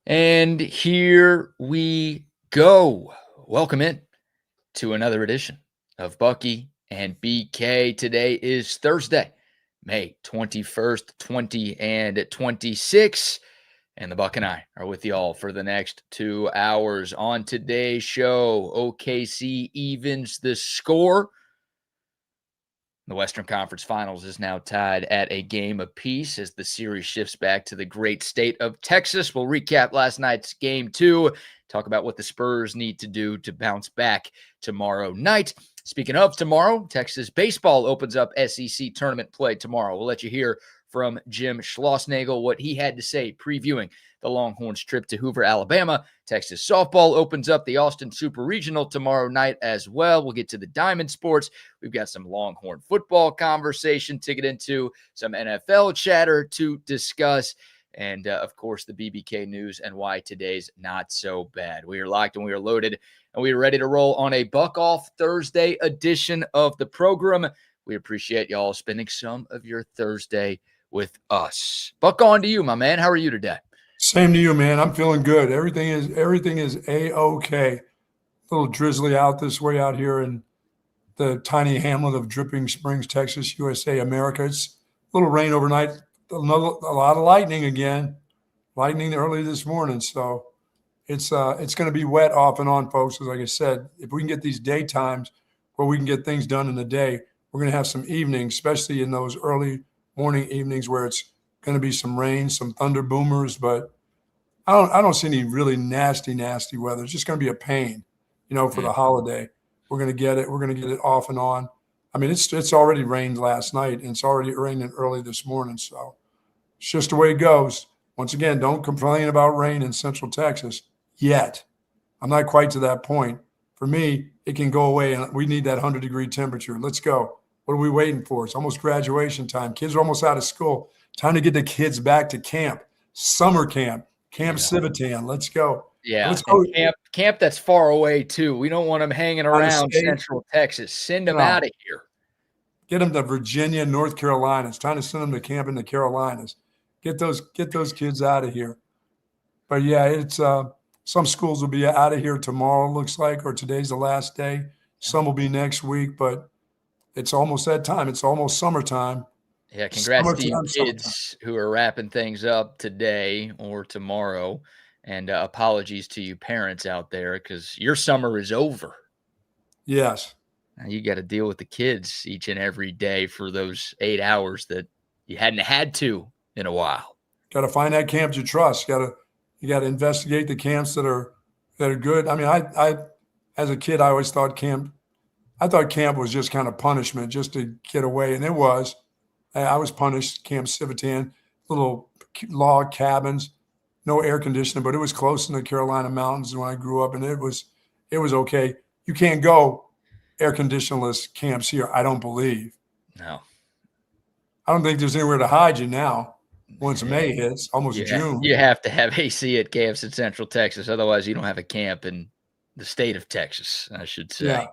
And here we go. Welcome in to another edition of Bucky and BK. Today is Thursday, May 21st, 2026. And the Buck and I are with y'all for the next 2 hours. On today's show, OKC evens the score. The Western Conference Finals is now tied at a game apiece as the series shifts back to the great state of Texas. We'll recap last night's game 2, talk about what the Spurs need to do to bounce back tomorrow night. Speaking of tomorrow, Texas baseball opens up SEC tournament play tomorrow. We'll let you hear from Jim Schlossnagle what he had to say previewing the Longhorns' trip to Hoover, Alabama. Texas softball opens up the Austin Super Regional tomorrow night as well. We'll get to the Diamond Sports. We've got some Longhorn football conversation to get into, some NFL chatter to discuss, and, of course, the BBK news and why today's not so bad. We are locked and we are loaded, and we are ready to roll on a Buck Off Thursday edition of the program. We appreciate y'all spending some of your Thursday with us. Buck, on to you, my man. How are you today? Same to you, man. I'm feeling good. Everything is A-OK. A little drizzly out this way out here in the tiny hamlet of Dripping Springs, Texas, USA, America. It's a little rain overnight. A lot of lightning again. Lightning early this morning. So it's going to be wet off and on, folks. Like I said, if we can get these daytimes where we can get things done in the day, we're going to have some evenings, especially in those early morning evenings where it's going to be some rain, some thunder boomers, but I don't see any really nasty weather. It's just going to be a pain, for the holiday. We're going to get it. We're going to get it off and on. I mean, it's already rained last night, and it's already raining early this morning. So it's just the way it goes. Once again, don't complain about rain in Central Texas yet. I'm not quite to that point. For me, it can go away, and we need that 100-degree temperature. Let's go. What are we waiting for? It's almost graduation time. Kids are almost out of school. Time to get the kids back to camp, summer camp, Camp Civitan. Let's go. Yeah, let's go. Camp that's far away too. We don't want them hanging around Central Texas. Send them out of here. Get them to Virginia, North Carolina. It's time to send them to camp in the Carolinas. Get those kids out of here. But yeah, it's some schools will be out of here tomorrow, looks like, or today's the last day. Some will be next week, but it's almost that time. It's almost summertime. Yeah, congrats to you kids who are wrapping things up today or tomorrow. And apologies to you parents out there because your summer is over. Yes. Now you got to deal with the kids each and every day for those 8 hours that you hadn't had to in a while. Got to find that camp you trust. You got to investigate the camps that are good. I mean, I as a kid, I always thought camp was just kind of punishment just to get away, and it was. I was punished, Camp Civitan, little log cabins, no air conditioning, but it was close in the Carolina mountains when I grew up, and it was okay. You can't go air conditionerless camps here, I don't believe. No. I don't think there's anywhere to hide you now once May hits, almost June. You have to have AC at camps in Central Texas. Otherwise, you don't have a camp in the state of Texas, I should say.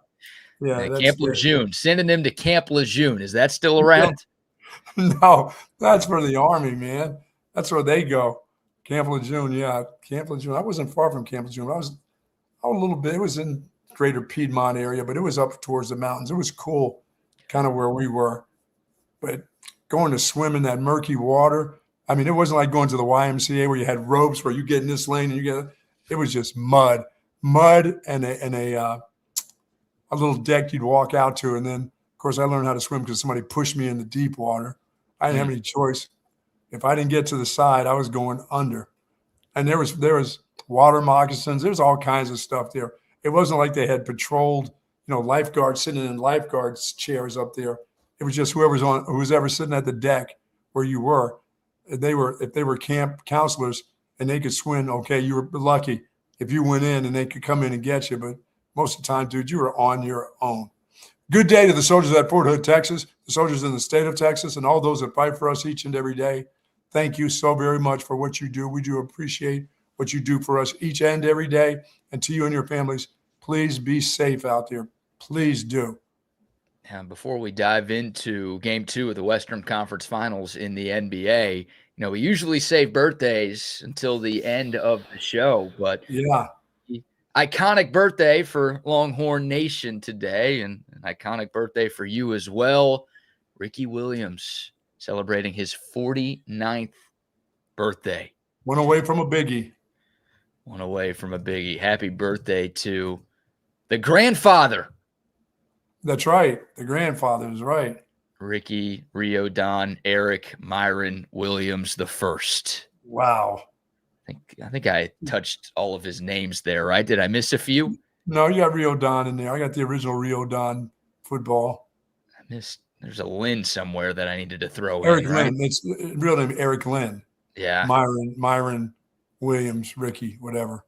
Yeah. Camp Lejeune. Sending them to Camp Lejeune. Is that still around? No, that's for the Army, man. That's where they go. Camp Lejeune, yeah. Camp Lejeune. I wasn't far from Camp Lejeune. I was a little bit. It was in greater Piedmont area, but it was up towards the mountains. It was cool, kind of where we were. But going to swim in that murky water, I mean, it wasn't like going to the YMCA where you had ropes where you get in this lane and it was just mud and a little deck you'd walk out to. And then, of course, I learned how to swim because somebody pushed me in the deep water. I didn't have any choice. If I didn't get to the side, I was going under. And there was water moccasins. There's all kinds of stuff there. It wasn't like they had patrolled, lifeguards sitting in lifeguards chairs up there. It was just who was ever sitting at the deck where you were. If they were camp counselors and they could swim, okay, you were lucky if you went in and they could come in and get you. But most of the time, dude, you were on your own. Good day to the soldiers at Fort Hood, Texas, the soldiers in the state of Texas, and all those that fight for us each and every day. Thank you so very much for what you do. We do appreciate what you do for us each and every day. And to you and your families, please be safe out there. Please do. Before we dive into game 2 of the Western Conference Finals in the NBA, we usually save birthdays until the end of the show, but Yeah. iconic birthday for Longhorn Nation today, and an iconic birthday for you as well. Ricky Williams celebrating his 49th birthday. One away from a biggie. One away from a biggie. Happy birthday to the grandfather. That's right. The grandfather is right. Ricky Riordan Eric Myron Williams the first. Wow. I think I touched all of his names there, right? Did I miss a few? No, you got Riordan in there. I got the original Riordan football. I missed. There's a Lynn somewhere that I needed to throw Eric in. Right? Lynn. It's real name Eric Lynn. Yeah. Myron Williams, Ricky, whatever.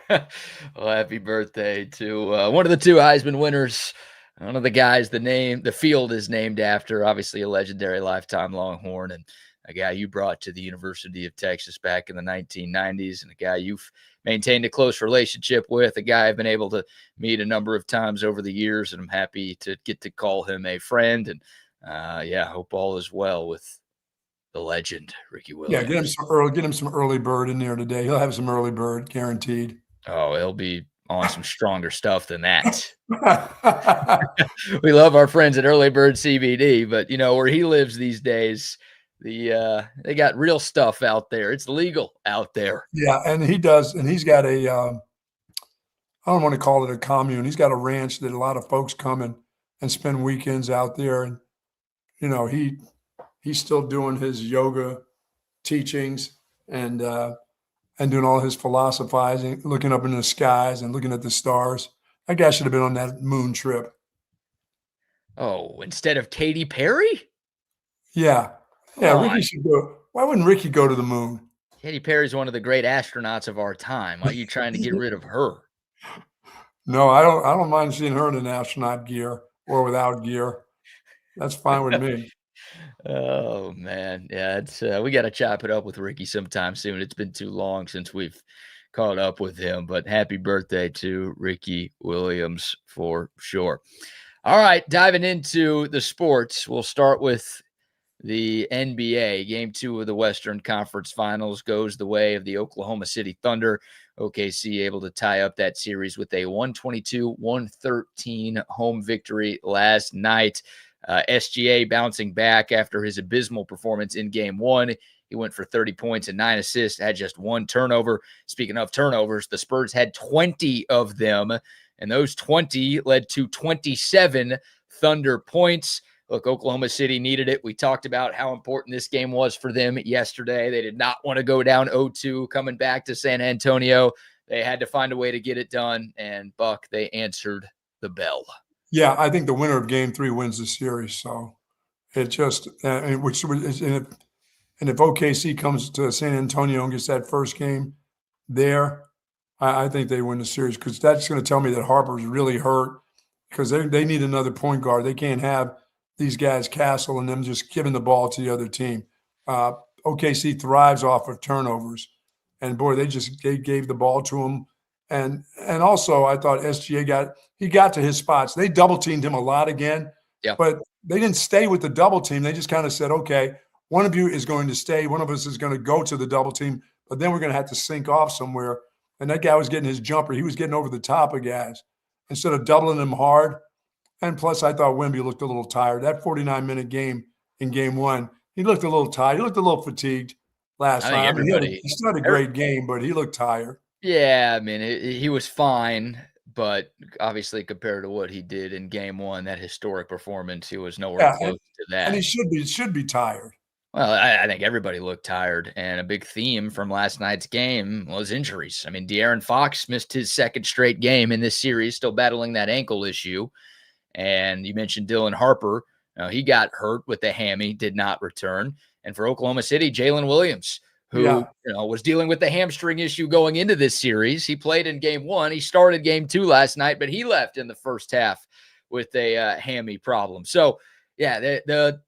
Well, happy birthday to one of the 2 Heisman winners. One of the guys the field is named after, obviously a legendary lifetime Longhorn, and a guy you brought to the University of Texas back in the 1990s, and a guy you've maintained a close relationship with, a guy I've been able to meet a number of times over the years, and I'm happy to get to call him a friend. And hope all is well with the legend, Ricky Williams. Yeah, get him some early bird in there today. He'll have some early bird, guaranteed. Oh, he'll be on some stronger stuff than that. We love our friends at Early Bird CBD, but where he lives these days, they got real stuff out there. It's legal out there. Yeah, and he does, and he's got a I don't want to call it a commune. He's got a ranch that a lot of folks come and spend weekends out there, and he's still doing his yoga teachings and doing all his philosophizing, looking up into the skies and looking at the stars. That guy should have been on that moon trip. Oh, instead of Katy Perry? Yeah. Yeah, Ricky should go. Why wouldn't Ricky go to the moon? Katy Perry's one of the great astronauts of our time. Why are you trying to get rid of her? No, I don't mind seeing her in an astronaut gear or without gear. That's fine with me. Oh man, yeah, it's we got to chop it up with Ricky sometime soon. It's been too long since we've caught up with him, but happy birthday to Ricky Williams for sure. All right, diving into the sports, we'll start with the NBA. Game 2 of the Western Conference Finals goes the way of the Oklahoma City Thunder. OKC able to tie up that series with a 122-113 home victory last night. SGA bouncing back after his abysmal performance in game 1. He went for 30 points and 9 assists, had just 1 turnover. Speaking of turnovers, the Spurs had 20 of them, and those 20 led to 27 Thunder points. Look, Oklahoma City needed it. We talked about how important this game was for them yesterday. They did not want to go down 0-2 coming back to San Antonio. They had to find a way to get it done, and Buck, they answered the bell. Yeah, I think the winner of Game 3 wins the series. So it just, and if OKC comes to San Antonio and gets that first game there, I think they win the series, because that's going to tell me that Harper's really hurt, because they need another point guard. They can't have these guys Castle and them just giving the ball to the other team. OKC thrives off of turnovers, and boy, they gave the ball to him. And also, I thought SGA got to his spots. They double teamed him a lot again, but they didn't stay with the double team. They just kind of said, okay, one of you is going to stay, one of us is going to go to the double team, but then we're going to have to sink off somewhere. And that guy was getting his jumper. He was getting over the top of guys instead of doubling him hard. And plus, I thought Wemby looked a little tired. That 49-minute game in game 1, he looked a little tired. He looked a little fatigued last time. He still had a great game, but he looked tired. Yeah, I mean, he was fine, but obviously compared to what he did in game 1, that historic performance, he was nowhere close to that. And he should be tired. Well, I think everybody looked tired, and a big theme from last night's game was injuries. I mean, De'Aaron Fox missed his 2nd straight game in this series, still battling that ankle issue. And you mentioned Dylan Harper. He got hurt with the hammy, did not return. And for Oklahoma City, Jalen Williams, who was dealing with the hamstring issue going into this series. He played in game 1. He started game 2 last night, but he left in the first half with a hammy problem. So, yeah, the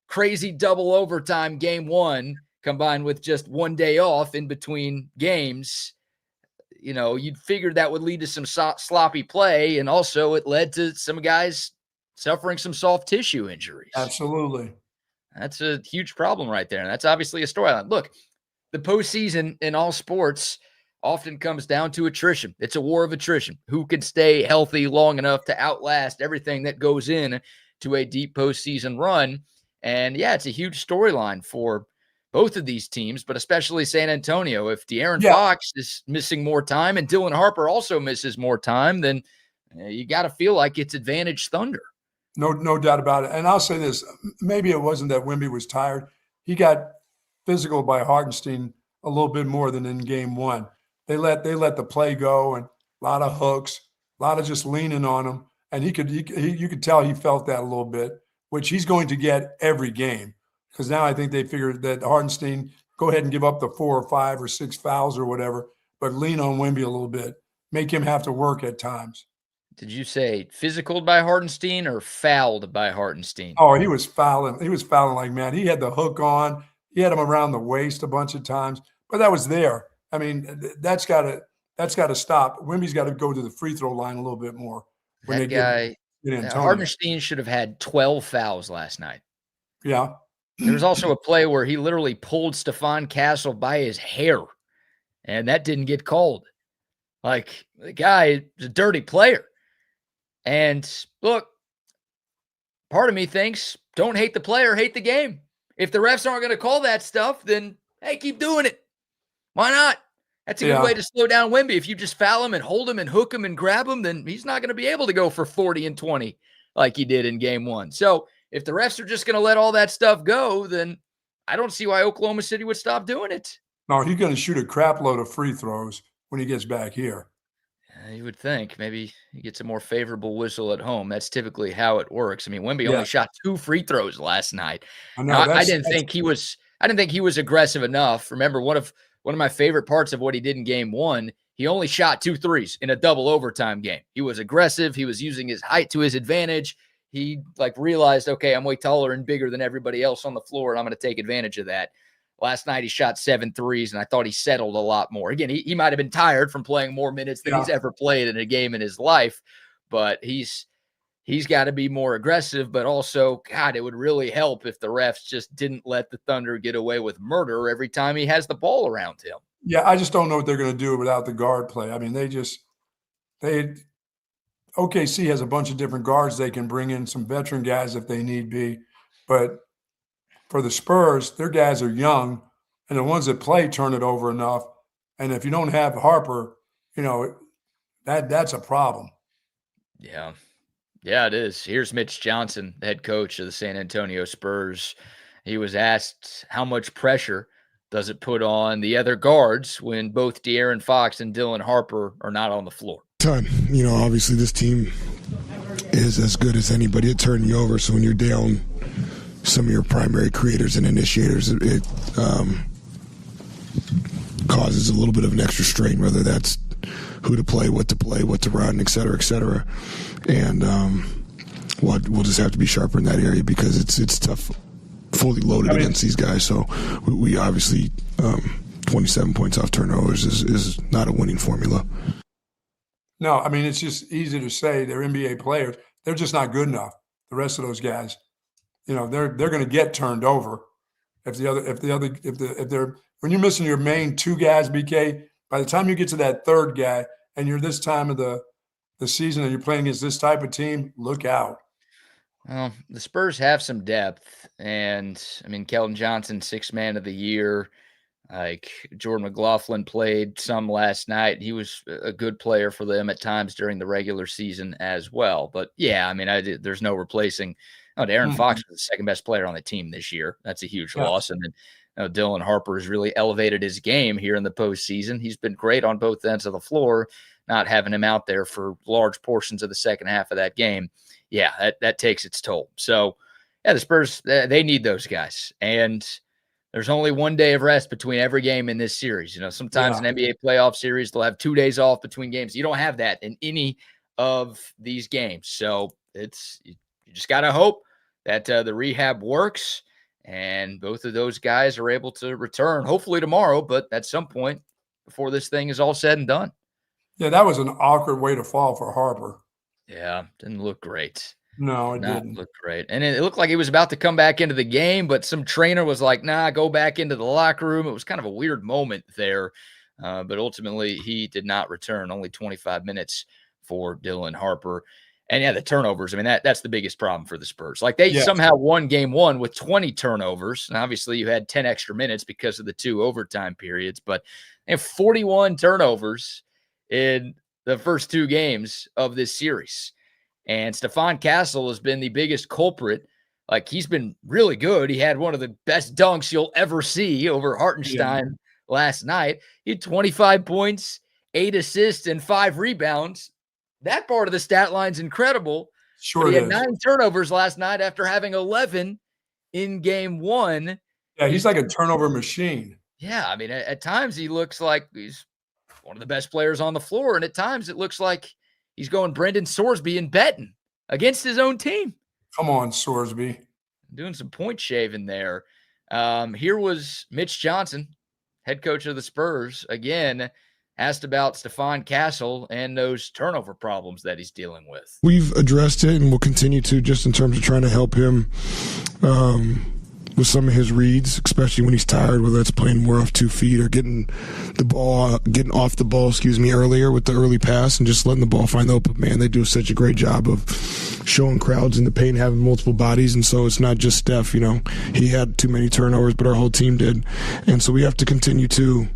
crazy double overtime game 1 combined with just 1 day off in between games, you'd figure that would lead to some sloppy play, and also it led to some guys suffering some soft tissue injuries. Absolutely. That's a huge problem right there. And that's obviously a storyline. Look, the postseason in all sports often comes down to attrition. It's a war of attrition. Who can stay healthy long enough to outlast everything that goes in to a deep postseason run? And yeah, it's a huge storyline for both of these teams, but especially San Antonio. If De'Aaron Fox is missing more time and Dylan Harper also misses more time, then you got to feel like it's advantage Thunder. No doubt about it. And I'll say this, maybe it wasn't that Wemby was tired. He got physical by Hartenstein a little bit more than in game one. They let the play go and a lot of hooks, a lot of just leaning on him. And you could tell he felt that a little bit, which he's going to get every game. Because now I think they figured that Hartenstein, go ahead and give up the 4 or 5 or 6 fouls or whatever, but lean on Wemby a little bit. Make him have to work at times. Did you say physical by Hartenstein or fouled by Hartenstein? Oh, he was fouling. He was fouling like mad. He had the hook on. He had him around the waist a bunch of times, but that was there. I mean, that's got to stop. Wemby's got to go to the free throw line a little bit more. When that guy, Hartenstein should have had 12 fouls last night. Yeah. There was also a play where he literally pulled Stephon Castle by his hair, and that didn't get called. Like, the guy is a dirty player. And look, part of me thinks don't hate the player, hate the game. If the refs aren't going to call that stuff, then, hey, keep doing it. Why not? That's a good way to slow down Wemby. If you just foul him and hold him and hook him and grab him, then he's not going to be able to go for 40 and 20 like he did in game one. So if the refs are just going to let all that stuff go, then I don't see why Oklahoma City would stop doing it. No, he's going to shoot a crap load of free throws when he gets back here. You would think maybe he gets a more favorable whistle at home. That's typically how it works. I mean, Wemby only shot 2 free throws last night. I didn't think he was aggressive enough. Remember, one of my favorite parts of what he did in game one, he only shot 2 threes in a double overtime game. He was aggressive. He was using his height to his advantage. He realized, okay, I'm way taller and bigger than everybody else on the floor, and I'm going to take advantage of that. Last night, he shot 7 threes, and I thought he settled a lot more. Again, he might have been tired from playing more minutes than he's ever played in a game in his life, but he's got to be more aggressive. But also, God, it would really help if the refs just didn't let the Thunder get away with murder every time he has the ball around him. Yeah, I just don't know what they're going to do without the guard play. I mean, OKC has a bunch of different guards. They can bring in some veteran guys if they need be, but for the Spurs, their guys are young, and the ones that play turn it over enough. And if you don't have Harper, that's a problem. Yeah. Yeah, it is. Here's Mitch Johnson, the head coach of the San Antonio Spurs. He was asked how much pressure does it put on the other guards when both De'Aaron Fox and Dylan Harper are not on the floor? Ton. Obviously this team is as good as anybody at turning you over. So when you're down some of your primary creators and initiators, it causes a little bit of an extra strain, whether that's who to play, what to run, et cetera, et cetera. And we'll just have to be sharper in that area because it's tough, fully loaded against these guys. So we obviously 27 points off turnovers is not a winning formula. No, I mean, it's just easy to say they're NBA players. They're just not good enough. The rest of those guys. They're going to get turned over when you're missing your main 2 guys, BK. By the time you get to that 3rd guy and you're this time of the season and you're playing against this type of team, look out. Well, the Spurs have some depth, and I mean, Keldon Johnson, 6th man of the year. Like Jordan McLaughlin played some last night. He was a good player for them at times during the regular season as well. But yeah, I mean, there's no replacing. De'Aaron Fox was the 2nd best player on the team this year. That's a huge loss. And then Dylan Harper has really elevated his game here in the postseason. He's been great on both ends of the floor, not having him out there for large portions of the second half of that game. Yeah, that takes its toll. So, yeah, the Spurs, they need those guys. And there's only 1 day of rest between every game in this series. Sometimes an NBA playoff series, they'll have 2 days off between games. You don't have that in any of these games. So you just got to hope that the rehab works and both of those guys are able to return, hopefully tomorrow, but at some point before this thing is all said and done. Yeah, that was an awkward way to fall for Harper. Yeah, didn't look great. No, it Not didn't. look great. And it looked like he was about to come back into the game, but some trainer was like, nah, go back into the locker room. It was kind of a weird moment there. But ultimately, he did not return. Only 25 minutes for Dylan Harper. And yeah, the turnovers. I mean, that's the biggest problem for the Spurs. Like they Yes. somehow won game one with 20 turnovers. And obviously, you had 10 extra minutes because of the 2 overtime periods, but they have 41 turnovers in the first 2 games of this series. And Stephon Castle has been the biggest culprit. Like, he's been really good. He had one of the best dunks you'll ever see over Hartenstein last night. He had 25 points, 8 assists, and 5 rebounds. That part of the stat line's incredible. Sure but he it had is. 9 turnovers last night after having 11 in game 1. Yeah, he's like a turnover machine. Yeah, I mean, at times he looks like he's one of the best players on the floor, and at times it looks like he's going Brendan Sorsby and betting against his own team. Come on, Sorsby. Doing some point shaving there. Here was Mitch Johnson, head coach of the Spurs, again, asked about Stephon Castle and those turnover problems that he's dealing with. We've addressed it and we'll continue to, just in terms of trying to help him with some of his reads, especially when he's tired, whether it's playing more off 2 feet or getting off the ball, earlier with the early pass and just letting the ball find the open man. They do such a great job of showing crowds in the paint, having multiple bodies. And so it's not just Steph, he had too many turnovers, but our whole team did. And so we have to continue to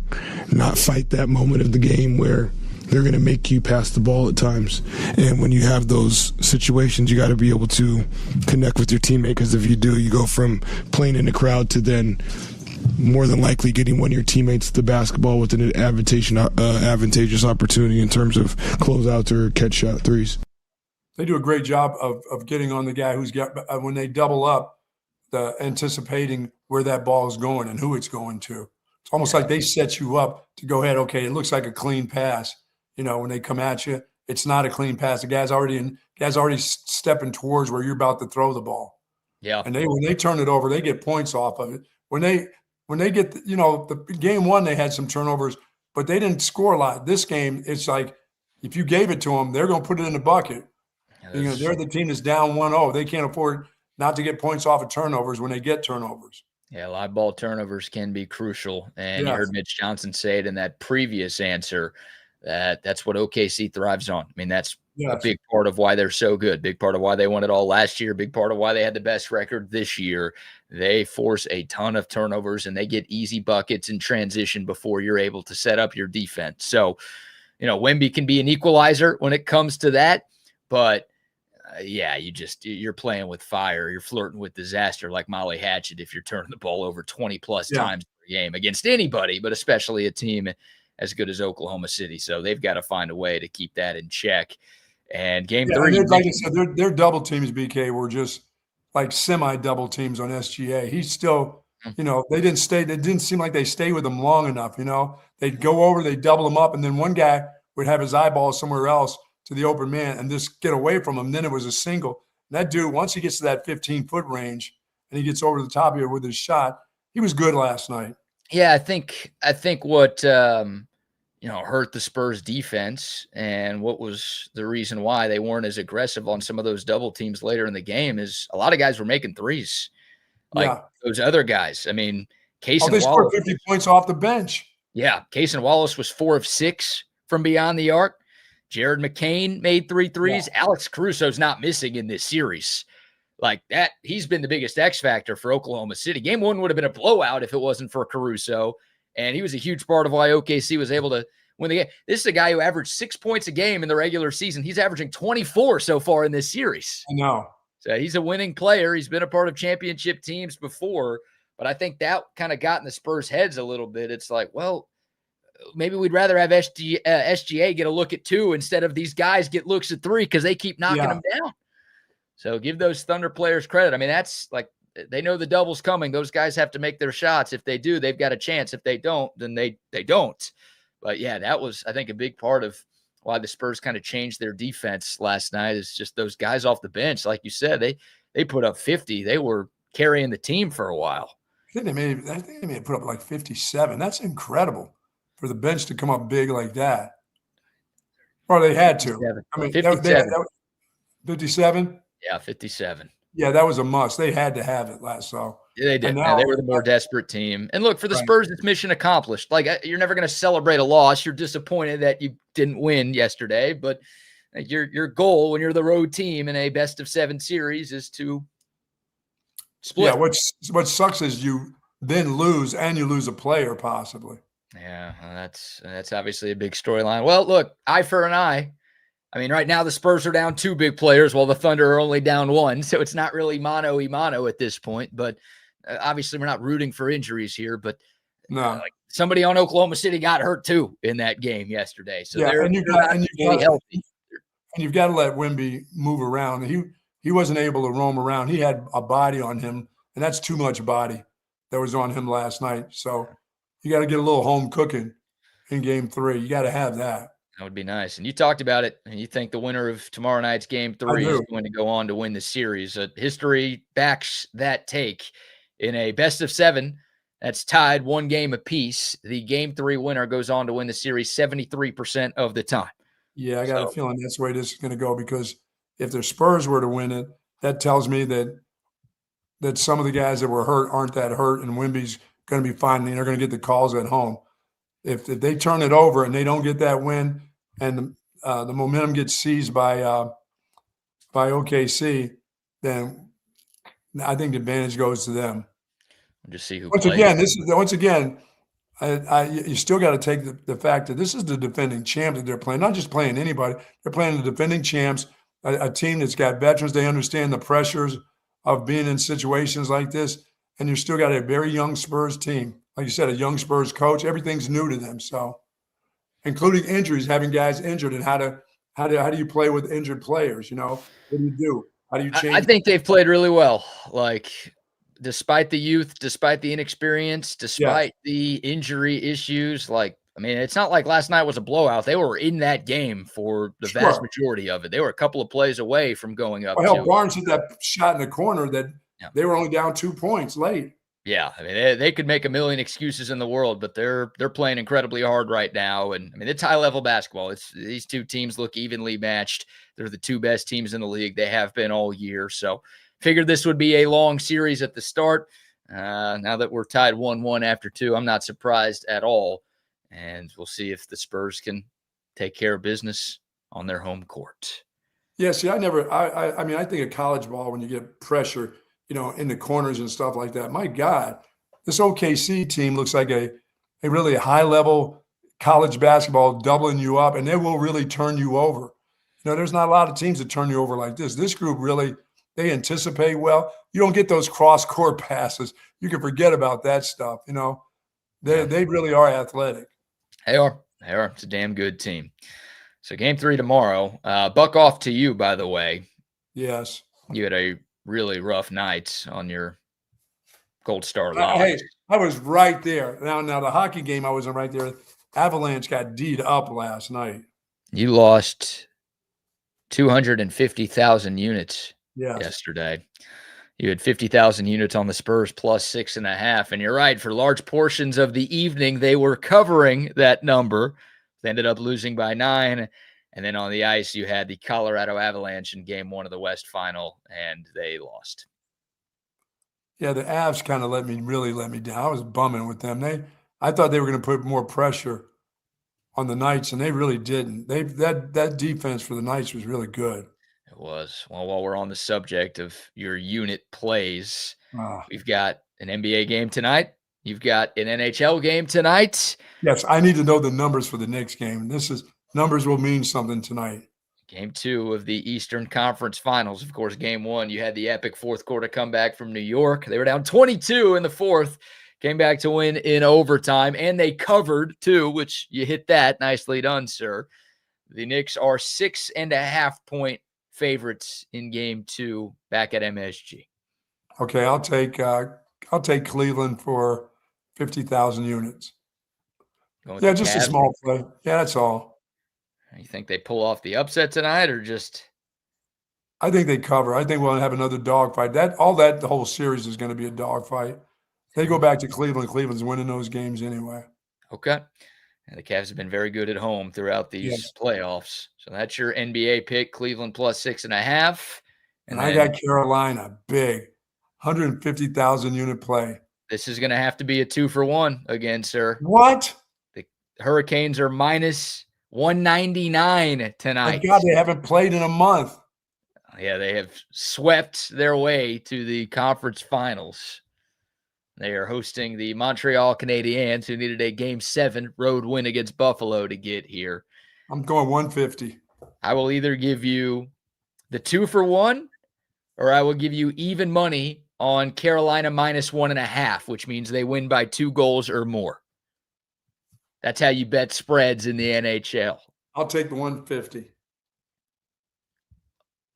not fight that moment of the game where they're going to make you pass the ball at times. And when you have those situations, you got to be able to connect with your teammate, because if you do, you go from playing in the crowd to then more than likely getting one of your teammates the basketball with an advantageous opportunity in terms of closeouts or catch shot threes. They do a great job of getting on the guy who's got, when they double up, the anticipating where that ball is going and who it's going to. It's almost like they set you up to go ahead. Okay, it looks like a clean pass. When they come at you, it's not a clean pass. The guy's already stepping towards where you're about to throw the ball. Yeah. And when they turn it over, they get points off of it. When they get, the game 1, they had some turnovers, but they didn't score a lot. This game, it's like if you gave it to them, they're going to put it in the bucket. Yeah, They're the team that's down 1-0. They can't afford not to get points off of turnovers when they get turnovers. Yeah, live ball turnovers can be crucial. And you heard Mitch Johnson say it in that previous answer, that's what OKC thrives on. I mean, that's a big part of why they're so good, big part of why they won it all last year, big part of why they had the best record this year. They force a ton of turnovers and they get easy buckets in transition before you're able to set up your defense. So, Wemby can be an equalizer when it comes to that, but you're playing with fire. You're flirting with disaster like Molly Hatchet if you're turning the ball over 20 plus times per game against anybody, but especially a team as good as Oklahoma City. So they've got to find a way to keep that in check. And game 3. Like I said, their double teams, BK, were just like semi-double teams on SGA. He's still, they didn't seem like they stayed with him long enough. They'd go over, they'd double him up, and then one guy would have his eyeball somewhere else to the open man and just get away from him. Then it was a single. And that dude, once he gets to that 15-foot range and he gets over the top of it with his shot, he was good last night. Yeah, I think what hurt the Spurs defense and what was the reason why they weren't as aggressive on some of those double teams later in the game is a lot of guys were making threes. Like those other guys. I mean, they scored 50 points off the bench. Yeah, Cason Wallace was 4 of 6 from beyond the arc. Jared McCain made 3 threes. Yeah. Alex Caruso's not missing in this series. Like that, he's been the biggest X factor for Oklahoma City. Game 1 would have been a blowout if it wasn't for Caruso. And he was a huge part of why OKC was able to win the game. This is a guy who averaged 6 points a game in the regular season. He's averaging 24 so far in this series. I know. So he's a winning player. He's been a part of championship teams before. But I think that kind of got in the Spurs' heads a little bit. It's like, well, maybe we'd rather have SGA get a look at 2 instead of these guys get looks at 3 because they keep knocking them down. So give those Thunder players credit. I mean, that's like they know the double's coming. Those guys have to make their shots. If they do, they've got a chance. If they don't, then they don't. But, yeah, that was, I think, a big part of why the Spurs kind of changed their defense last night is just those guys off the bench. Like you said, they put up 50. They were carrying the team for a while. I think they may have put up like 57. That's incredible for the bench to come up big like that. Or they had to. 57. I mean, 57. 57? Yeah, 57. Yeah, that was a must. They had to have it last. So They did. and Yeah, now, they were the more desperate team. And look, for the right. Spurs, it's mission accomplished. Like, you're never going to celebrate a loss. You're disappointed that you didn't win yesterday, but your goal when you're the road team in a best-of-7 series is to split. Yeah, what sucks is you then lose, and you lose a player possibly. Yeah, that's obviously a big storyline. Well, look, eye for an eye. I mean, right now the Spurs are down 2 big players while the Thunder are only down 1. So it's not really mano-a-mano at this point. But obviously we're not rooting for injuries here. But No. like somebody on Oklahoma City got hurt too in that game yesterday. So Yeah, they're not healthy. And you've got to let Wemby move around. He wasn't able to roam around. He had a body on him, and that's too much body that was on him last night. So you got to get a little home cooking in game 3. You got to have that. That would be nice. And you talked about it, and you think the winner of tomorrow night's game 3 is going to go on to win the series. History backs that take. In a best-of-7 that's tied 1 game apiece, the game 3 winner goes on to win the series 73% of the time. Yeah, I got a feeling that's the way this is going to go, because if the Spurs were to win it, that tells me that some of the guys that were hurt aren't that hurt, and Wemby's going to be fine, and they're going to get the calls at home. If they turn it over and they don't get that win, and the momentum gets seized by OKC, then I think the advantage goes to them. We'll just see who Once plays. You still got to take the fact that this is the defending champ that they're playing, not just playing anybody. They're playing the defending champs, a team that's got veterans. They understand the pressures of being in situations like this, and you still got a very young Spurs team. Like you said, a young Spurs coach. Everything's new to them, so including injuries, having guys injured, and how do you play with injured players? What do you do? How do you change? I think they've played really well. Like, despite the youth, despite the inexperience, despite the injury issues, it's not like last night was a blowout. They were in that game for the vast majority of it. They were a couple of plays away from going up. Well, Barnes hit that shot in the corner that they were only down 2 points late. Yeah, I mean, they could make a million excuses in the world, but they're playing incredibly hard right now. And I mean, it's high-level basketball. These two teams look evenly matched. They're the 2 best teams in the league. They have been all year. So figured this would be a long series at the start. Now that we're tied 1-1 after 2, I'm not surprised at all. And we'll see if the Spurs can take care of business on their home court. Yeah, see, I mean, I think of college ball, when you get pressure, in the corners and stuff like that. My God, this OKC team looks like a really high-level college basketball, doubling you up, and they will really turn you over. There's not a lot of teams that turn you over like this. This group really, they anticipate well. You don't get those cross-court passes. You can forget about that stuff. They really are athletic. They are. It's a damn good team. So game 3 tomorrow. Buck off to you, by the way. Yes. You had a really rough night on your Gold Star Lodge. Hey, I was right there. Now the hockey game, I wasn't right there. Avalanche got D'd up last night. You lost 250,000 units yesterday. You had 50,000 units on the Spurs plus 6.5. And you're right, for large portions of the evening, they were covering that number. They ended up losing by 9. And then on the ice, you had the Colorado Avalanche in game 1 of the West Final, and they lost. Yeah, the Avs kind of really let me down. I was bumming with them. I thought they were going to put more pressure on the Knights, and they really didn't. That defense for the Knights was really good. It was. Well, while we're on the subject of your unit plays, we've got an NBA game tonight. You've got an NHL game tonight. Yes, I need to know the numbers for the next game. Numbers will mean something tonight. Game 2 of the Eastern Conference Finals. Of course, game 1, you had the epic fourth quarter comeback from New York. They were down 22 in the fourth, came back to win in overtime, and they covered too, which you hit that. Nicely done, sir. The Knicks are 6.5-point favorites in game 2 back at MSG. Okay, I'll take Cleveland for 50,000 units. Yeah, just a small play. Yeah, that's all. You think they pull off the upset tonight, or just? I think they cover. I think we'll have another dogfight. The whole series is going to be a dogfight. They go back to Cleveland. Cleveland's winning those games anyway. Okay. And the Cavs have been very good at home throughout these playoffs. So that's your NBA pick, Cleveland plus 6.5. And I got Carolina, big, 150,000 unit play. This is going to have to be a 2-for-1 again, sir. What? The Hurricanes are minus 199 tonight. Thank God they haven't played in a month. Yeah, they have swept their way to the conference finals. They are hosting the Montreal Canadiens, who needed a Game 7 road win against Buffalo to get here. I'm going 150. I will either give you the 2-for-1, or I will give you even money on Carolina minus 1.5, which means they win by 2 goals or more. That's how you bet spreads in the NHL. I'll take the 150.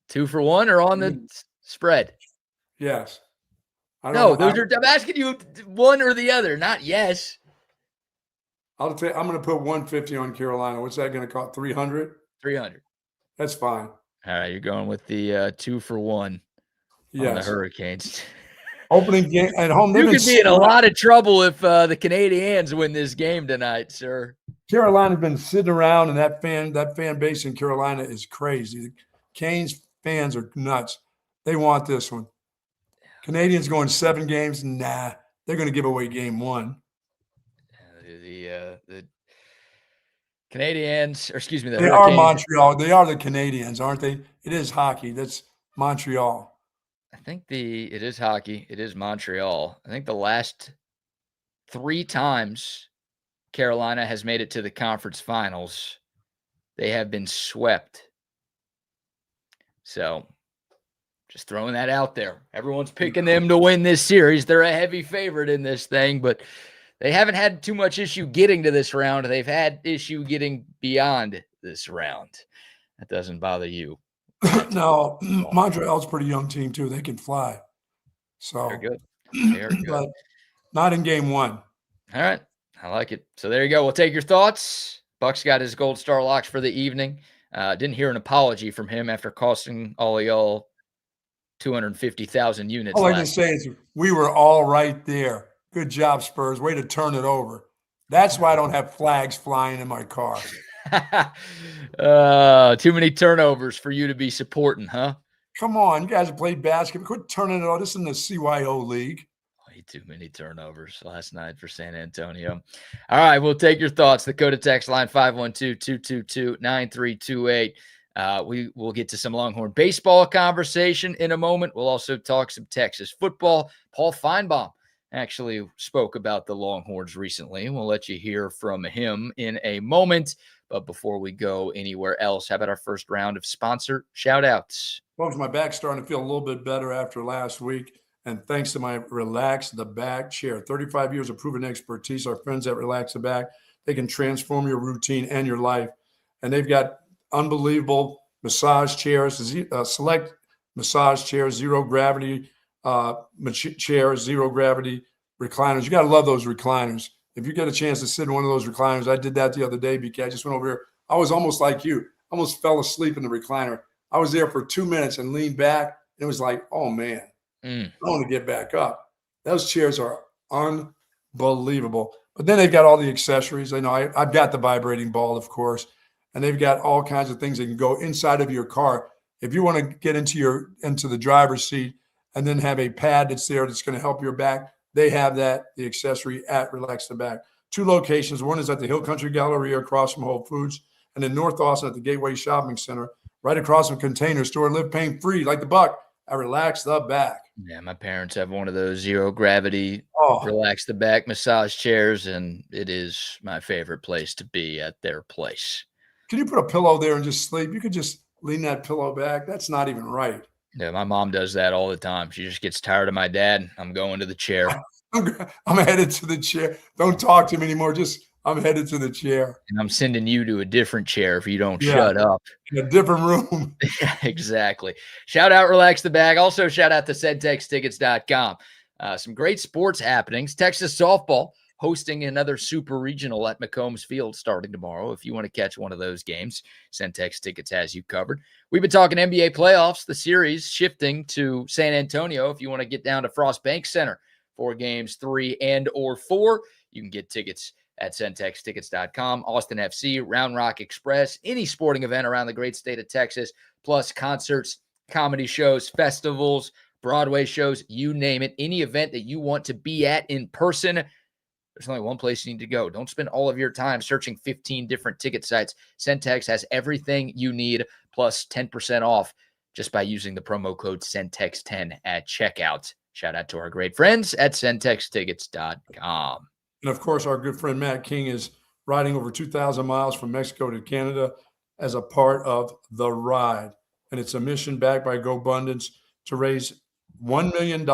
2-for-1 or on the spread? Yes. I'm asking you one or the other, not yes. I'm going to put 150 on Carolina. What's that going to cost? 300? 300. That's fine. All right, you're going with the 2-for-1 on the Hurricanes. Opening game at home. You could be in a lot of trouble if the Canadiens win this game tonight, sir. Carolina's been sitting around, and that fan base in Carolina is crazy. The Canes fans are nuts. They want this one. Canadians going 7 games. Nah, they're going to give away game 1. The Canadians, or excuse me, they are Montreal. They are the Canadians, aren't they? It is hockey. That's Montreal. I think it is hockey. It is Montreal. I think the last 3 times Carolina has made it to the conference finals, they have been swept. So just throwing that out there. Everyone's picking them to win this series. They're a heavy favorite in this thing, but they haven't had too much issue getting to this round. They've had issue getting beyond this round. That doesn't bother you. No, Montreal's a pretty young team too. They can fly. So they're good. They're good. But not in game 1. All right. I like it. So there you go. We'll take your thoughts. Buck's got his gold star locks for the evening. Didn't hear an apology from him after costing all of y'all 250,000 units. All I can say is we were all right there. Good job, Spurs. Way to turn it over. That's why I don't have flags flying in my car. Too many turnovers for you to be supporting, huh? Come on. You guys have played basketball. Quit turning it over. This isn't the CYO league. Way too many turnovers last night for San Antonio. All right, we'll take your thoughts. The Coda text line 512-222-9328. We will get to some Longhorn baseball conversation in a moment. We'll also talk some Texas football. Paul Feinbaum actually spoke about the Longhorns recently. We'll let you hear from him in a moment. But before we go anywhere else, how about our first round of sponsor shout-outs? Folks, my back's starting to feel a little bit better after last week. And thanks to my Relax the Back chair. 35 years of proven expertise. Our friends at Relax the Back, they can transform your routine and your life. And they've got unbelievable massage chairs, select massage chairs, zero gravity chairs, zero gravity recliners. You got to love those recliners. If you get a chance to sit in one of those recliners, I did that the other day, BK. I just went over here. I was almost like you. Almost fell asleep in the recliner. I was there for 2 minutes and leaned back. And it was like, oh, man, I want to get back up. Those chairs are unbelievable. But then they've got all the accessories. I know I've got the vibrating ball, of course. And they've got all kinds of things that can go inside of your car. If you want to get into the driver's seat and then have a pad that's there that's going to help your back, they have that, the accessory at Relax the Back. 2 locations. One is at the Hill Country Galleria across from Whole Foods, and in North Austin at the Gateway Shopping Center, right across from Container Store. Live pain free like the Buck at Relax the Back. Yeah, my parents have one of those zero gravity Relax the Back massage chairs, and it is my favorite place to be at their place. Can you put a pillow there and just sleep? You could just lean that pillow back. That's not even right. Yeah, my mom does that all the time. She just gets tired of my dad. I'm going to the chair. I'm headed to the chair. Don't talk to me anymore. I'm headed to the chair. And I'm sending you to a different chair if you don't shut up. In a different room. Yeah, exactly. Shout out Relax the Bag. Also shout out to centextickets.com. Some great sports happenings. Texas softball hosting another super regional at McCombs Field starting tomorrow. If you want to catch one of those games, Centex Tickets has you covered. We've been talking NBA playoffs, the series shifting to San Antonio. If you want to get down to Frost Bank Center for games 3 and/or 4, you can get tickets at centextickets.com. Austin FC, Round Rock Express, any sporting event around the great state of Texas, plus concerts comedy shows, festivals, Broadway shows, you name it. Any event that you want to be at in person, there's only one place you need to go. Don't spend all of your time searching 15 different ticket sites. Centex has everything you need, plus 10% off just by using the promo code Centex10 at checkout. Shout out to our great friends at CentexTickets.com. And of course, our good friend Matt King is riding over 2,000 miles from Mexico to Canada as a part of The Ride. And it's a mission backed by Gobundance to raise $1 million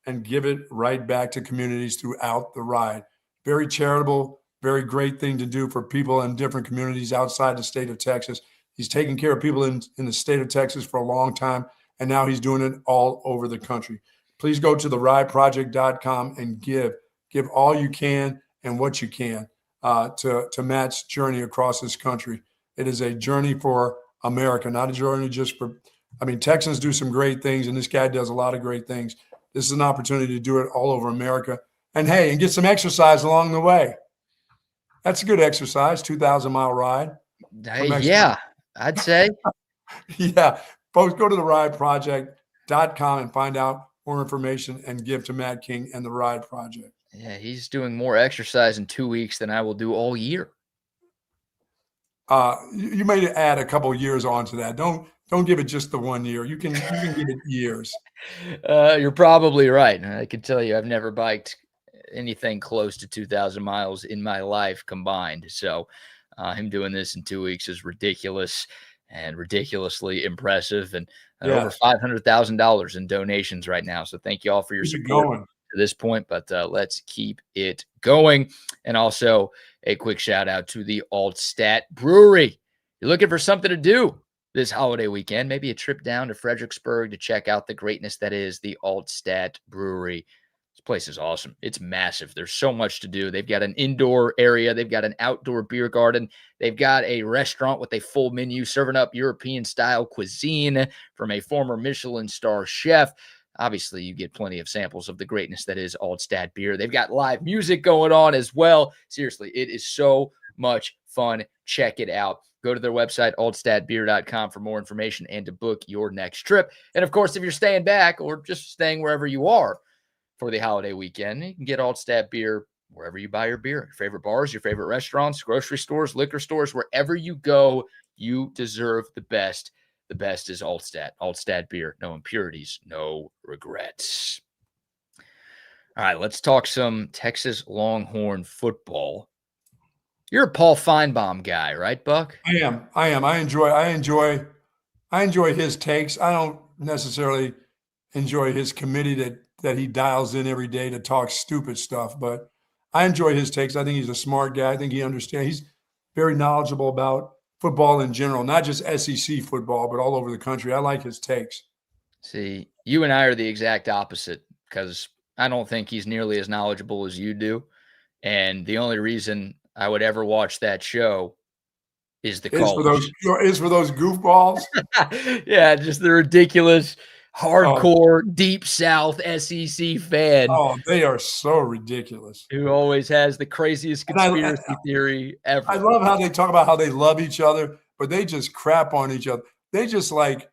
and give it right back to communities throughout the ride. Very charitable, very great thing to do for people in different communities outside the state of Texas. He's taking care of people in the state of Texas for a long time, and now he's doing it all over the country. Please go to therideproject.com and give all you can and what you can to Matt's journey across this country. It is a journey for America, not a journey just for, Texans do some great things, and this guy does a lot of great things. This is an opportunity to do it all over America. And hey, and get some exercise along the way. That's a good exercise, 2,000-mile ride. Yeah, I'd say. Yeah. Folks, go to therideproject.com and find out more information and give to Matt King and the Ride Project. Yeah, he's doing more exercise in 2 weeks than I will do all year. You may add a couple of years onto that. Don't give it just the 1 year. You can give it years. You're probably right. I can tell you I've never biked anything close to 2,000 miles in my life combined. So him doing this in 2 weeks is ridiculous and ridiculously impressive. And over $500,000 in donations right now. So thank you all for your support to this point, but let's keep it going. And also a quick shout out to the Altstadt Brewery. You're looking for something to do this holiday weekend, maybe a trip down to Fredericksburg to check out the greatness that is the Altstadt Brewery. This place is awesome. It's massive. There's so much to do. They've got an indoor area. They've got an outdoor beer garden. They've got a restaurant with a full menu serving up European-style cuisine from a former Michelin star chef. Obviously, you get plenty of samples of the greatness that is Altstadt Beer. They've got live music going on as well. Seriously, it is so much fun. Check it out. Go to their website, altstadtbeer.com, for more information and to book your next trip. And, of course, if you're staying back or just staying wherever you are for the holiday weekend, you can get Altstadt Beer wherever you buy your beer. Your favorite bars, your favorite restaurants, grocery stores, liquor stores, wherever you go, you deserve the best. The best is Altstadt. Altstadt Beer. No impurities, no regrets. All right, let's talk some Texas Longhorn football. You're a Paul Feinbaum guy, right, Buck? I am. I enjoy his takes. I don't necessarily enjoy his committee that he dials in every day to talk stupid stuff, but I enjoy his takes. I think he's a smart guy. I think he understands. He's very knowledgeable about football in general, not just SEC football, but all over the country. I like his takes. See, you and I are the exact opposite because I don't think he's nearly as knowledgeable as you do. And the only reason I would ever watch that show is the college. Is for those goofballs. Yeah, just the ridiculous, hardcore, deep South SEC fan. Oh, they are so ridiculous. Who always has the craziest conspiracy theory ever. I love how they talk about how they love each other, but they just crap on each other. They just like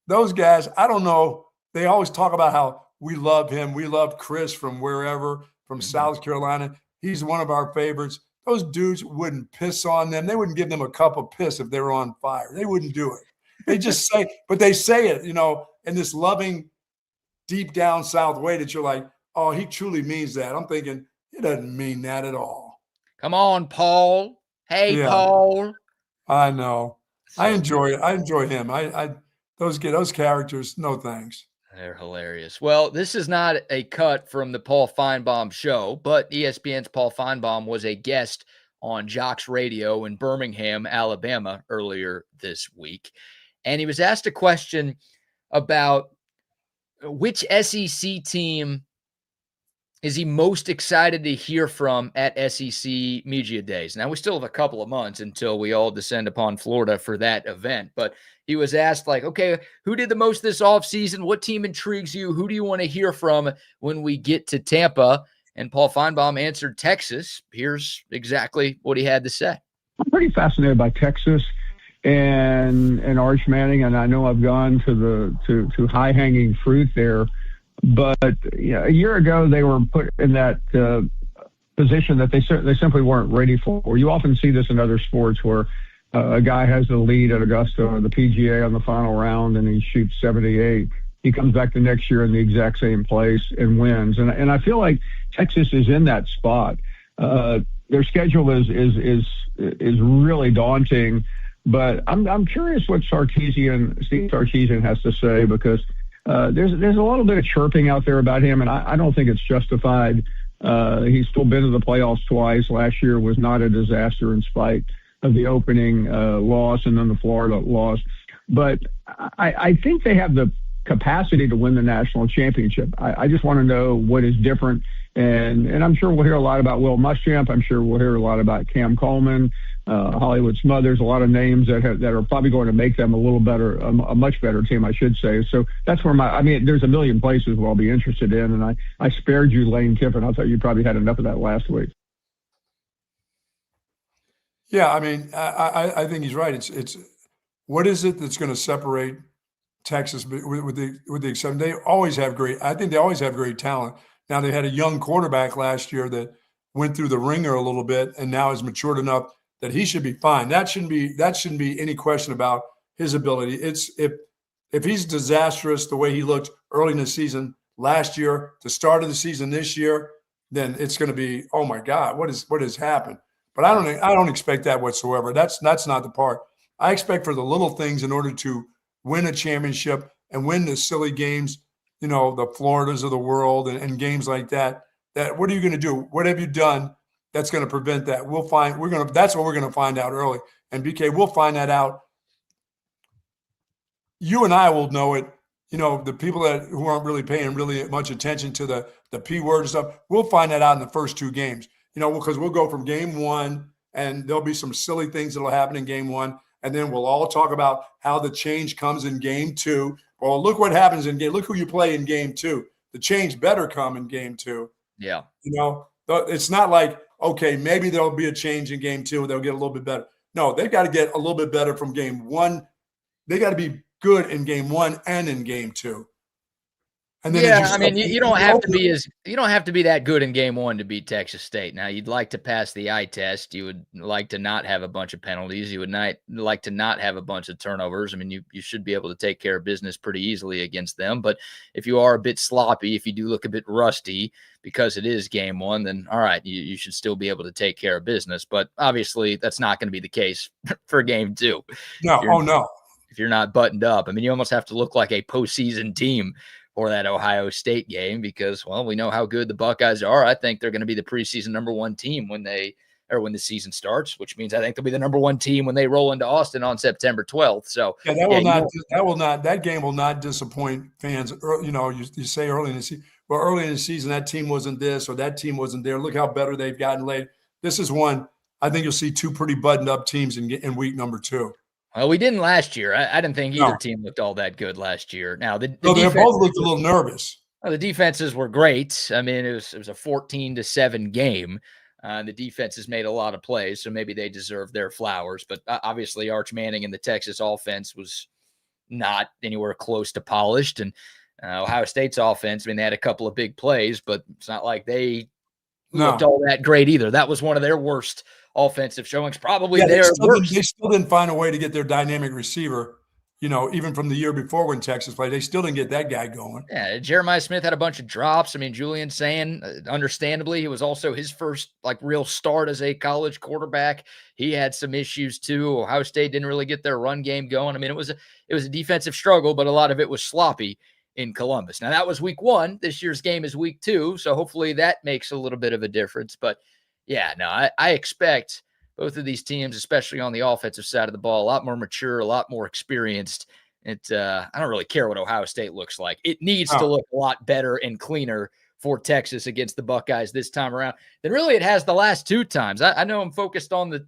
those guys. I don't know. They always talk about how we love him. We love Chris from wherever, from South Carolina. He's one of our favorites. Those dudes wouldn't piss on them. They wouldn't give them a cup of piss if they were on fire. They wouldn't do it. They just say, but they say it, in this loving, deep down South way that you're like, oh, he truly means that. I'm thinking, he doesn't mean that at all. Come on, Paul. Hey, Paul. I know. So I enjoy it. I enjoy him. Those characters, no thanks. They're hilarious. Well, this is not a cut from the Paul Feinbaum show, but ESPN's Paul Feinbaum was a guest on Jocks Radio in Birmingham, Alabama earlier this week. And he was asked a question about which SEC team is he most excited to hear from at SEC Media Days. Now, we still have a couple of months until we all descend upon Florida for that event, but he was asked, like, okay, who did the most this offseason? What team intrigues you? Who do you want to hear from when we get to Tampa? And Paul Feinbaum answered Texas. Here's exactly what he had to say. I'm pretty fascinated by Texas. and Arch Manning, and I know I've gone to high hanging fruit there, but a year ago they were put in that position that they simply weren't ready for. You often see this in other sports where a guy has the lead at Augusta or the PGA on the final round and he shoots 78. He comes back the next year in the exact same place and wins. And I feel like Texas is in that spot. Their schedule is really daunting, but I'm curious what Steve Sarkisian has to say, because there's a little bit of chirping out there about him, and I don't think it's justified. He's still been to the playoffs twice. Last year was not a disaster in spite of the opening loss and then the Florida loss. But I think they have the capacity to win the national championship. I just want to know what is different. And I'm sure we'll hear a lot about Will Muschamp. I'm sure we'll hear a lot about Cam Coleman, Hollywood Smothers, a lot of names that are probably going to make them a little better, a much better team, I should say. So that's where there's a million places where I'll be interested in. And I spared you Lane Kiffin. I thought you probably had enough of that last week. Yeah, I mean, I think he's right. It's what is it that's going to separate Texas with the exception? They always have great. I think they always have great talent. Now they had a young quarterback last year that went through the ringer a little bit and now is matured enough that he should be fine. That shouldn't be any question about his ability. It's if he's disastrous the way he looked early in the season last year, the start of the season this year, then it's going to be, oh my God, what has happened? But I don't expect that whatsoever. That's not the part. I expect for the little things in order to win a championship and win the silly games, the Floridas of the world and games like that. That what are you going to do? What have you done that's going to prevent that? That's what we're going to find out early. And BK, we'll find that out. You and I will know it. The people who aren't really paying really much attention to the P word and stuff, we'll find that out in the first two games. Because we'll go from game one and there'll be some silly things that'll happen in game one. And then we'll all talk about how the change comes in game two. Well, look what happens look who you play in game two. The change better come in game two. Yeah. It's not like, okay, maybe there'll be a change in game two. They'll get a little bit better. No, they've got to get a little bit better from game one. They got to be good in game one and in game two. And then you don't have to be that good in game one to beat Texas State. Now, you'd like to pass the eye test. You would like to not have a bunch of penalties. You would not like to not have a bunch of turnovers. I mean, you should be able to take care of business pretty easily against them. But if you are a bit sloppy, if you do look a bit rusty because it is game one, then all right, you should still be able to take care of business. But obviously, that's not going to be the case for game two. No. If you're not buttoned up, I mean, you almost have to look like a postseason team for that Ohio State game because, well, we know how good the Buckeyes are. I think they're going to be the preseason number one team when the season starts, which means I think they'll be the number one team when they roll into Austin on September 12th. So that game will not disappoint fans. You say early in the season, well, early in the season, that team wasn't this or that team wasn't there. Look how better they've gotten late. This is one, I think you'll see two pretty buttoned up teams in week number two. Well, we didn't last year. I didn't think either team looked all that good last year. Now, they both looked a little nervous. The defenses were great. I mean, it was a 14-7 game. The defenses made a lot of plays, so maybe they deserve their flowers. But obviously, Arch Manning and the Texas offense was not anywhere close to polished. And Ohio State's offense, I mean, they had a couple of big plays, but it's not like they looked all that great either. That was one of their worst offensive showings, probably they still didn't find a way to get their dynamic receiver, even from the year before when Texas played. They still didn't get that guy going. Yeah, Jeremiah Smith had a bunch of drops. I mean, Julian Sand, understandably, it was also his first real start as a college quarterback. He had some issues too. Ohio State didn't really get their run game going. I mean, it was a defensive struggle, but a lot of it was sloppy in Columbus. Now, that was week one. This year's game is week two, so hopefully that makes a little bit of a difference. But yeah, no, I expect both of these teams, especially on the offensive side of the ball, a lot more mature, a lot more experienced. I don't really care what Ohio State looks like. It needs to look a lot better and cleaner for Texas against the Buckeyes this time around than really it has the last two times. I know I'm focused on the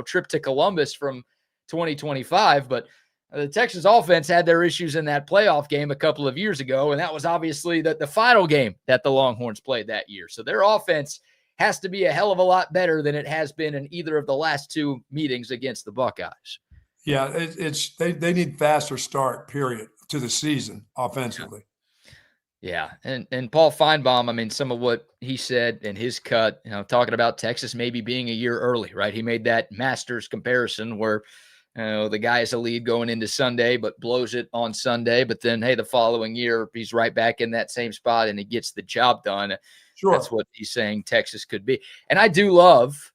trip to Columbus from 2025, but the Texas offense had their issues in that playoff game a couple of years ago, and that was obviously the final game that the Longhorns played that year. So their offense has to be a hell of a lot better than it has been in either of the last two meetings against the Buckeyes. Yeah, they need faster start, period, to the season offensively. Yeah. And Paul Feinbaum, I mean, some of what he said in his cut, talking about Texas maybe being a year early, right? He made that Masters comparison where the guy is a lead going into Sunday, but blows it on Sunday. But then, hey, the following year, he's right back in that same spot and he gets the job done. Sure. That's what he's saying Texas could be. And I do love,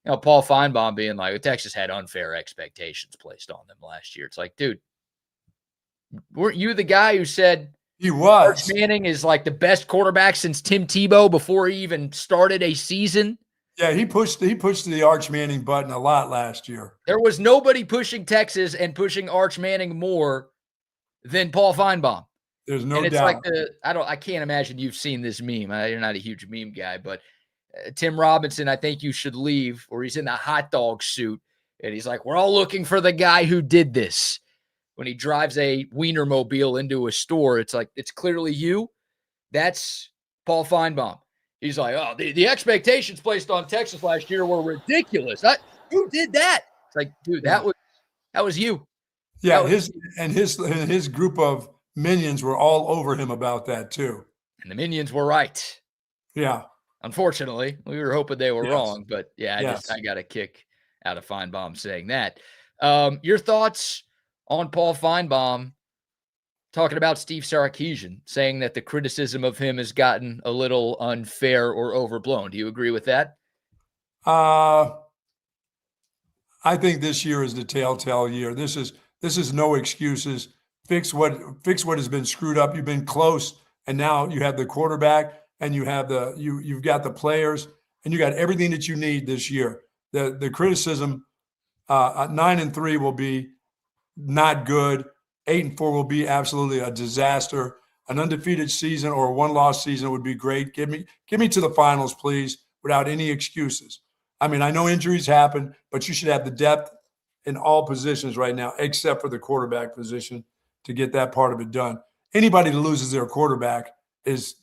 Paul Feinbaum being like, Texas had unfair expectations placed on them last year. It's like, dude, weren't you the guy who said he was? Arch Manning is like the best quarterback since Tim Tebow before he even started a season? Yeah, he pushed the Arch Manning button a lot last year. There was nobody pushing Texas and pushing Arch Manning more than Paul Feinbaum. There's no and it's doubt. Like I can't imagine you've seen this meme. You're not a huge meme guy, but Tim Robinson, I think you should leave, or he's in a hot dog suit. And he's like, we're all looking for the guy who did this. When he drives a Wienermobile into a store, it's like, it's clearly you. That's Paul Feinbaum. He's like, oh, the expectations placed on Texas last year were ridiculous. Who did that? It's like, dude, that was you. Yeah, his group of minions were all over him about that too. And the minions were right. Yeah. Unfortunately, we were hoping they were wrong, but yeah, I got a kick out of Feinbaum saying that. Your thoughts on Paul Feinbaum talking about Steve Sarkisian, saying that the criticism of him has gotten a little unfair or overblown. Do you agree with that? I think this year is the telltale year. This is no excuses. Fix what has been screwed up. You've been close, and now you have the quarterback, and you have you've got the players, and you got everything that you need this year. The criticism, 9-3 will be not good. 8-4 will be absolutely a disaster. An undefeated season or a one-loss season would be great. Give me to the finals, please, without any excuses. I mean, I know injuries happen, but you should have the depth in all positions right now, except for the quarterback position, to get that part of it done. Anybody that loses their quarterback is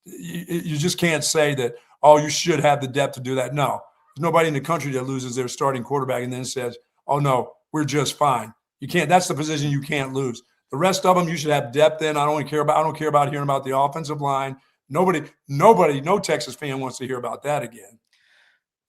you just can't say that, oh, you should have the depth to do that. No, there's nobody in the country that loses their starting quarterback and then says, oh, no, we're just fine. You can't. That's the position you can't lose. The rest of them, you should have depth in. I don't care about hearing about the offensive line. No Texas fan wants to hear about that again.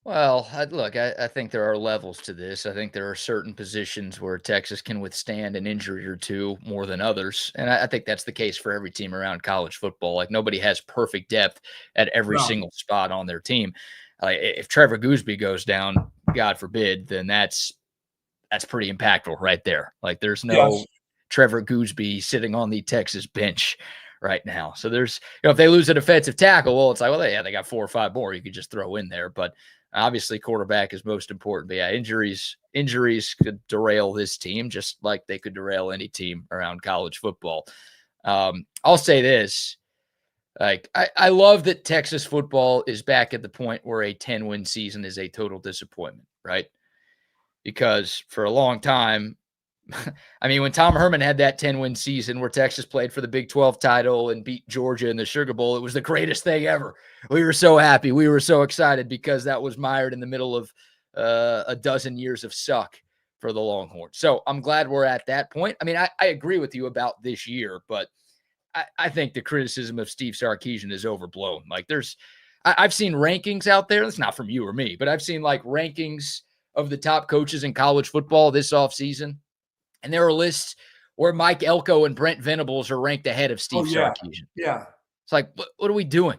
Well, look, I think there are levels to this. I think there are certain positions where Texas can withstand an injury or two more than others. And I think that's the case for every team around college football. Like, nobody has perfect depth at every single spot on their team. If Trevor Gooseby goes down, God forbid, then that's pretty impactful right there. Like, there's no Trevor Gooseby sitting on the Texas bench right now. So there's, if they lose a defensive tackle, well, it's like, well, they got 4 or 5 more you could just throw in there. But obviously quarterback is most important. But yeah, injuries could derail this team just like they could derail any team around college football. I'll say this. Like, I love that Texas football is back at the point where a 10-win season is a total disappointment, right? Because for a long time, I mean, when Tom Herman had that 10-win season where Texas played for the Big 12 title and beat Georgia in the Sugar Bowl, it was the greatest thing ever. We were so happy. We were so excited because that was mired in the middle of a dozen years of suck for the Longhorns. So I'm glad we're at that point. I mean, I agree with you about this year, but I think the criticism of Steve Sarkisian is overblown. Like, I've seen rankings out there. It's not from you or me, but I've seen like rankings of the top coaches in college football this offseason. And there are lists where Mike Elko and Brent Venables are ranked ahead of Steve Sarkisian. Yeah. It's like, what are we doing?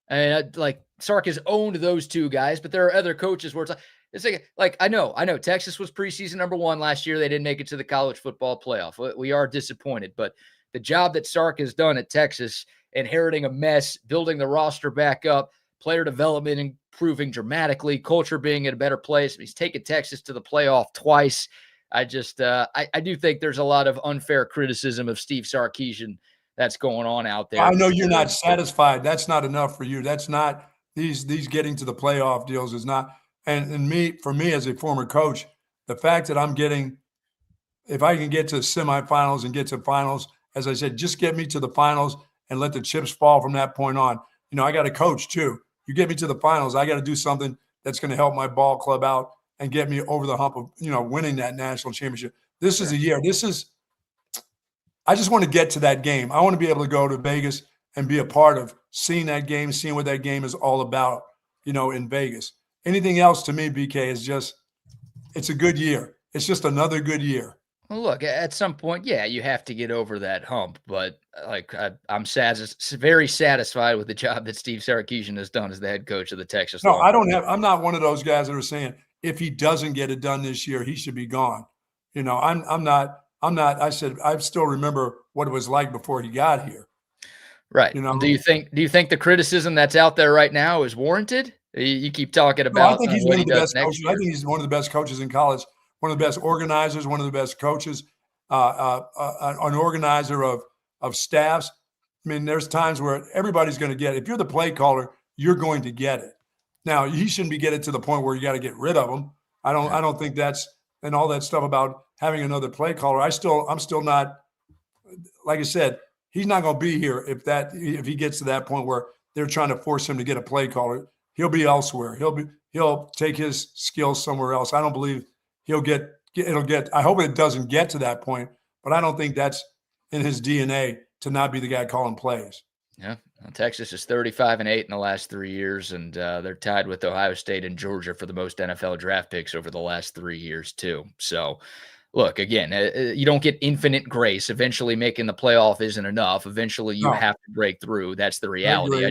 And like, Sark has owned those two guys, but there are other coaches where it's like I know Texas was preseason number 1 last year. They didn't make it to the college football playoff. We are disappointed, but the job that Sark has done at Texas, inheriting a mess, building the roster back up, player development improving dramatically, culture being in a better place. He's taken Texas to the playoff twice. I just I do think there's a lot of unfair criticism of Steve Sarkisian that's going on out there. I know you're not satisfied. That's not enough for you. That's not these getting to the playoff deals is not. And for me as a former coach, the fact that I'm getting, if I can get to semifinals and get to finals, as I said, just get me to the finals and let the chips fall from that point on. I got to coach too. You get me to the finals, I got to do something that's going to help my ball club out and get me over the hump of, winning that national championship. This is a year. I just want to get to that game. I want to be able to go to Vegas and be a part of seeing that game, seeing what that game is all about, in Vegas. Anything else to me, BK, is just, it's a good year. It's just another good year. Well, look, at some point, yeah, you have to get over that hump. But I'm very satisfied with the job that Steve Sarkisian has done as the head coach of the Texas Longhorns. I'm not one of those guys that are saying if he doesn't get it done this year, he should be gone. I'm not. I said I still remember what it was like before he got here. Right. Do you think the criticism that's out there right now is warranted? You keep talking about. I think he's one of the best coaches. I think he's one of the best coaches in college. One of the best organizers. One of the best coaches. An organizer of staffs. I mean, there's times where everybody's going to get it. If you're the play caller, you're going to get it. Now, he shouldn't be getting to the point where you got to get rid of him. I don't think that's, and all that stuff about having another play caller. I'm still not, like I said, he's not going to be here if he gets to that point where they're trying to force him to get a play caller. He'll be elsewhere. He'll take his skills somewhere else. I don't believe I hope it doesn't get to that point, but I don't think that's in his DNA to not be the guy calling plays. Yeah. Well, Texas is 35-8 in the last 3 years, and they're tied with Ohio State and Georgia for the most NFL draft picks over the last 3 years too. So look, again, you don't get infinite grace. Eventually making the playoff isn't enough. Eventually you have to break through. That's the reality.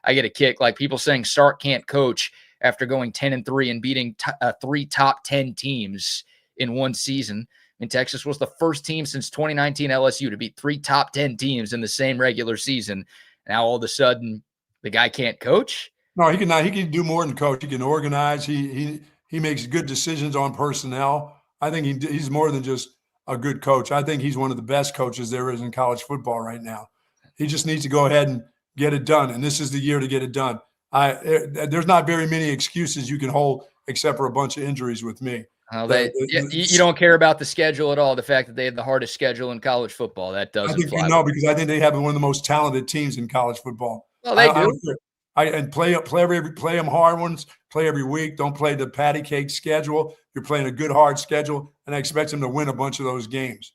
I get a kick like people saying Sark can't coach after going 10-3 and beating 3 top 10 teams in one season. I mean, Texas was the first team since 2019 LSU to beat 3 top 10 teams in the same regular season. Now all of a sudden the guy can't coach. No, he can do more than coach. He can organize. He makes good decisions on personnel. I think he's more than just a good coach. I think he's one of the best coaches there is in college football right now. He just needs to go ahead and get it done. And this is the year to get it done. There's not very many excuses you can hold except for a bunch of injuries with me. You don't care about the schedule at all. The fact that they have the hardest schedule in college football, that doesn't fly. No, because I think they have one of the most talented teams in college football. Well, they do. And play them hard ones. Play every week. Don't play the patty cake schedule. You're playing a good hard schedule, and I expect them to win a bunch of those games.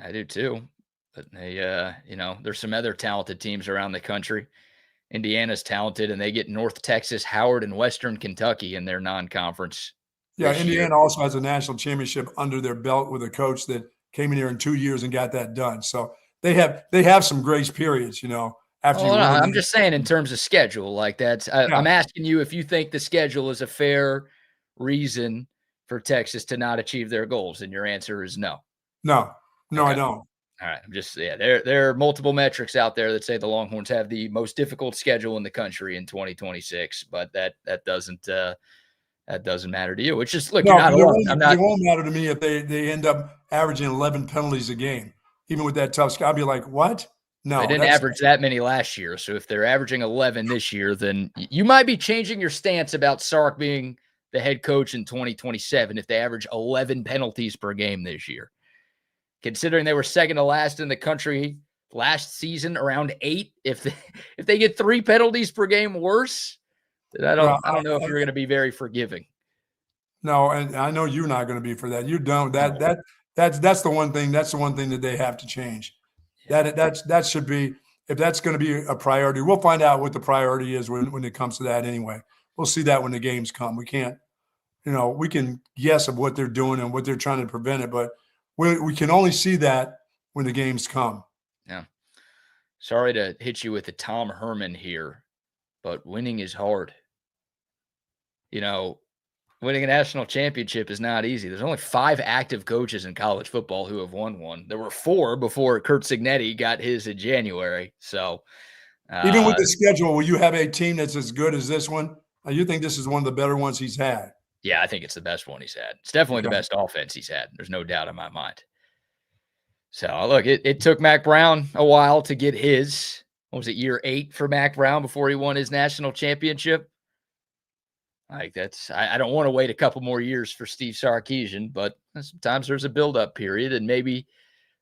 I do too. But there's some other talented teams around the country. Indiana's talented, and they get North Texas, Howard, and Western Kentucky in their non-conference. Yeah, Indiana also has a national championship under their belt with a coach that came in here in 2 years and got that done. So they have some grace periods, after you win. I'm just saying in terms of schedule, like that's I'm asking you if you think the schedule is a fair reason for Texas to not achieve their goals, and your answer is no. No, okay. I don't. All right. I'm just there are multiple metrics out there that say the Longhorns have the most difficult schedule in the country in 2026, but that doesn't matter to you. Which is look, you're not alone. It won't matter to me if they end up averaging 11 penalties a game, even with that tough schedule. I'll be like, what? No, they didn't average that many last year. So if they're averaging 11 this year, then you might be changing your stance about Sark being the head coach in 2027 if they average 11 penalties per game this year. Considering they were second to last in the country last season, around 8. If they get 3 penalties per game worse, then I don't know if you're going to be very forgiving. No, and I know you're not going to be for that. You don't. That's the one thing. That's the one thing that they have to change. That should be, if that's going to be a priority. We'll find out what the priority is when it comes to that anyway. We'll see that when the games come. We can't, we can guess of what they're doing and what they're trying to prevent it, but we can only see that when the games come. Yeah. Sorry to hit you with the Tom Herman here, but winning is hard. Winning a national championship is not easy. There's only 5 active coaches in college football who have won one. There were 4 before Curt Cignetti got his in January. So even with the schedule, will you have a team that's as good as this one? You think this is one of the better ones he's had? Yeah, I think it's the best one he's had. It's definitely the best offense he's had. There's no doubt in my mind. So look, it took Mack Brown a while to get his, what was it, year 8 for Mack Brown before he won his national championship. Like I don't want to wait a couple more years for Steve Sarkisian, but sometimes there's a build-up period, and maybe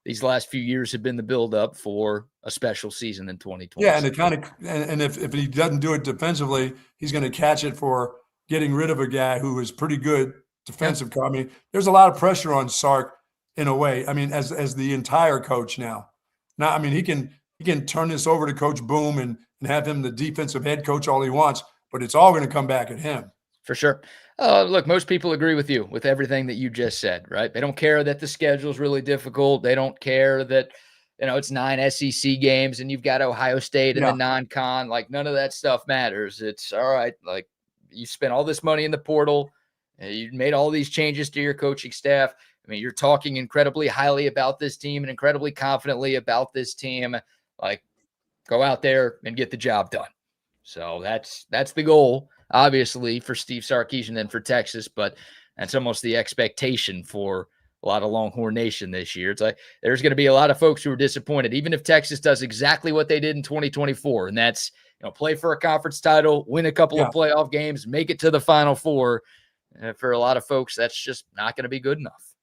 these last few years have been the build-up for a special season in 2020. Yeah, and if he doesn't do it defensively, he's going to catch it for getting rid of a guy who was pretty good defensive coach. I mean, there's a lot of pressure on Sark in a way. I mean, as the entire coach now. Now, I mean, he can turn this over to Coach Boom and have him the defensive head coach all he wants, but it's all going to come back at him. For sure. Look, most people agree with you with everything that you just said, right? They don't care that the schedule is really difficult. They don't care that, it's 9 SEC games and you've got Ohio State in the non-con. Like, none of that stuff matters. It's all right. Like, you spent all this money in the portal. You made all these changes to your coaching staff. I mean, you're talking incredibly highly about this team and incredibly confidently about this team. Like, go out there and get the job done. So that's the goal, obviously, for Steve Sarkisian and for Texas, but that's almost the expectation for a lot of Longhorn Nation this year. It's like there's going to be a lot of folks who are disappointed, even if Texas does exactly what they did in 2024, and that's play for a conference title, win a couple of playoff games, make it to the Final Four. For a lot of folks, that's just not going to be good enough.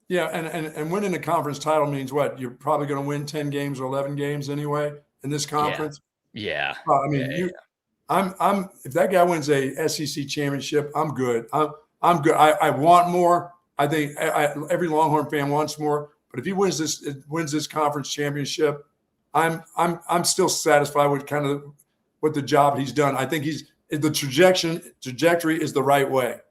Yeah, and winning a conference title means what? You're probably going to win 10 games or 11 games anyway in this conference. Yeah. I mean, I'm if that guy wins a SEC championship, I'm good. I'm good. I want more. I think every Longhorn fan wants more. But if he wins this conference championship, I'm still satisfied with kind of what the job he's done. I think the trajectory is the right way.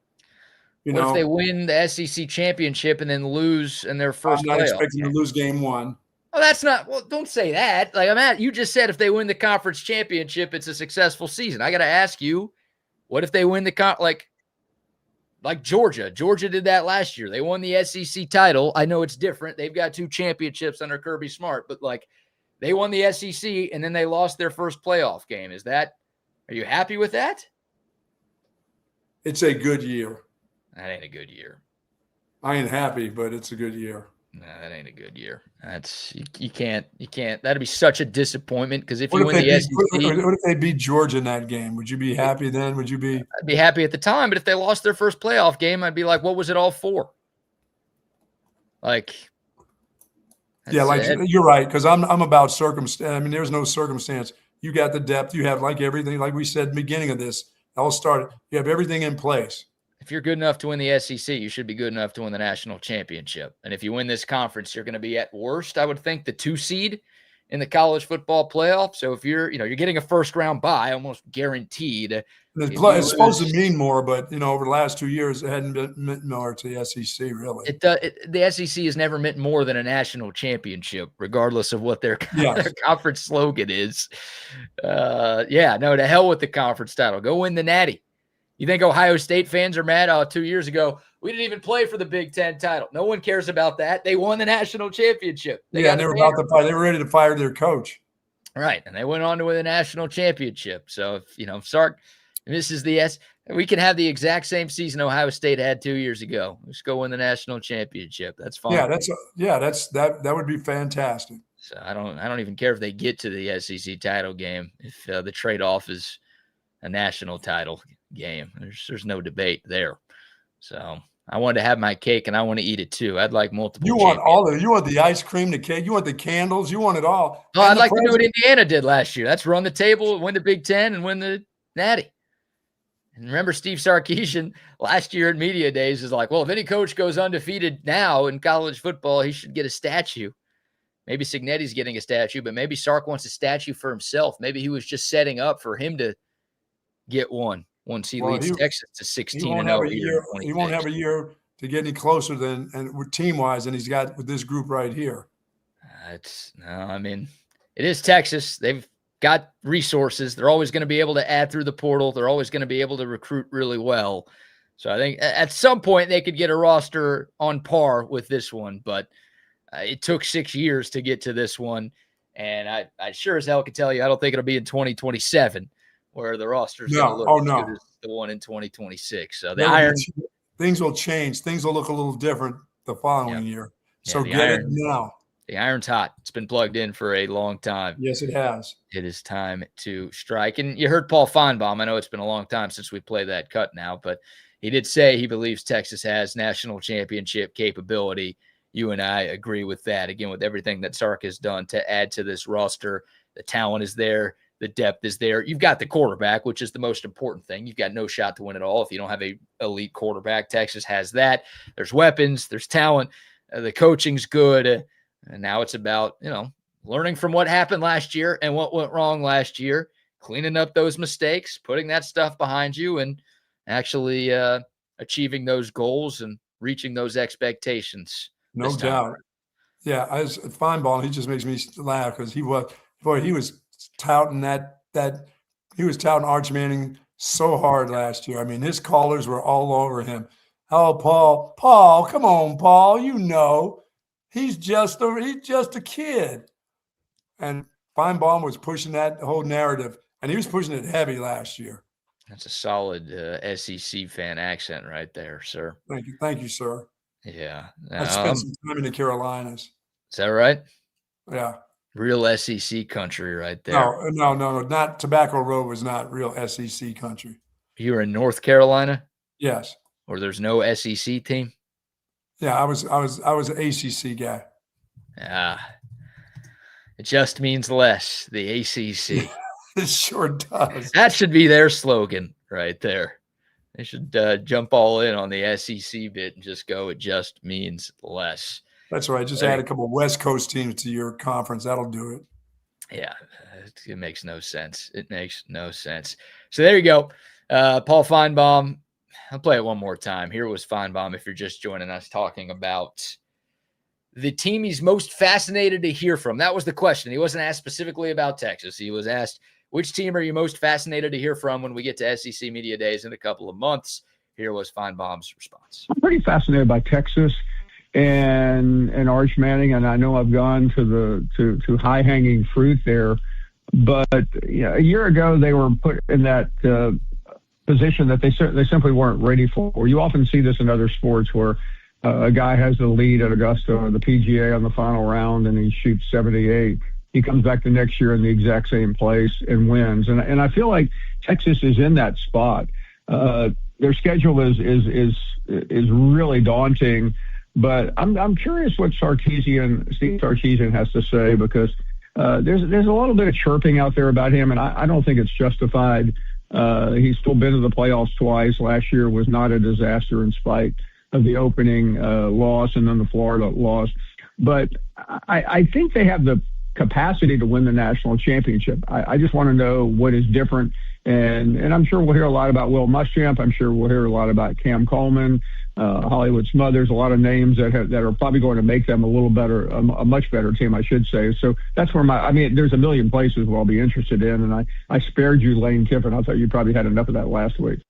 What if they win the SEC championship and then lose in their first playoff? I'm not expecting to lose game one. Oh, that's not – well, don't say that. Like, you just said if they win the conference championship, it's a successful season. I got to ask you, what if they win the like Georgia? Georgia did that last year. They won the SEC title. I know it's different. They've got 2 championships under Kirby Smart, but, like, they won the SEC and then they lost their first playoff game. Are you happy with that? It's a good year. That ain't a good year. I ain't happy, but it's a good year. No, that ain't a good year. That's you can't. That'd be such a disappointment because if you win the SEC, what if they beat Georgia in that game? Would you be happy then? Would you be? I'd be happy at the time, but if they lost their first playoff game, I'd be like, "What was it all for?" Like, you're right because I'm about circumstance. I mean, there's no circumstance. You got the depth. You have everything, like we said at the beginning of this. It all started. You have everything in place. If you're good enough to win the SEC, you should be good enough to win the national championship. And if you win this conference, you're going to be at worst, I would think, the 2 seed in the college football playoff. So if you're getting a first round bye, almost guaranteed. It's supposed to mean more, but over the last 2 years, it hadn't meant more to the SEC, really. The SEC has never meant more than a national championship, regardless of what their conference slogan is. To hell with the conference title. Go win the Natty. You think Ohio State fans are mad? 2 years ago, we didn't even play for the Big Ten title. No one cares about that. They won the national championship. They were about to fire. They were ready to fire their coach. Right, and they went on to win the national championship. So if Sark misses the we can have the exact same season Ohio State had 2 years ago. Let's go win the national championship. That's fine. That would be fantastic. So I don't even care if they get to the SEC title game if the trade-off is a national title game. There's no debate there. So I wanted to have my cake and I want to eat it too. I'd like multiple. You want all of it. You want the ice cream, the cake. You want the candles. You want it all. Oh, I'd like to do what Indiana did last year. That's run the table, win the Big Ten, and win the Natty. And remember, Steve Sarkisian last year at Media Days is like, well, if any coach goes undefeated now in college football, he should get a statue. Maybe Cignetti's getting a statue, but maybe Sark wants a statue for himself. Maybe he was just setting up for him to get one once he leads Texas to 16-0. He won't have a year to get any closer than team-wise than he's got with this group right here. It is Texas. They've got resources. They're always going to be able to add through the portal. They're always going to be able to recruit really well. So I think at some point they could get a roster on par with this one, but it took 6 years to get to this one. And I sure as hell can tell you, I don't think it'll be in 2027 where the roster's going to look as good as the one in 2026. So things will change. Things will look a little different the following year. So get it now. The iron's hot. It's been plugged in for a long time. Yes, it has. It is time to strike. And you heard Paul Feinbaum. I know it's been a long time since we played that cut now, but he did say he believes Texas has national championship capability. You and I agree with that. Again, with everything that Sark has done to add to this roster, the talent is there. The depth is there. You've got the quarterback, which is the most important thing. You've got no shot to win it all if you don't have a elite quarterback. Texas has that. There's weapons. There's talent. The coaching's good. And now it's about, learning from what happened last year and what went wrong last year, cleaning up those mistakes, putting that stuff behind you, and actually achieving those goals and reaching those expectations. No doubt. Yeah, as Feinbaum, he just makes me laugh because he was touting he was touting Arch Manning so hard last year. I mean, his callers were all over him. Oh, Paul, come on, Paul, he's just a kid. And Feinbaum was pushing that whole narrative, and he was pushing it heavy last year. That's a solid SEC fan accent right there, sir. Thank you, sir. Yeah. I spent some time in the Carolinas. Is that right? Yeah. Real SEC country right there. No. Not Tobacco Road was not real SEC country. You were in North Carolina? Yes. Or there's no SEC team? Yeah, I was an ACC guy. It just means less, the ACC. It sure does. That should be their slogan right there. They should jump all in on the SEC bit and just go, it just means less. That's right. Just add a couple of West Coast teams to your conference. That'll do it. Yeah, it makes no sense. It makes no sense. So there you go. Paul Feinbaum. I'll play it one more time. Here was Feinbaum, if you're just joining us, talking about the team he's most fascinated to hear from. That was the question. He wasn't asked specifically about Texas. He was asked, which team are you most fascinated to hear from when we get to SEC Media Days in a couple of months? Here was Feinbaum's response. I'm pretty fascinated by Texas and Arch Manning, and I know I've gone to high-hanging fruit there, but a year ago they were put in that position that they simply weren't ready for. You often see this in other sports where a guy has the lead at Augusta or the PGA on the final round and he shoots 78. He comes back the next year in the exact same place and wins. And I feel like Texas is in that spot. Their schedule is really daunting, but I'm curious what Steve Sarkisian has to say, because there's a little bit of chirping out there about him, and I don't think it's justified. He's still been to the playoffs twice. Last year was not a disaster in spite of the opening loss and then the Florida loss. But I think they have the capacity to win the national championship. I just want to know what is different. And I'm sure we'll hear a lot about Will Muschamp. I'm sure we'll hear a lot about Cam Coleman, Hollywood Smothers, a lot of names that are probably going to make them a little better, a much better team, I should say. So that's where there's a million places where I'll be interested in. And I spared you Lane Kiffin. I thought you probably had enough of that last week.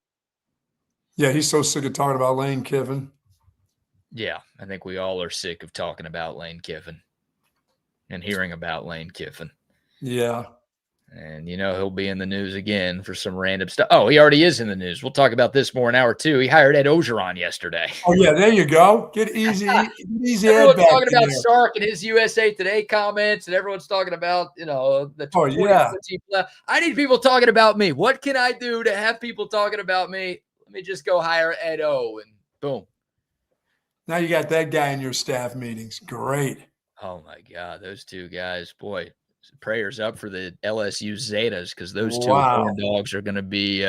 Yeah, he's so sick of talking about Lane Kiffin. Yeah, I think we all are sick of talking about Lane Kiffin and hearing about Lane Kiffin. Yeah. And, he'll be in the news again for some random stuff. Oh, he already is in the news. We'll talk about this more in hour 2. He hired Ed Ogeron yesterday. Oh, yeah, there you go. Get easy Everyone's talking about Sark and his USA Today comments, and everyone's talking about, the 2015 I need people talking about me. What can I do to have people talking about me? Let me just go hire Ed O, and boom. Now you got that guy in your staff meetings. Great. Oh, my God. Those two guys, boy. Prayers up for the LSU Zetas, because those two corn dogs are going to be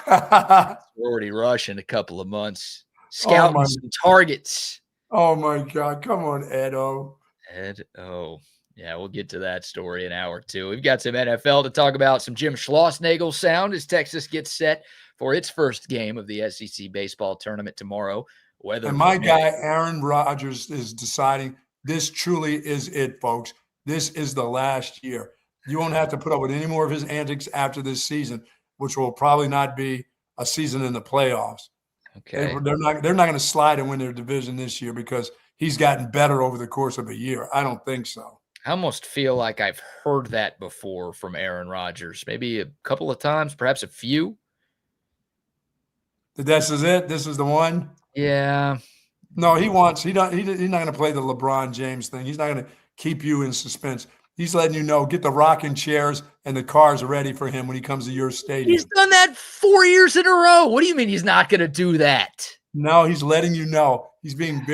sorority rush in a couple of months. Scouting some targets. Oh, my God. Come on, Ed-O. Ed-O. Yeah, we'll get to that story in hour 2. We've got some NFL to talk about, some Jim Schlossnagle sound as Texas gets set for its first game of the SEC baseball tournament tomorrow. And my guy, Aaron Rodgers, is deciding this truly is it, folks. This is the last year. You won't have to put up with any more of his antics after this season, which will probably not be a season in the playoffs. Okay. They're not going to slide and win their division this year because he's gotten better over the course of a year. I don't think so. I almost feel like I've heard that before from Aaron Rodgers, maybe a couple of times, perhaps a few. This is it? This is the one? Yeah. No, he's not going to play the LeBron James thing. He's not going to keep you in suspense. He's letting you know, get the rocking chairs and the cars ready for him when he comes to your stadium. He's done that 4 years in a row. What do you mean he's not going to do that? No, he's letting you know. He's being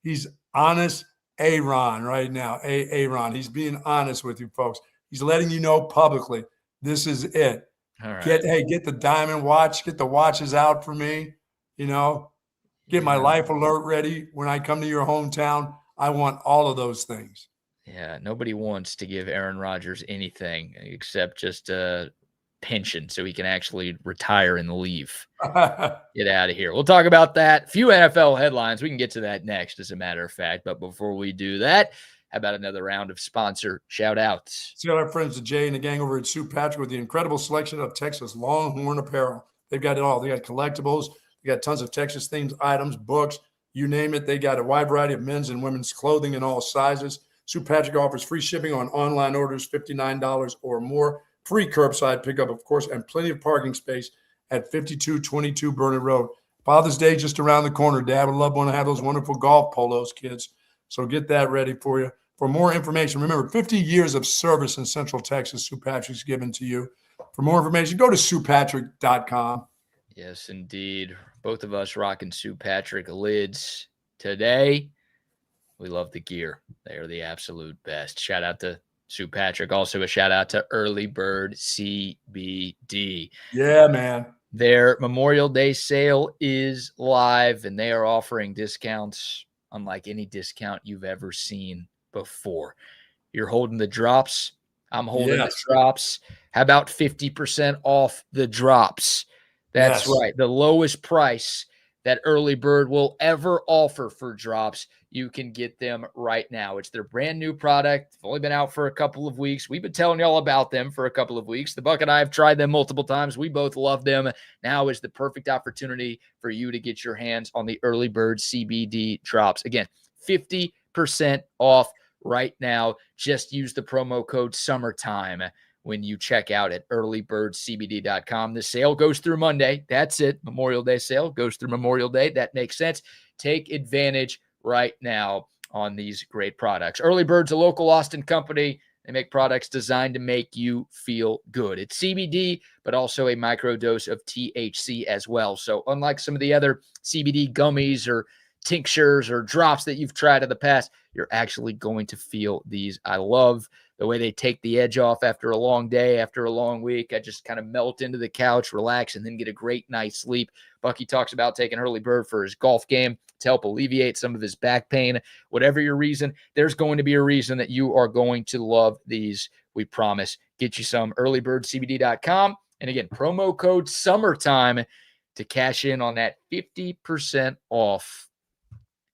he's honest Aaron right now. Aaron. He's being honest with you folks. He's letting you know publicly, this is it. All right. Get the diamond watch, get the watches out for me, get my life alert ready when I come to your hometown. I want all of those things. Yeah, nobody wants to give Aaron Rodgers anything except just a pension so he can actually retire and leave. Get out of here. We'll talk about that. A few NFL headlines. We can get to that next, as a matter of fact. But before we do that, how about another round of sponsor shout-outs? See our friends Jay and the gang over at Sue Patrick with the incredible selection of Texas Longhorn apparel. They've got it all. They got collectibles. They got tons of Texas-themed items, books, you name it. They got a wide variety of men's and women's clothing in all sizes. Sue Patrick offers free shipping on online orders, $59 or more. Free curbside pickup, of course, and plenty of parking space at 5222 Burnett Road. Father's Day just around the corner. Dad would love to have those wonderful golf polos, kids. So get that ready for you. For more information, remember, 50 years of service in Central Texas, Sue Patrick's given to you. For more information, go to SuePatrick.com. Yes, indeed. Both of us rocking Sue Patrick lids today. We love the gear. They are the absolute best. Shout out to Sue Patrick. Also a shout out to Early Bird CBD. Yeah, man. Their Memorial Day sale is live, and they are offering discounts unlike any discount you've ever seen before. You're holding the drops. I'm holding the drops. How about 50% off the drops? That's right. The lowest price that Early Bird will ever offer for drops. You can get them right now. It's their brand new product. It's only been out for a couple of weeks. We've been telling y'all about them for a couple of weeks. The Buck and I have tried them multiple times. We both love them. Now is the perfect opportunity for you to get your hands on the Early Bird CBD drops. Again, 50% off right now. Just use the promo code SUMMERTIME when you check out at earlybirdcbd.com. The sale goes through Monday. That's it. Memorial Day sale goes through Memorial Day. That makes sense. Take advantage right now on these great products. Early Bird's a local Austin company. They make products designed to make you feel good. It's CBD, but also a microdose of THC as well. So unlike some of the other CBD gummies or tinctures or drops that you've tried in the past, you're actually going to feel these. I love the way they take the edge off after a long day, after a long week. I just kind of melt into the couch, relax, and then get a great night's sleep. Bucky talks about taking Early Bird for his golf game to help alleviate some of his back pain. Whatever your reason, there's going to be a reason that you are going to love these. We promise. Get you some. earlybirdcbd.com. And again, promo code SUMMERTIME to cash in on that 50% off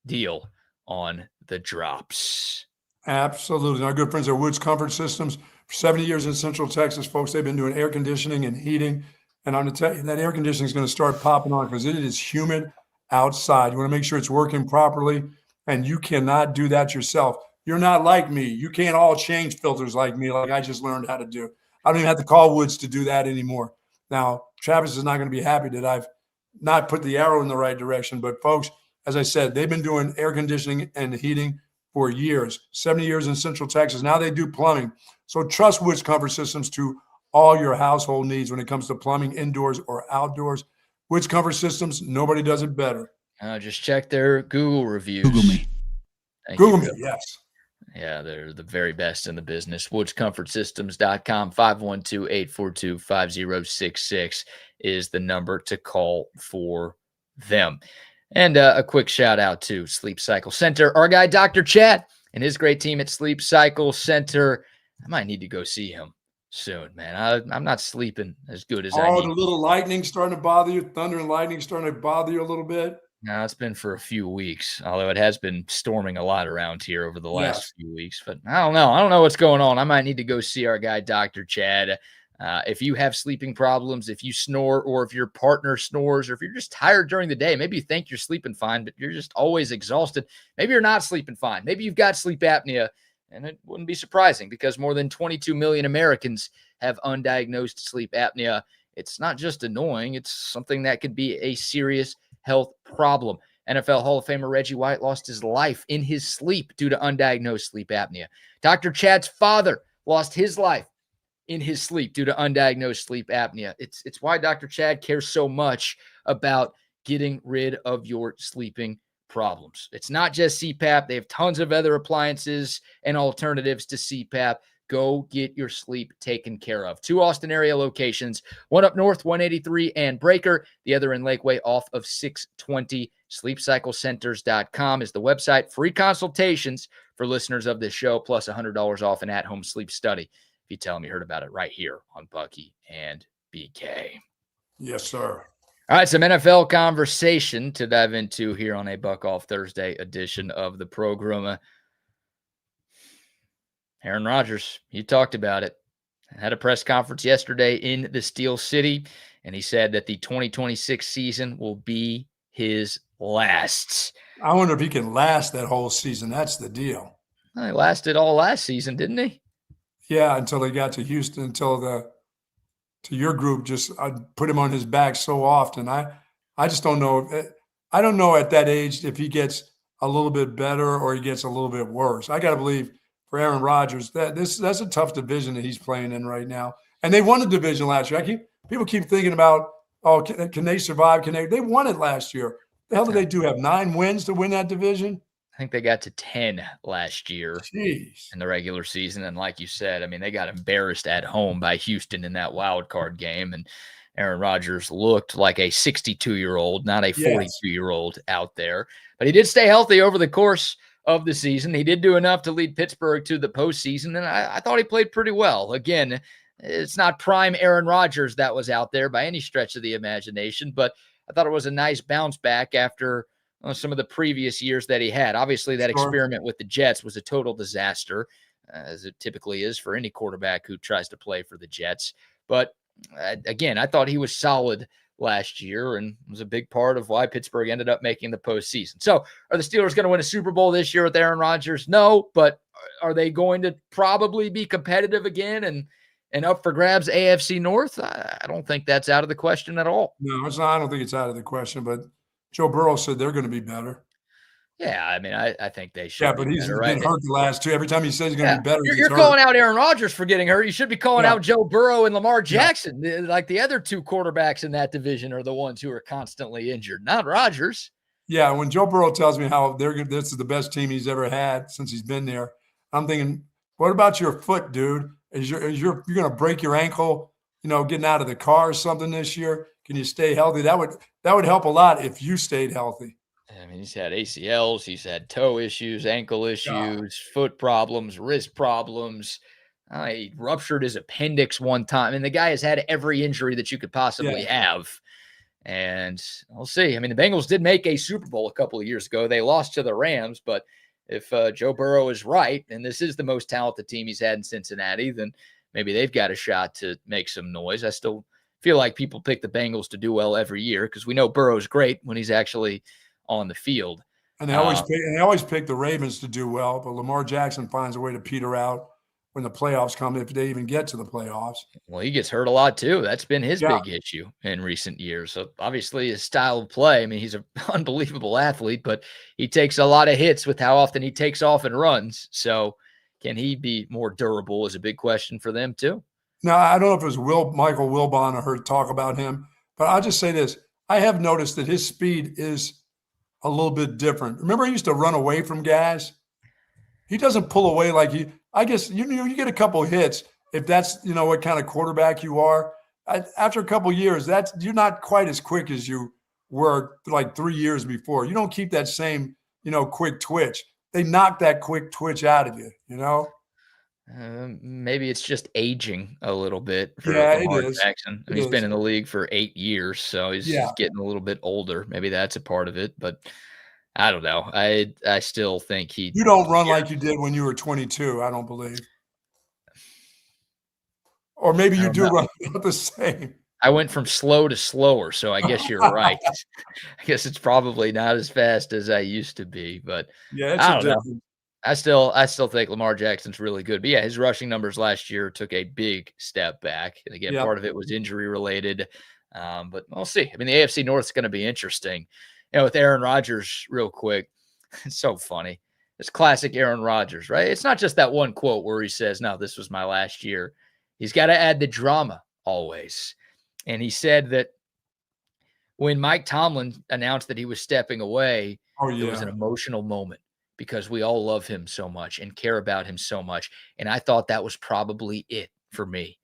deal on the drops. Absolutely. Our good friends at Woods Comfort Systems. For 70 years in Central Texas, folks, they've been doing air conditioning and heating. And I'm going to tell you, that air conditioning is going to start popping on because it is humid outside. You want to make sure it's working properly, and you cannot do that yourself. You're not like me. You can't all change filters like me, like I just learned how to do. I don't even have to call Woods to do that anymore. Now, Travis is not going to be happy that I've not put the arrow in the right direction. But, folks, as I said, they've been doing air conditioning and heating for years, 70 years in Central Texas. Now they do plumbing. So trust Woods Comfort Systems to all your household needs when it comes to plumbing, indoors or outdoors. Woods Comfort Systems, nobody does it better. Just check their Google reviews. Google me. Google me, yes. Yeah, they're the very best in the business. WoodsComfortSystems.com, 512-842-5066 is the number to call for them. And a quick shout out to Sleep Cycle Center, our guy, Dr. Chad, and his great team at Sleep Cycle Center. I might need to go see him soon, man. I'm not sleeping as good as I need. The little lightning starting to bother you, thunder and lightning starting to bother you a little bit. No, it's been for a few weeks, although it has been storming a lot around here over the last few weeks. But I don't know. I don't know what's going on. I might need to go see our guy, Dr. Chad. If you have sleeping problems, if you snore, or if your partner snores, or if you're just tired during the day, maybe you think you're sleeping fine, but you're just always exhausted. Maybe you're not sleeping fine. Maybe you've got sleep apnea, and it wouldn't be surprising because more than 22 million Americans have undiagnosed sleep apnea. It's not just annoying. It's something that could be a serious health problem. NFL Hall of Famer Reggie White lost his life in his sleep due to undiagnosed sleep apnea. Dr. Chad's father lost his life in his sleep due to undiagnosed sleep apnea. It's why Dr. Chad cares so much about getting rid of your sleeping problems. It's not just CPAP. They have tons of other appliances and alternatives to CPAP. Go get your sleep taken care of. 2 Austin area locations, one up north, 183 and Breaker, the other in Lakeway off of 620. SleepCycleCenters.com is the website. Free consultations for listeners of this show, plus $100 off an at-home sleep study if you tell them you heard about it right here on Bucky and BK. Yes, sir. All right, some NFL conversation to dive into here on a Buck Off Thursday edition of the program. Aaron Rodgers, you talked about it. Had a press conference yesterday in the Steel City, and he said that the 2026 season will be his last. I wonder if he can last that whole season. That's the deal. He lasted all last season, didn't he? Yeah, until he got to Houston, to your group just put him on his back so often. I just don't know. I don't know at that age if he gets a little bit better or he gets a little bit worse. I got to believe for Aaron Rodgers that's a tough division that he's playing in right now. And they won the division last year. People keep thinking about, can they survive? They won it last year. The hell did they do? Have 9 wins to win that division? I think they got to 10 last year in the regular season. And like you said, I mean, they got embarrassed at home by Houston in that wild card game. And Aaron Rodgers looked like a 62-year-old, not a 42-year-old out there. But he did stay healthy over the course of the season. He did do enough to lead Pittsburgh to the postseason. And I thought he played pretty well. Again, it's not prime Aaron Rodgers that was out there by any stretch of the imagination, but I thought it was a nice bounce back after some of the previous years that he had. Obviously, that experiment with the Jets was a total disaster, as it typically is for any quarterback who tries to play for the Jets. But again, I thought he was solid last year and was a big part of why Pittsburgh ended up making the postseason. So are the Steelers going to win a Super Bowl this year with Aaron Rodgers? No, but are they going to probably be competitive again and up for grabs AFC North? I don't think that's out of the question at all. No, it's not. I don't think it's out of the question, but Joe Burrow said they're going to be better. Yeah, I mean, I think they should. Yeah, but he's been hurt the last 2. Every time he says he's going to be better, you're calling out Aaron Rodgers for getting hurt. You should be calling out Joe Burrow and Lamar Jackson. Yeah. Like the other 2 quarterbacks in that division are the ones who are constantly injured, not Rodgers. Yeah, when Joe Burrow tells me how this is the best team he's ever had since he's been there, I'm thinking, what about your foot, dude? You're going to break your ankle, getting out of the car or something this year? Can you stay healthy? That would help a lot if you stayed healthy. I mean, he's had ACLs, he's had toe issues, ankle issues, foot problems, wrist problems. He ruptured his appendix one time. And the guy has had every injury that you could possibly have. And we'll see. I mean, the Bengals did make a Super Bowl a couple of years ago. They lost to the Rams, but if Joe Burrow is right, and this is the most talented team he's had in Cincinnati, then maybe they've got a shot to make some noise. I still feel like people pick the Bengals to do well every year because we know Burrow's great when he's actually on the field. And they always pick the Ravens to do well, but Lamar Jackson finds a way to peter out when the playoffs come, if they even get to the playoffs. Well, he gets hurt a lot too. That's been his big issue in recent years. So obviously his style of play, I mean, he's an unbelievable athlete, but he takes a lot of hits with how often he takes off and runs. So can he be more durable is a big question for them too. Now, I don't know if it was Michael Wilbon I heard talk about him, but I'll just say this. I have noticed that his speed is a little bit different. Remember, he used to run away from guys? He doesn't pull away like he – I guess you get a couple of hits if that's, what kind of quarterback you are. After a couple of years, you're not quite as quick as you were like 3 years before. You don't keep that same, quick twitch. They knock that quick twitch out of you, Maybe it's just aging a little bit for Lamar Jackson. He's been in the league for 8 years, so he's getting a little bit older. Maybe that's a part of it, but I don't know. I still think you don't run like you did when you were 22, I don't believe. Or maybe you do run about the same. I went from slow to slower, so I guess you're right. I guess it's probably not as fast as I used to be, but I don't know. I still think Lamar Jackson's really good. But his rushing numbers last year took a big step back. And again, part of it was injury related. But we'll see. I mean, the AFC North is going to be interesting. With Aaron Rodgers, real quick, it's so funny. It's classic Aaron Rodgers, right? It's not just that one quote where he says, "No, this was my last year." He's got to add the drama always. And he said that when Mike Tomlin announced that he was stepping away, it was an emotional moment because we all love him so much and care about him so much. And I thought that was probably it for me.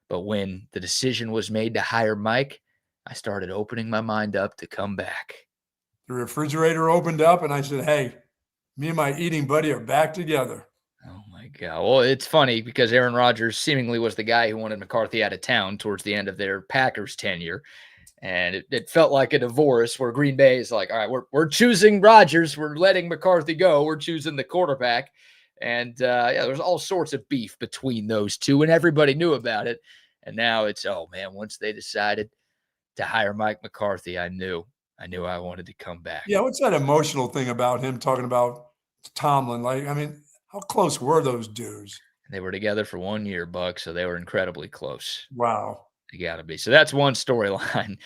But when the decision was made to hire Mike, I started opening my mind up to come back. The refrigerator opened up and I said, hey, me and my eating buddy are back together. Oh, my God. Well, it's funny because Aaron Rodgers seemingly was the guy who wanted McCarthy out of town towards the end of their Packers tenure. And it felt like a divorce where Green Bay is like, all right, we're choosing Rodgers. We're letting McCarthy go. We're choosing the quarterback. And, there's all sorts of beef between those two, and everybody knew about it. And now it's, oh, man, once they decided to hire Mike McCarthy, I knew I wanted to come back. Yeah, what's that emotional thing about him talking about Tomlin? Like, I mean, how close were those dudes? They were together for 1 year, Buck, so they were incredibly close. Wow. They got to be. So that's one storyline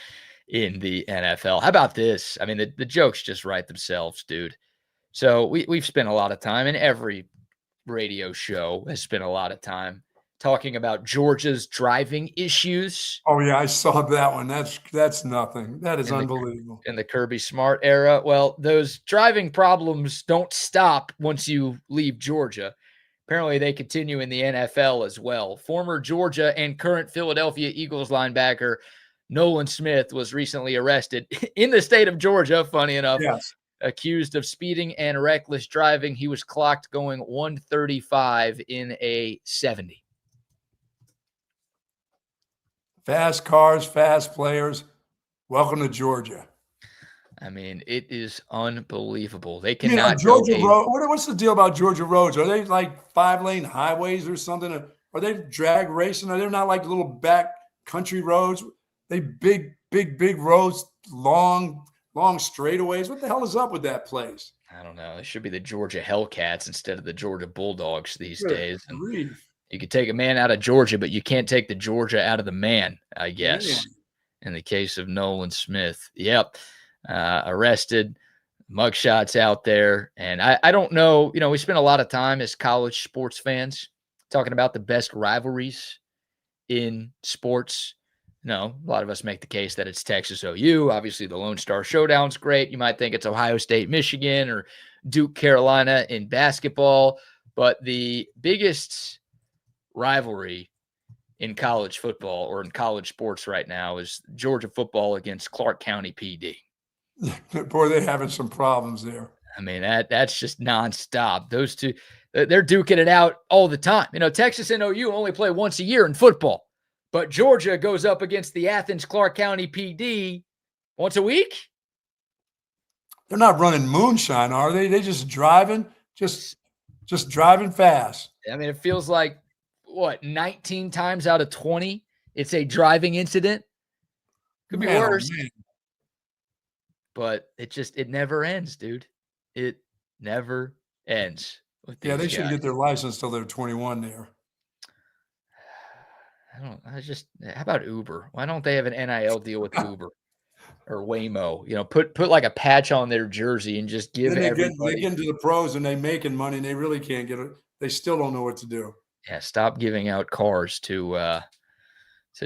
in the NFL. How about this? I mean, the jokes just write themselves, dude. So we've spent a lot of time, and every radio show has spent a lot of time talking about Georgia's driving issues. Oh, yeah, I saw that one. That's nothing. That is unbelievable. In the Kirby Smart era. Well, those driving problems don't stop once you leave Georgia. Apparently, they continue in the NFL as well. Former Georgia and current Philadelphia Eagles linebacker Nolan Smith was recently arrested in the state of Georgia, funny enough, Yes. accused of speeding and reckless driving. He was clocked going 135 in a 70. Fast cars, fast players. Welcome to Georgia. I mean, it is unbelievable. They You know, cannot Georgia go road. What's the deal about Georgia roads? Are they like 5-lane highways or something? Are they drag racing? Are they not like little back country roads? They big roads, long straightaways. What the hell is up with that place? I don't know. It should be the Georgia Hellcats instead of the Georgia Bulldogs these days. And you could take a man out of Georgia, but you can't take the Georgia out of the man, I guess. Man. In the case of Nolan Smith. Yep. Arrested, mugshots out there. And I don't know, we spend a lot of time as college sports fans talking about the best rivalries in sports. A lot of us make the case that it's Texas OU. Obviously, the Lone Star Showdown's great. You might think it's Ohio State, Michigan, or Duke, Carolina in basketball. But the biggest rivalry in college football or in college sports right now is Georgia football against Clark County PD. Boy, they're having some problems there. I mean, that's just nonstop. Those two, they're duking it out all the time. Texas and OU only play once a year in football, but Georgia goes up against the Athens Clark County PD once a week. They're not running moonshine, are they? They just driving, just driving fast. I mean, it feels like 19 times out of 20, it's a driving incident. Could be worse. Man. But it never ends, dude. It never ends. Yeah, they should get their license till they're 21 there. How about Uber? Why don't they have an NIL deal with Uber or Waymo? Put like a patch on their jersey and just give everybody. They get into the pros and they making money and they really can't get it. They still don't know what to do. Yeah, stop giving out cars to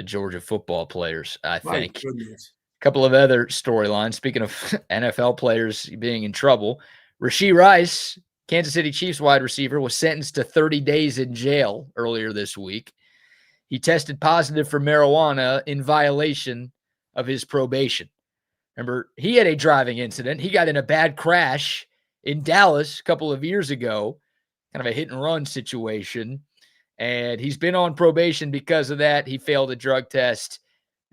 Georgia football players, I think. My goodness. Couple of other storylines. Speaking of NFL players being in trouble, Rashee Rice, Kansas City Chiefs wide receiver, was sentenced to 30 days in jail earlier this week. He tested positive for marijuana in violation of his probation. Remember, he had a driving incident. He got in a bad crash in Dallas a couple of years ago, kind of a hit and run situation. And he's been on probation because of that. He failed a drug test,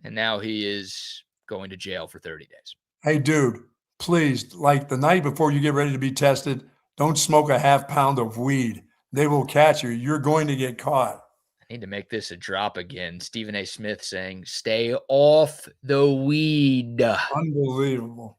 and now he is going to jail for 30 days. Hey, dude, please, like the night before you get ready to be tested, don't smoke a half pound of weed. They will catch you. You're going to get caught. I need to make this a drop again. Stephen A. Smith saying, stay off the weed. Unbelievable.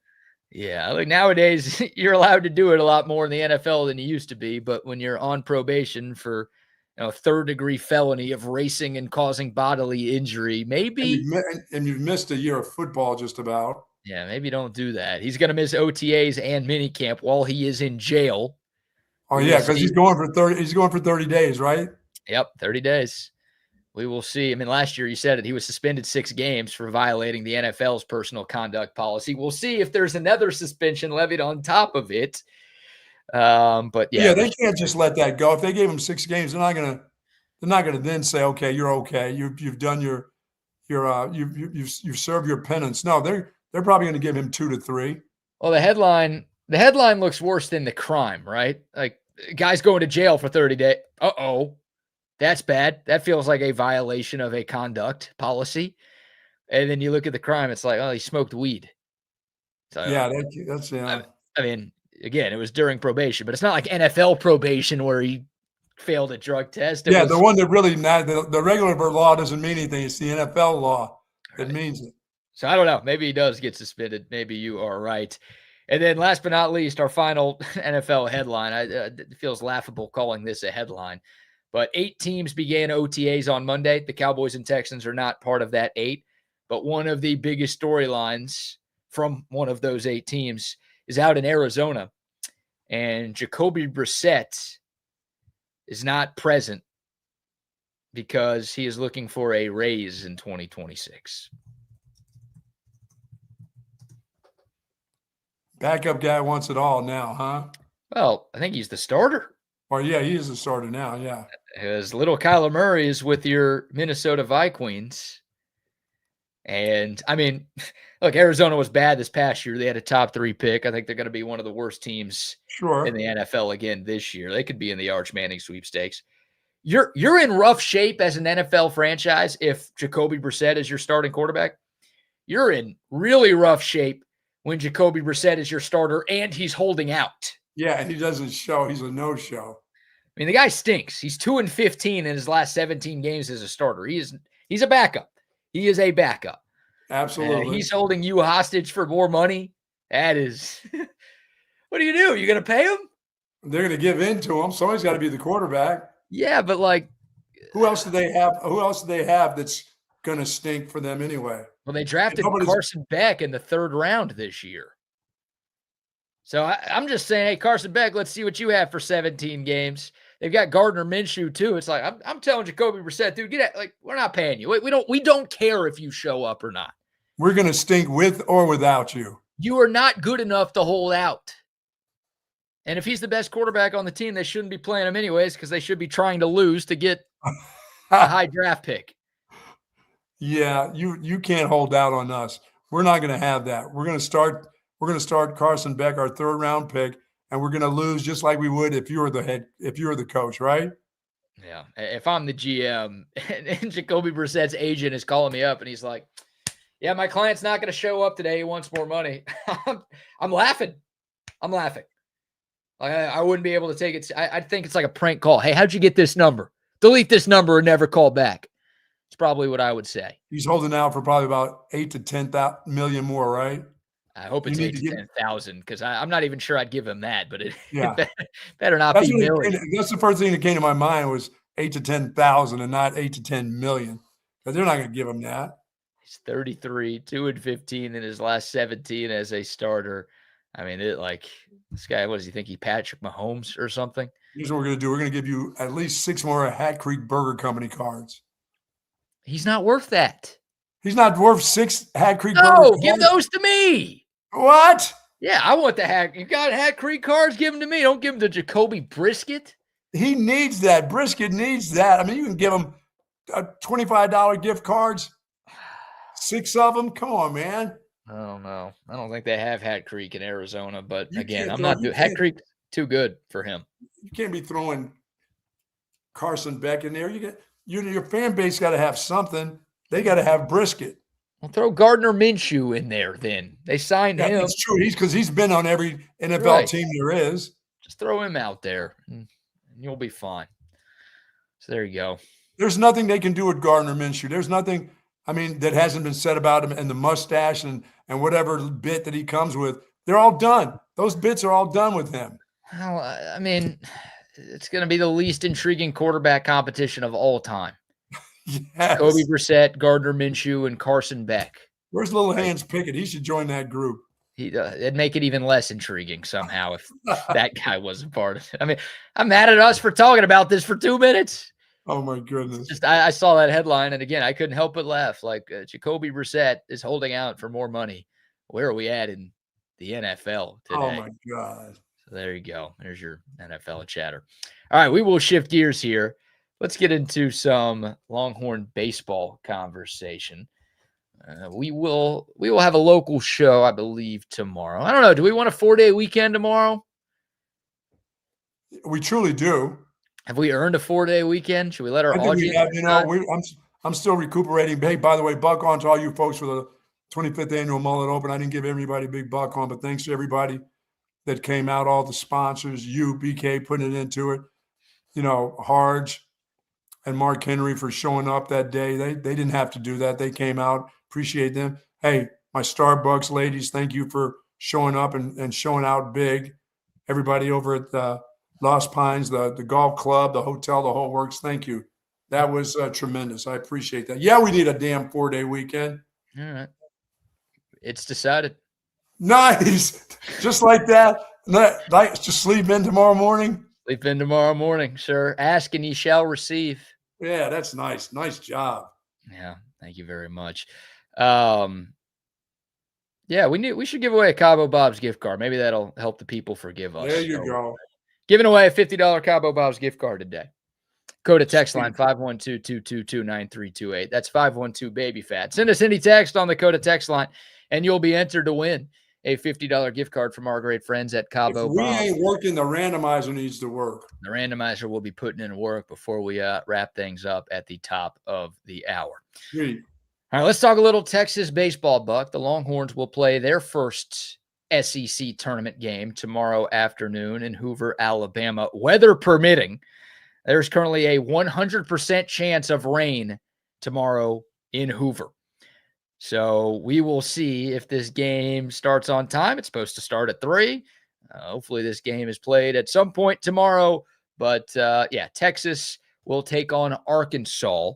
Yeah, look, nowadays you're allowed to do it a lot more in the NFL than you used to be, but when you're on probation for a third-degree felony of racing and causing bodily injury, maybe. And you've missed a year of football just about. Yeah, maybe don't do that. He's going to miss OTAs and minicamp while he is in jail. Oh, yeah, because he's going for 30 days, right? Yep, 30 days. We will see. I mean, last year you said it. He was suspended 6 games for violating the NFL's personal conduct policy. We'll see if there's another suspension levied on top of it. But yeah, they can't just let that go. If they gave him 6 games, they're not gonna then say, okay, you're okay. You've done you've served your penance. No, they're probably going to give him 2 to 3. Well, the headline looks worse than the crime, right? Like, guys going to jail for 30 days. Uh-oh. That's bad. That feels like a violation of a conduct policy. And then you look at the crime, it's like, oh, he smoked weed. So, yeah, that's I mean, again, it was during probation, but it's not like NFL probation where he failed a drug test. The one that really the regular law doesn't mean anything. It's the NFL law that means it. So I don't know. Maybe he does get suspended. Maybe you are right. And then last but not least, our final NFL headline. It feels laughable calling this a headline, but 8 teams began OTAs on Monday. The Cowboys and Texans are not part of that 8, but one of the biggest storylines from one of those 8 teams is out in Arizona, and Jacoby Brissett is not present because he is looking for a raise in 2026. Backup guy wants it all now, huh? Well, I think he's the starter. Or yeah, he is the starter now, yeah. Because little Kyler Murray is with your Minnesota Vikings. And, I mean, look, Arizona was bad this past year. They had a top 3 pick. I think they're going to be one of the worst teams in the NFL again this year. They could be in the Arch Manning sweepstakes. You're in rough shape as an NFL franchise if Jacoby Brissett is your starting quarterback. You're in really rough shape when Jacoby Brissett is your starter and he's holding out. Yeah, and he doesn't show. He's a no-show. I mean, the guy stinks. He's 2-15 in his last 17 games as a starter. He's a backup. He is a backup. Absolutely. He's holding you hostage for more money. That is – what do? You going to pay him? They're going to give in to him. Somebody's got to be the quarterback. Yeah, but like – Who else do they have that's going to stink for them anyway? Well, they drafted Carson Beck in the 3rd round this year. So I'm just saying, hey, Carson Beck, let's see what you have for 17 games. They've got Gardner Minshew too. It's like I'm telling Jacoby Brissett, dude, we're not paying you. We don't care if you show up or not. We're gonna stink with or without you. You are not good enough to hold out. And if he's the best quarterback on the team, they shouldn't be playing him anyways because they should be trying to lose to get a high draft pick. Yeah, you can't hold out on us. We're not going to have that. We're going to start Carson Beck, our 3rd round pick, and we're going to lose just like we would if you were the coach, right? Yeah. If I'm the GM and Jacoby Brissett's agent is calling me up and he's like, "Yeah, my client's not going to show up today. He wants more money." I'm laughing. Like, I wouldn't be able to take it. I think it's like a prank call. Hey, how'd you get this number? Delete this number and never call back. It's probably what I would say. He's holding out for probably about 8 to 10 million more, right? I hope it's 8 to 10,000 because I'm not even sure I'd give him that, but it better not That's be million. That's the first thing that came to my mind was 8 to 10,000 and not 8 to 10 million. But they're not going to give him that. He's 33, 2-15 in his last 17 as a starter. I mean, this guy, what does he think? He Patrick Mahomes or something? Here's what we're going to do. We're going to give you at least 6 more Hat Creek Burger Company cards. He's not worth that. He's not worth 6 Hat Creek Burger cards. No, give those to me. What? Yeah, I want the Hat. You got Hat Creek cards? Give them to me. Don't give them to Jacoby Brisket. He needs that. Brisket needs that. I mean, you can give him $25 gift cards. 6 of them. Come on, man. I don't know. I don't think they have Hat Creek in Arizona, but again, I'm not – Hat Creek too good for him. You can't be throwing Carson Beck in there. Your fan base got to have something. They got to have Brisket. Well, throw Gardner Minshew in there then. They signed him. That's true. He's been on every NFL team there is. Just throw him out there, and you'll be fine. So there you go. There's nothing they can do with Gardner Minshew. There's nothing, that hasn't been said about him and the mustache and whatever bit that he comes with. They're all done. Those bits are all done with him. Well, I mean, it's going to be the least intriguing quarterback competition of all time. Yes. Jacoby Brissett, Gardner Minshew, and Carson Beck. Where's Little Hands Pickett? He should join that group. It'd make it even less intriguing somehow if that guy wasn't part of it. I mean, I'm mad at us for talking about this for 2 minutes. Oh, my goodness. Just I saw that headline, and again, I couldn't help but laugh. Like, Jacoby Brissett is holding out for more money. Where are we at in the NFL today? Oh, my God. There you go. There's your NFL chatter. All right, we will shift gears here. Let's get into some Longhorn baseball conversation. We will have a local show, I believe, tomorrow. I don't know. Do we want a 4-day weekend tomorrow? We truly do. Have we earned a 4-day weekend? Should we let our audience? I'm still recuperating. Hey, by the way, buck on to all you folks for the 25th annual Mullet Open. I didn't give everybody a big buck on, but thanks to everybody that came out, all the sponsors, you, BK, putting it into it. Harge and Mark Henry for showing up that day. They didn't have to do that. They came out. Appreciate them. Hey, my Starbucks ladies, thank you for showing up and showing out big. Everybody over at Lost Pines, the golf club, the hotel, the whole works. Thank you. That was tremendous. I appreciate that. Yeah, we need a damn 4-day weekend. All right. It's decided. Nice. Just like that. Just sleep in tomorrow morning. Sleep in tomorrow morning, sir. Ask and ye shall receive. Yeah, that's nice. Nice job. Yeah, thank you very much. Yeah, we should give away a Cabo Bob's gift card. Maybe that'll help the people forgive us. There you go. Giving away a $50 Cabo Bob's gift card today. Go to text line 512-222-9328. That's 512-BABY-FAT. Send us any text on the Coda text line, and you'll be entered to win a $50 gift card from our great friends at Cabo Bob. We ain't working, the randomizer needs to work. The randomizer will be putting in work before we wrap things up at the top of the hour. Sweet. All right, let's talk a little Texas baseball, Buck. The Longhorns will play their first SEC tournament game tomorrow afternoon in Hoover, Alabama, weather permitting. There's currently a 100% chance of rain tomorrow in Hoover. So we will see if this game starts on time. It's supposed to start at 3. Hopefully this game is played at some point tomorrow. But, Texas will take on Arkansas.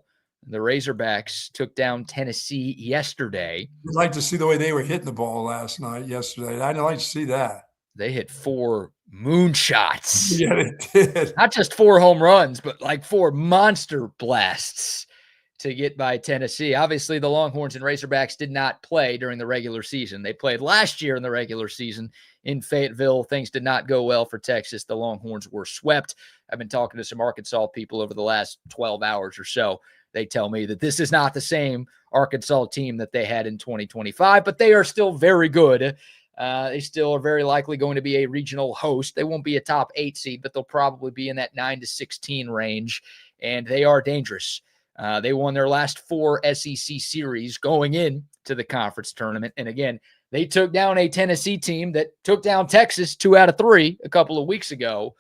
The Razorbacks took down Tennessee yesterday. I'd like to see the way they were hitting the ball yesterday. I'd like to see that. They hit 4 moonshots. Yeah, they did. Not just 4 home runs, but like 4 monster blasts to get by Tennessee. Obviously, the Longhorns and Razorbacks did not play during the regular season. They played last year in the regular season in Fayetteville. Things did not go well for Texas. The Longhorns were swept. I've been talking to some Arkansas people over the last 12 hours or so. They tell me that this is not the same Arkansas team that they had in 2025, but they are still very good. They still are very likely going to be a regional host. They won't be a top 8 seed, but they'll probably be in that 9-16 range, and they are dangerous. They won their last 4 SEC series going into the conference tournament. And again, they took down a Tennessee team that took down Texas 2 out of 3 a couple of weeks ago.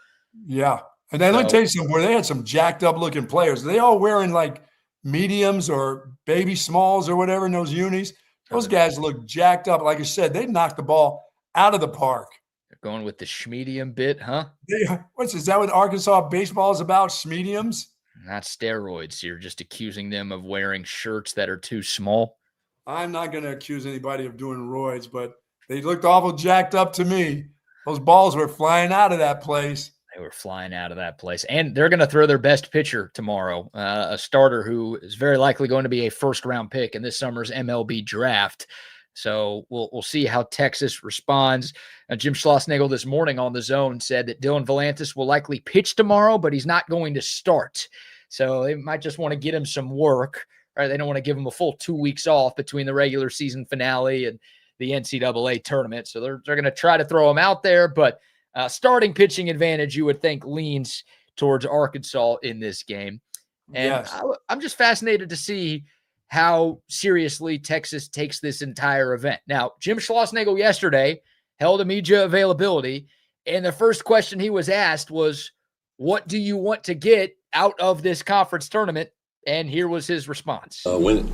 Yeah. And then let me tell you something, where they had some jacked up looking players. Are they all wearing like mediums or baby smalls or whatever in those unis? Those guys look jacked up. Like I said, they knocked the ball out of the park. They're going with the schmedium bit, huh? Is that what Arkansas baseball is about, schmediums? Not steroids. You're just accusing them of wearing shirts that are too small. I'm not going to accuse anybody of doing roids, but they looked awful jacked up to me. Those balls were flying out of that place. They were flying out of that place. And they're going to throw their best pitcher tomorrow, a starter who is very likely going to be a first-round pick in this summer's MLB draft. So we'll see how Texas responds. Jim Schlossnagle this morning on The Zone said that Dylan Volantis will likely pitch tomorrow, but he's not going to start. So they might just want to get him some work. Right? They don't want to give him a full 2 weeks off between the regular season finale and the NCAA tournament. So they're going to try to throw him out there, but starting pitching advantage, you would think, leans towards Arkansas in this game. And yes. I'm just fascinated to see how seriously Texas takes this entire event. Now, Jim Schlossnagle yesterday held a media availability, and the first question he was asked was, what do you want to get out of this conference tournament? And here was his response. Win it.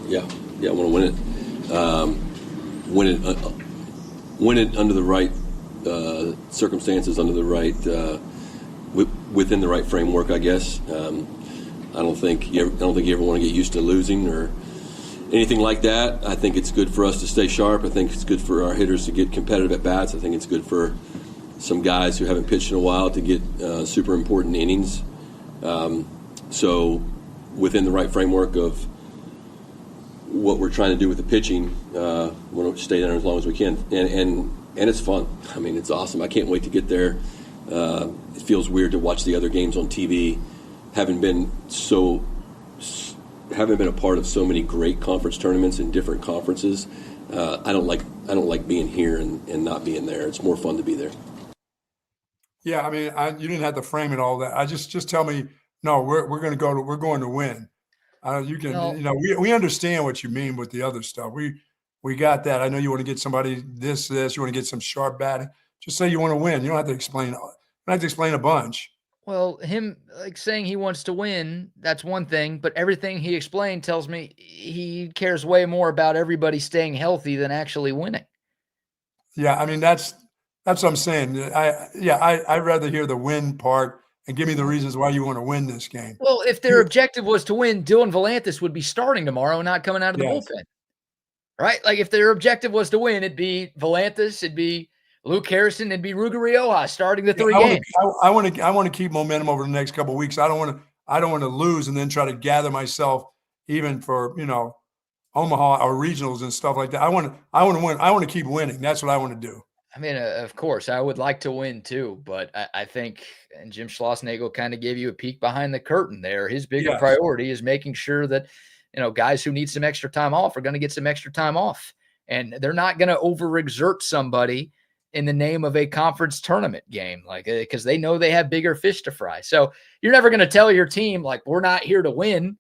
Yeah, I want to win it. Win it under the right circumstances, under the right within the right framework, I guess. I don't think you ever want to get used to losing or anything like that. I think it's good for us to stay sharp. I think it's good for our hitters to get competitive at bats. I think it's good for some guys who haven't pitched in a while to get super important innings. So within the right framework of what we're trying to do with the pitching, we want to stay there as long as we can. And and it's fun. I mean, it's awesome. I can't wait to get there. It feels weird to watch the other games on TV. Haven't been a part of so many great conference tournaments in different conferences. I don't like being here and not being there. It's more fun to be there. Yeah, I mean, you didn't have to frame it all that. I just tell me, no, we're going to win. We understand what you mean with the other stuff. We got that. I know you want to get somebody this. You want to get some sharp batting. Just say you want to win. You don't have to explain. You don't have to explain a bunch. Well, him saying he wants to win, that's one thing, but everything he explained tells me he cares way more about everybody staying healthy than actually winning. Yeah, I mean, that's what I'm saying. I'd rather hear the win part and give me the reasons why you want to win this game. Well, if their objective was to win, Dylan Volantis would be starting tomorrow and not coming out of the bullpen. Right? Like, if their objective was to win, it'd be Volantis, it'd be Luke Harrison, it'd be Ruger Rioja starting the 3 games. I want to keep momentum over the next couple of weeks. I don't want to lose and then try to gather myself even for, Omaha or regionals and stuff like that. I want to win. I want to keep winning. That's what I want to do. I mean, of course, I would like to win too, but I think, and Jim Schlossnagle kind of gave you a peek behind the curtain there. His bigger priority is making sure that, guys who need some extra time off are going to get some extra time off. And they're not going to overexert somebody in the name of a conference tournament game, because they know they have bigger fish to fry. So you're never going to tell your team, we're not here to win.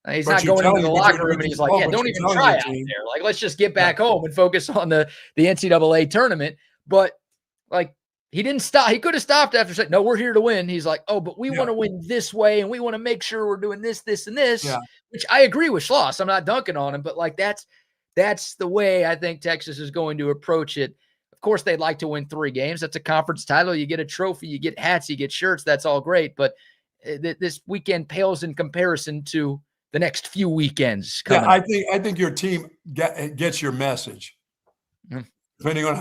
He's not going into the locker room and he's like, don't even try out there. Let's just get back home and focus on the NCAA tournament. But he didn't stop. He could have stopped after saying, no, we're here to win. He's like, oh, but we want to win this way. And we want to make sure we're doing this, this, and this, which I agree with Schloss. I'm not dunking on him, but that's the way I think Texas is going to approach it. Of course, they'd like to win 3 games. That's a conference title. You get a trophy, you get hats, you get shirts. That's all great. But this weekend pales in comparison to the next few weekends coming up. I think your team gets your message. Depending on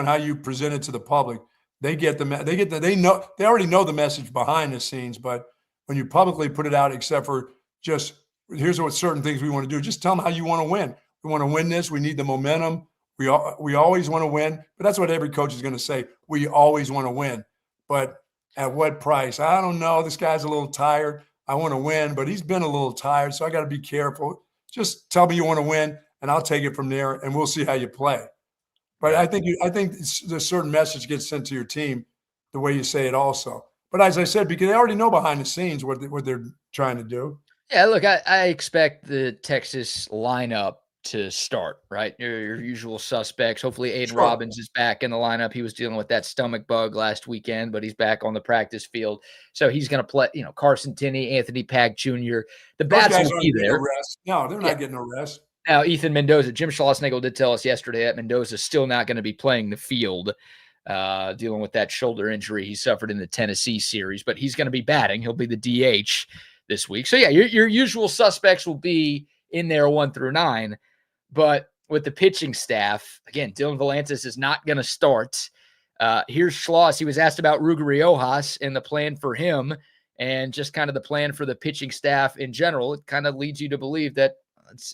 how you present it to the public, they already know the message behind the scenes. But when you publicly put it out, except for just here's what certain things we want to do, just tell them how you want to win. We want to win this. We need the momentum. We always want to win, but that's what every coach is going to say. We always want to win, but at what price? I don't know. This guy's a little tired. I want to win, but he's been a little tired, so I got to be careful. Just tell me you want to win, and I'll take it from there, and we'll see how you play. But I think the certain message gets sent to your team the way you say it also. But as I said, because they already know behind the scenes what they're trying to do. Yeah, look, I expect the Texas lineup to start, right? Your usual suspects. Hopefully Aiden Robbins is back in the lineup. He was dealing with that stomach bug last weekend, but he's back on the practice field. So he's going to play, Carson Tinney, Anthony Pack Jr. The bats will be there. No, they're not getting no rest. Now, Ethan Mendoza, Jim Schlossnagle did tell us yesterday that Mendoza's still not going to be playing the field, dealing with that shoulder injury he suffered in the Tennessee series, but he's going to be batting. He'll be the DH this week. So, yeah, your usual suspects will be in there 1 through 9. But with the pitching staff, again, Dylan Volantis is not going to start. Here's Schloss. He was asked about Ruger Riojas and the plan for him and just kind of the plan for the pitching staff in general. It kind of leads you to believe that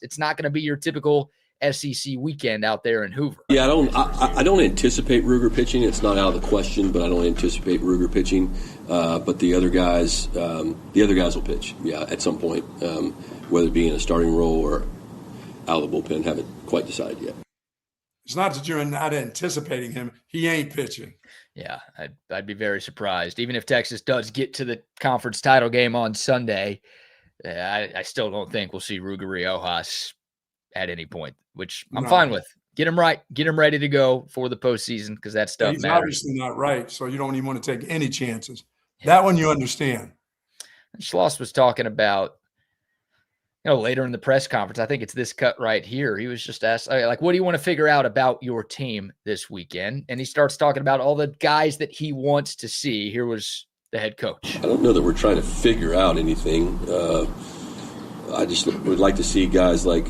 it's not going to be your typical SEC weekend out there in Hoover. Yeah, I don't anticipate Ruger pitching. It's not out of the question, but I don't anticipate Ruger pitching. But the other guys will pitch, at some point, whether it be in a starting role or out of the bullpen. Haven't quite decided yet. It's not that you're not anticipating him. He ain't pitching. Yeah, I'd be very surprised. Even if Texas does get to the conference title game on Sunday, I still don't think we'll see Ruger Riojas at any point, which I'm fine with. Get him right. Get him ready to go for the postseason because that stuff he's matters. Obviously not right, so you don't even want to take any chances. That one you understand. Schloss was talking about, later in the press conference, I think it's this cut right here. He was just asked, what do you want to figure out about your team this weekend? And he starts talking about all the guys that he wants to see. Here was the head coach. I don't know that we're trying to figure out anything. I just would like to see guys like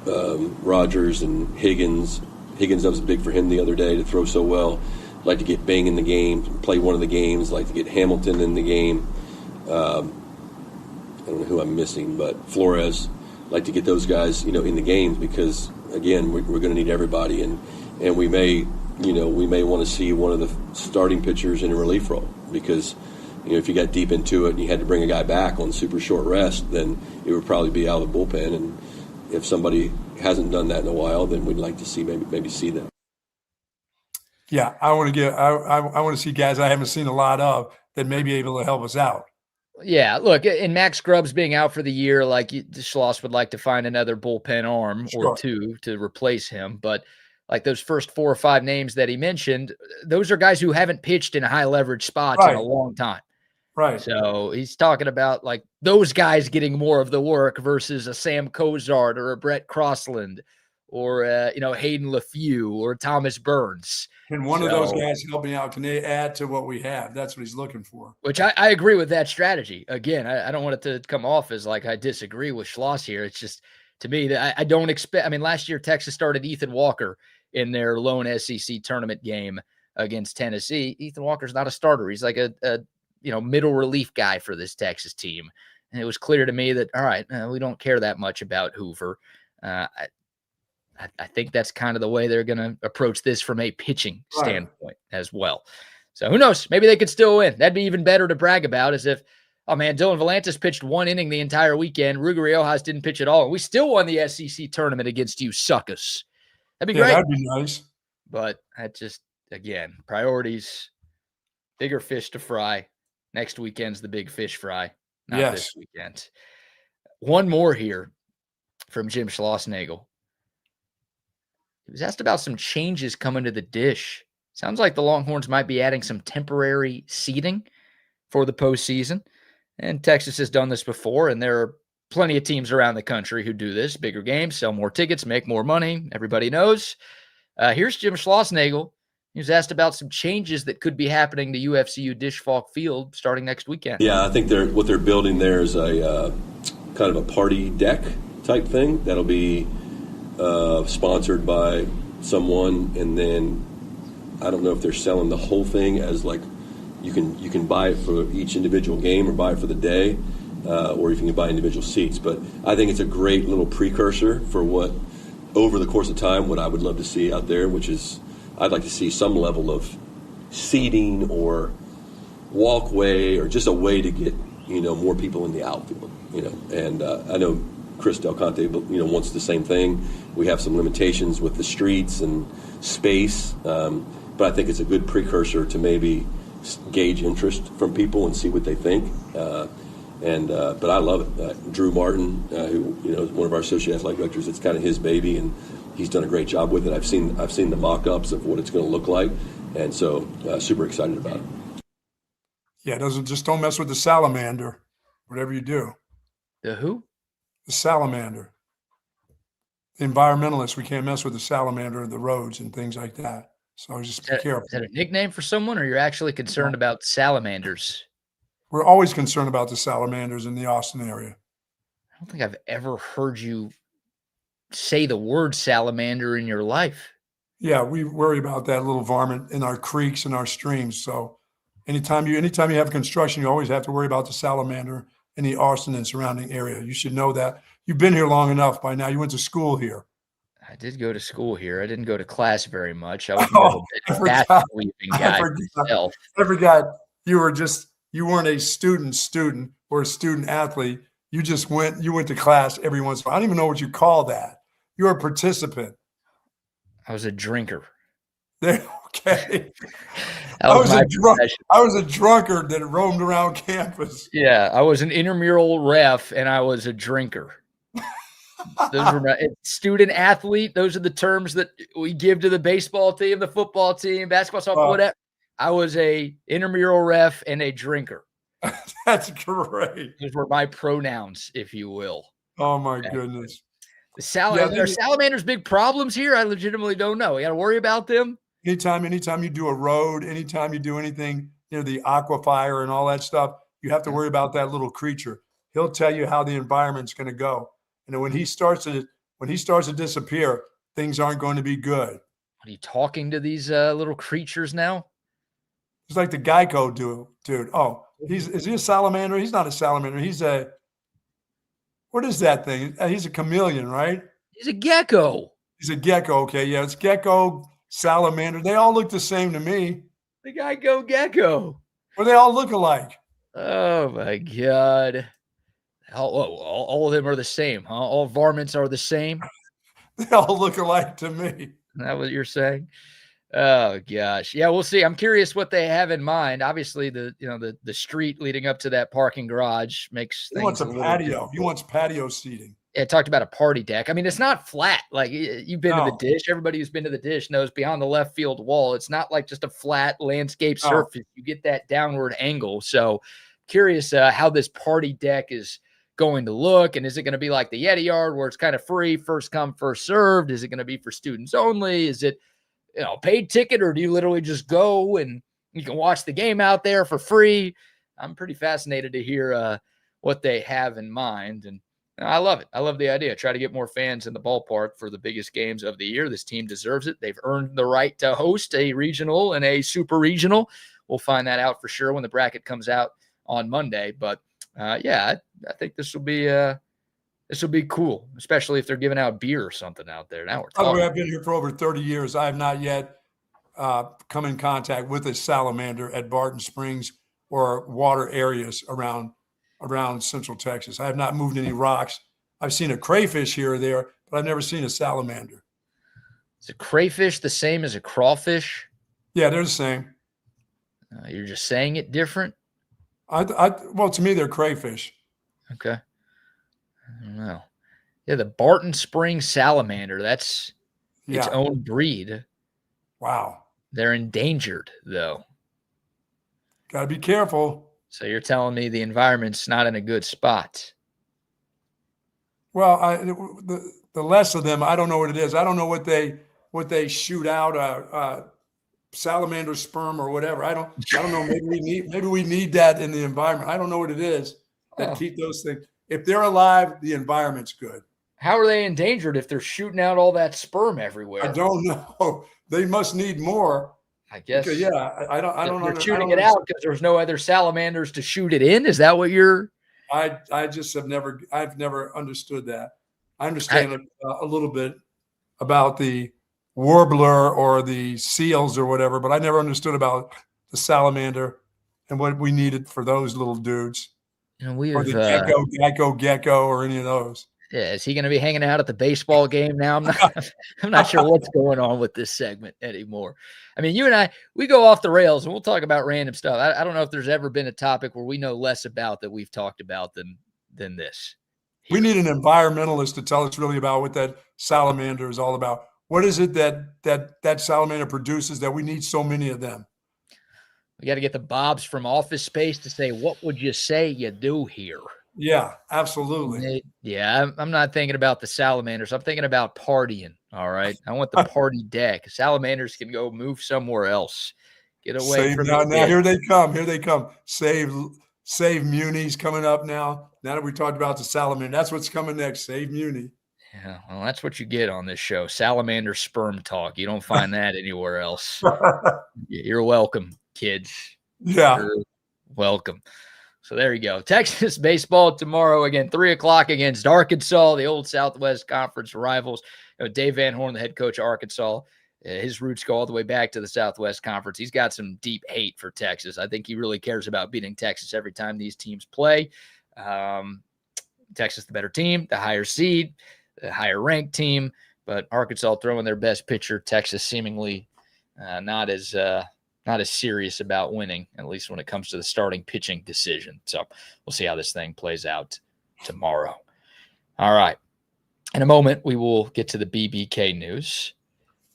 Rogers and Higgins. Higgins, that was big for him the other day to throw so well. I'd like to get Bang in the game, play one of the games. I'd like to get Hamilton in the game. I don't know who I'm missing, but Flores, like to get those guys, in the games because, again, we're going to need everybody, and we may we may want to see one of the starting pitchers in a relief role because, if you got deep into it and you had to bring a guy back on super short rest, then it would probably be out of the bullpen. And if somebody hasn't done that in a while, then we'd like to see maybe see that. Yeah, I want to see guys I haven't seen a lot of that may be able to help us out. Yeah, look, and Max Grubbs being out for the year, like Schloss would like to find another bullpen arm or two to replace him. But like those first 4 or 5 names that he mentioned, those are guys who haven't pitched in high leverage spots in a long time. Right. So he's talking about like those guys getting more of the work versus a Sam Cozart or a Brett Crossland or Hayden LaFew or Thomas Burns. Can one of those guys help me out? Can they add to what we have? That's what he's looking for. Which I agree with that strategy. Again, I don't want it to come off as like I disagree with Schloss here. It's just, to me, that I don't expect – I mean, last year Texas started Ethan Walker in their lone SEC tournament game against Tennessee. Ethan Walker's not a starter. He's like a middle relief guy for this Texas team. And it was clear to me that, all right, we don't care that much about Hoover. I think that's kind of the way they're going to approach this from a pitching standpoint as well. So who knows? Maybe they could still win. That'd be even better to brag about, as if, oh man, Dylan Volantis pitched 1 inning the entire weekend. Ruger Riojas didn't pitch at all. And we still won the SEC tournament against you suckers. That'd be great. That'd be nice. But that just, again, priorities, bigger fish to fry. Next weekend's the big fish fry, not this weekend. One more here from Jim Schlossnagle. He was asked about some changes coming to the dish. Sounds like the Longhorns might be adding some temporary seating for the postseason. And Texas has done this before, and there are plenty of teams around the country who do this. Bigger games, sell more tickets, make more money. Everybody knows. Here's Jim Schlossnagle. He was asked about some changes that could be happening to UFCU Dish Falk Field starting next weekend. Yeah, I think what they're building there is a kind of a party deck type thing that'll be sponsored by someone, and then I don't know if they're selling the whole thing as like you can buy it for each individual game or buy it for the day, or if you can buy individual seats. But I think it's a great little precursor for what over the course of time what I would love to see out there, which is I'd like to see some level of seating or walkway or just a way to get more people in the outfield. And I know Chris Del Conte wants the same thing. We have some limitations with the streets and space, but I think it's a good precursor to maybe gauge interest from people and see what they think. But I love it. Drew Martin, who is one of our associate athletic directors, it's kind of his baby, and he's done a great job with it. I've seen the mock-ups of what it's going to look like, and so super excited about it. Yeah, don't mess with the salamander, whatever you do. The who? The salamander. The environmentalists, we can't mess with the salamander of the roads and things like that. So just be careful. Is that a nickname for someone, or you're actually concerned about salamanders? We're always concerned about the salamanders in the Austin area. I don't think I've ever heard you say the word salamander in your life. Yeah, we worry about that little varmint in our creeks and our streams. So anytime you have construction, you always have to worry about the salamander in the Austin and surrounding area. You should know that. You've been here long enough by now. You went to school here. I did go to school here. I didn't go to class very much. I was more of a bath weaving guy myself. I forgot you weren't a student or a student athlete. You went to class every once in a while. I don't even know what you call that. You're a participant. I was a drinker. Okay. I was a drunkard that roamed around campus. Yeah, I was an intramural ref, and I was a drinker. Those were student athlete. Those are the terms that we give to the baseball team, the football team, basketball, softball, whatever. I was a intramural ref and a drinker. That's great. Those were my pronouns, if you will. Oh my goodness. Are salamanders big problems here? I legitimately don't know. You got to worry about them. Anytime you do a road, anytime you do anything, the aquifer and all that stuff, you have to worry about that little creature. He'll tell you how the environment's going to go. And when he starts to disappear, things aren't going to be good. Are you talking to these little creatures now? It's like the Geico dude. Oh, is he a salamander? He's not a salamander. What is that thing? He's a chameleon, right? He's a gecko. He's a gecko. Okay, yeah, it's gecko, salamander. They all look the same to me. The guy go gecko. Or they all look alike. Oh my God. All of them are the same, huh? All varmints are the same. They all look alike to me. Is that what you're saying? Oh gosh. Yeah, we'll see. I'm curious what they have in mind. Obviously, the street leading up to that parking garage makes He wants things a little patio. difficult. He wants patio seating. Yeah, talked about a party deck. I mean, it's not flat. Like you've been to the dish. Everybody who's been to the dish knows beyond the left field wall, it's not like just a flat landscape surface. You get that downward angle. So curious how this party deck is going to look. And is it going to be like the Yeti Yard where it's kind of free, first come, first served? Is it going to be for students only? Is it, paid ticket, or do you literally just go and you can watch the game out there for free? I'm pretty fascinated to hear what they have in mind. And I love it. I love the idea. Try to get more fans in the ballpark for the biggest games of the year. This team deserves it. They've earned the right to host a regional and a super regional. We'll find that out for sure when the bracket comes out on Monday. But I think this will be cool, especially if they're giving out beer or something out there. Now we're talking. By the way, I've been here for over 30 years. I have not yet come in contact with a salamander at Barton Springs or water areas around Central Texas. I have not moved any rocks. I've seen a crayfish here or there, but I've never seen a salamander. Is a crayfish the same as a crawfish? Yeah, they're the same. You're just saying it different? Well, to me, they're crayfish. Okay. I don't know. Yeah, the Barton Springs salamander, that's its own breed. Wow. They're endangered, though. Got to be careful. So you're telling me the environment's not in a good spot? Well, the less of them, I don't know what it is. I don't know what they shoot out, salamander sperm or whatever. I don't know. Maybe we need that in the environment. I don't know what it is that keep those things. If they're alive, the environment's good. How are they endangered if they're shooting out all that sperm everywhere? I don't know. They must need more. I guess. Because, I don't know. They're shooting it out because there's no other salamanders to shoot it in. Is that what you're? I just I've never understood that. I understand a little bit about the warbler or the seals or whatever, but I never understood about the salamander and what we needed for those little dudes. Or the gecko or any of those. Yeah, is he going to be hanging out at the baseball game now? I'm not sure what's going on with this segment anymore. I mean, you and I, we go off the rails and we'll talk about random stuff. I don't know if there's ever been a topic where we know less about that we've talked about than this. We need an environmentalist to tell us really about what that salamander is all about. What is it that salamander produces that we need so many of them? We got to get the Bobs from Office Space to say, what would you say you do here? Yeah, absolutely. Yeah, I'm not thinking about the salamanders. I'm thinking about partying, all right? I want the party deck. Salamanders can go move somewhere else. Get away from now here they come. Here they come. Save Muni's coming up now. Now that we talked about the salamander, that's what's coming next. Save Muni. Yeah, well, that's what you get on this show. Salamander sperm talk. You don't find that anywhere else. You're welcome, kids. Yeah. You're welcome. So there you go. Texas baseball tomorrow again, 3:00 against Arkansas, the old Southwest Conference rivals. Dave Van Horn, the head coach of Arkansas, his roots go all the way back to the Southwest Conference. He's got some deep hate for Texas. I think he really cares about beating Texas every time these teams play. Texas, the better team, the higher seed, the higher ranked team, but Arkansas throwing their best pitcher. Texas seemingly not as serious about winning, at least when it comes to the starting pitching decision. So we'll see how this thing plays out tomorrow. All right. In a moment, we will get to the BBK news.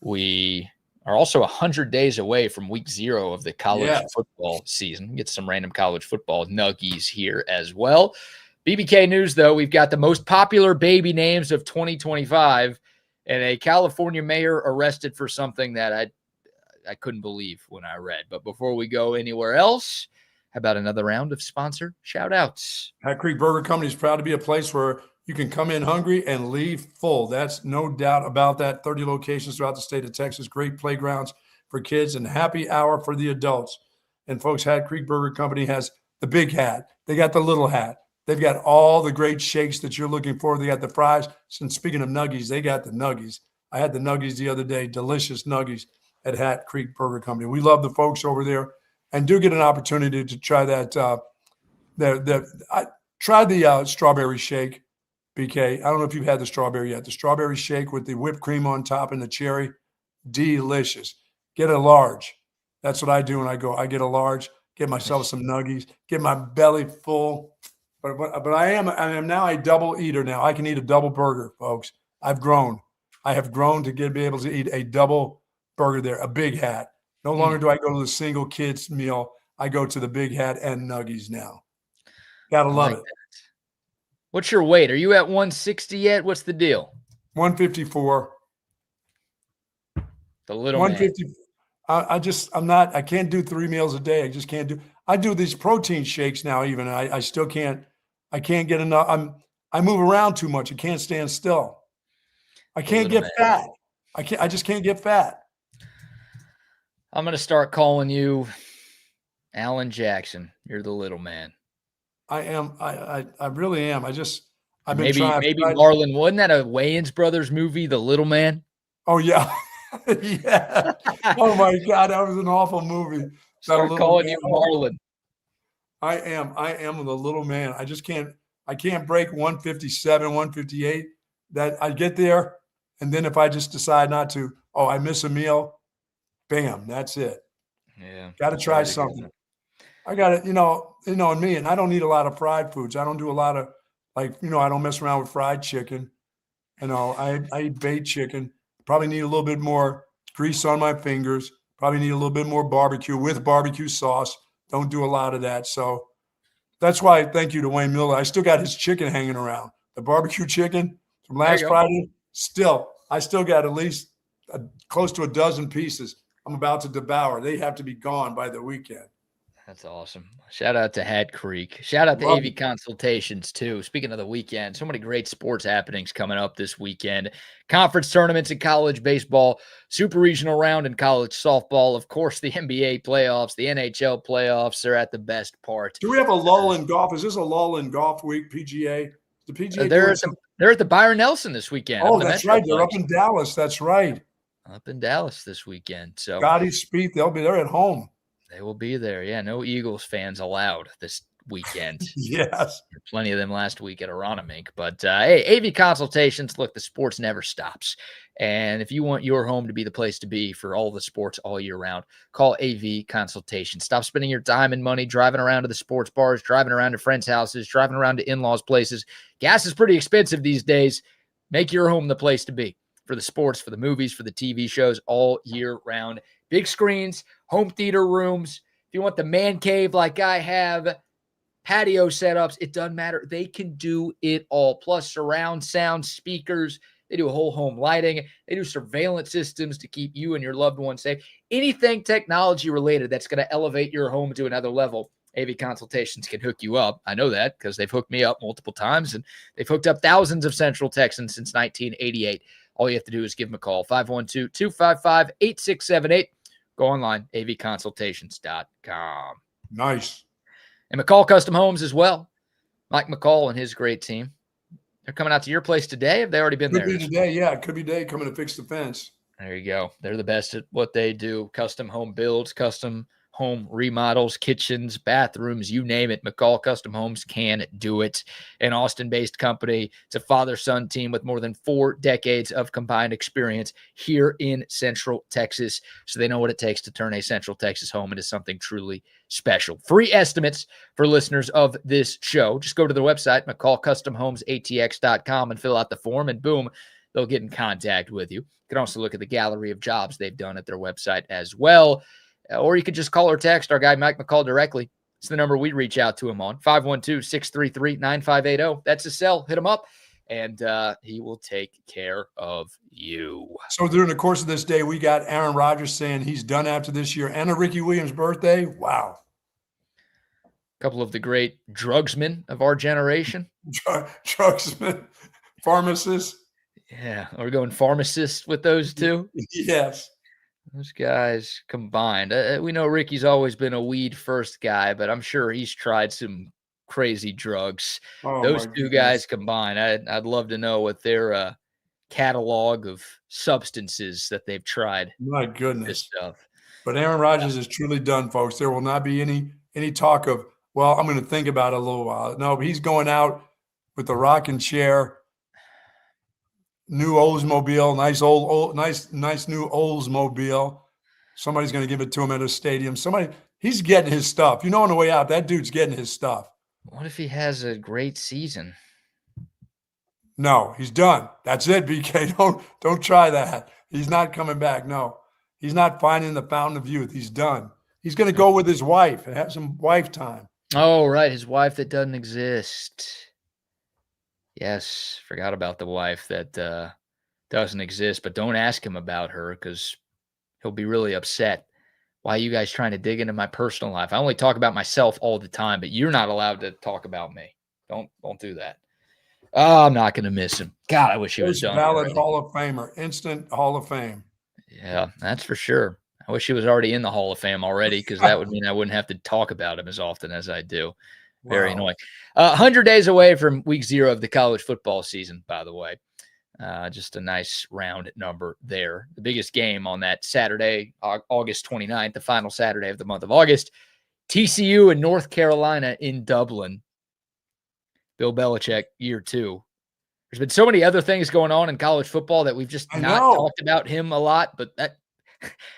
We are also 100 days away from week 0 of the college football season. Get some random college football nuggies here as well. BBK news, though, we've got the most popular baby names of 2025 and a California mayor arrested for something that I couldn't believe when I read. But before we go anywhere else, how about another round of sponsor shout-outs? Hat Creek Burger Company is proud to be a place where you can come in hungry and leave full. That's no doubt about that. 30 locations throughout the state of Texas, great playgrounds for kids and happy hour for the adults. And folks, Hat Creek Burger Company has the big hat. They got the little hat. They've got all the great shakes that you're looking for. They got the fries. And speaking of nuggies, they got the nuggies. I had the nuggies the other day, delicious nuggies. at Hat Creek Burger Company. We love the folks over there, and do get an opportunity to try that. I tried the strawberry shake, BK. I don't know if you've had the strawberry yet. The strawberry shake with the whipped cream on top and the cherry, delicious. Get a large. That's what I do when I go. I get a large, get myself some nuggies, get my belly full. But I am now a double eater now. I can eat a double burger, folks. I've grown. I have grown to be able to eat a double burger there, a big hat. No longer do I go to the single kids meal. I go to the big hat and nuggies now. Gotta love it. What's your weight? Are you at 160 yet? What's the deal? 154. The little 150. Man. I can't do 3 meals a day. I just can't do. I do these protein shakes now. Even I still can't. I can't get enough. I move around too much. I can't stand still. I can't get fat. I just can't get fat. I'm gonna start calling you Alan Jackson. You're the little man. I am. I really am. I've been maybe trying. Maybe Marlon. Wasn't that a Wayans Brothers movie, The Little Man? Oh yeah, yeah. Oh my God, that was an awful movie. Start calling you Marlon. I am the little man. I just can't. I can't break 157, 158. That I get there, and then if I just decide not to, I miss a meal. Bam, that's it. Yeah, got to try something. I got it. And me, and I don't eat a lot of fried foods. I don't do a lot of I don't mess around with fried chicken. I eat baked chicken. Probably need a little bit more grease on my fingers. Probably need a little bit more barbecue with barbecue sauce. Don't do a lot of that. So that's why thank you to Wayne Miller. I still got his chicken hanging around. The barbecue chicken from last Friday. I still got at least close to a dozen pieces I'm about to devour. They have to be gone by the weekend. That's awesome. Shout out to Hat Creek. Shout out to AV Consultations, too. Speaking of the weekend, so many great sports happenings coming up this weekend. Conference tournaments in college baseball, super regional round in college softball. Of course, the NBA playoffs, the NHL playoffs are at the best part. Do we have a lull in golf? Is this a lull in golf week, PGA? The PGA they're at the Byron Nelson this weekend. Oh, that's right. They're up in Dallas. That's right. Up in Dallas this weekend. So Scotty Spieth, they're at home. They will be there. Yeah, no Eagles fans allowed this weekend. Yes. Plenty of them last week at Aronimink. But, hey, AV Consultations, look, the sports never stops. And if you want your home to be the place to be for all the sports all year round, call AV Consultations. Stop spending your time and money driving around to the sports bars, driving around to friends' houses, driving around to in-laws' places. Gas is pretty expensive these days. Make your home the place to be for the sports, for the movies, for the TV shows all year round. Big screens, home theater rooms. If you want the man cave like I have, patio setups, it doesn't matter. They can do it all. Plus surround sound, speakers. They do a whole home lighting. They do surveillance systems to keep you and your loved ones safe. Anything technology related that's going to elevate your home to another level, AV Consultations can hook you up. I know that because they've hooked me up multiple times, and they've hooked up thousands of Central Texans since 1988. All you have to do is give them a call, 512-255-8678. Go online, avconsultations.com. Nice. And McCall Custom Homes as well. Mike McCall and his great team. They're coming out to your place today. Have they already been there? Could be today, yeah. Could be today coming to fix the fence. There you go. They're the best at what they do. Custom home builds, custom home remodels, kitchens, bathrooms, you name it. McCall Custom Homes can do it. An Austin-based company. It's a father-son team with more than 4 decades of combined experience here in Central Texas. So they know what it takes to turn a Central Texas home into something truly special. Free estimates for listeners of this show. Just go to their website, McCallCustomHomesATX.com, and fill out the form, and boom, they'll get in contact with you. You can also look at the gallery of jobs they've done at their website as well. Or you could just call or text our guy Mike McCall directly. It's the number we reach out to him on, 512-633-9580. That's his cell. Hit him up, and he will take care of you. So during the course of this day, we got Aaron Rodgers saying he's done after this year, and a Ricky Williams birthday. Wow. A couple of the great drugsmen of our generation. Drugsmen, pharmacists. Yeah, we're going pharmacists with those two. Yes. Those guys combined. We know Ricky's always been a weed first guy, but I'm sure he's tried some crazy drugs. Those two guys combined, I'd love to know what their catalog of substances that they've tried. My This goodness. stuff. But Aaron Rodgers is truly done, folks. There will not be any talk of, well, I'm going to think about it a little while. No, he's going out with the rocking chair, new Oldsmobile, nice new Oldsmobile. Somebody's going to give it to him at a stadium. He's getting his stuff. You know, on the way out, that dude's getting his stuff. What if he has a great season? No, he's done. That's it, BK. Don't try that. He's not coming back. No, he's not finding the fountain of youth. He's done. He's going to go with his wife and have some wife time. Oh, right. His wife that doesn't exist. Yes. Forgot about the wife that doesn't exist, but don't ask him about her because he'll be really upset. Why are you guys trying to dig into my personal life? I only talk about myself all the time, but you're not allowed to talk about me. Don't do that. Oh, I'm not going to miss him. God, I wish he was done. Valid Hall of Famer, instant Hall of Fame. Yeah, that's for sure. I wish he was already in the Hall of Fame already because that would mean I wouldn't have to talk about him as often as I do. Very annoying. 100 days away from week 0 of the college football season, by the way. Just a nice round number there. The biggest game on that Saturday, August 29th, the final Saturday of the month of August, TCU and North Carolina in Dublin. Bill Belichick, year 2. There's been so many other things going on in college football that we've just not talked about him a lot, but that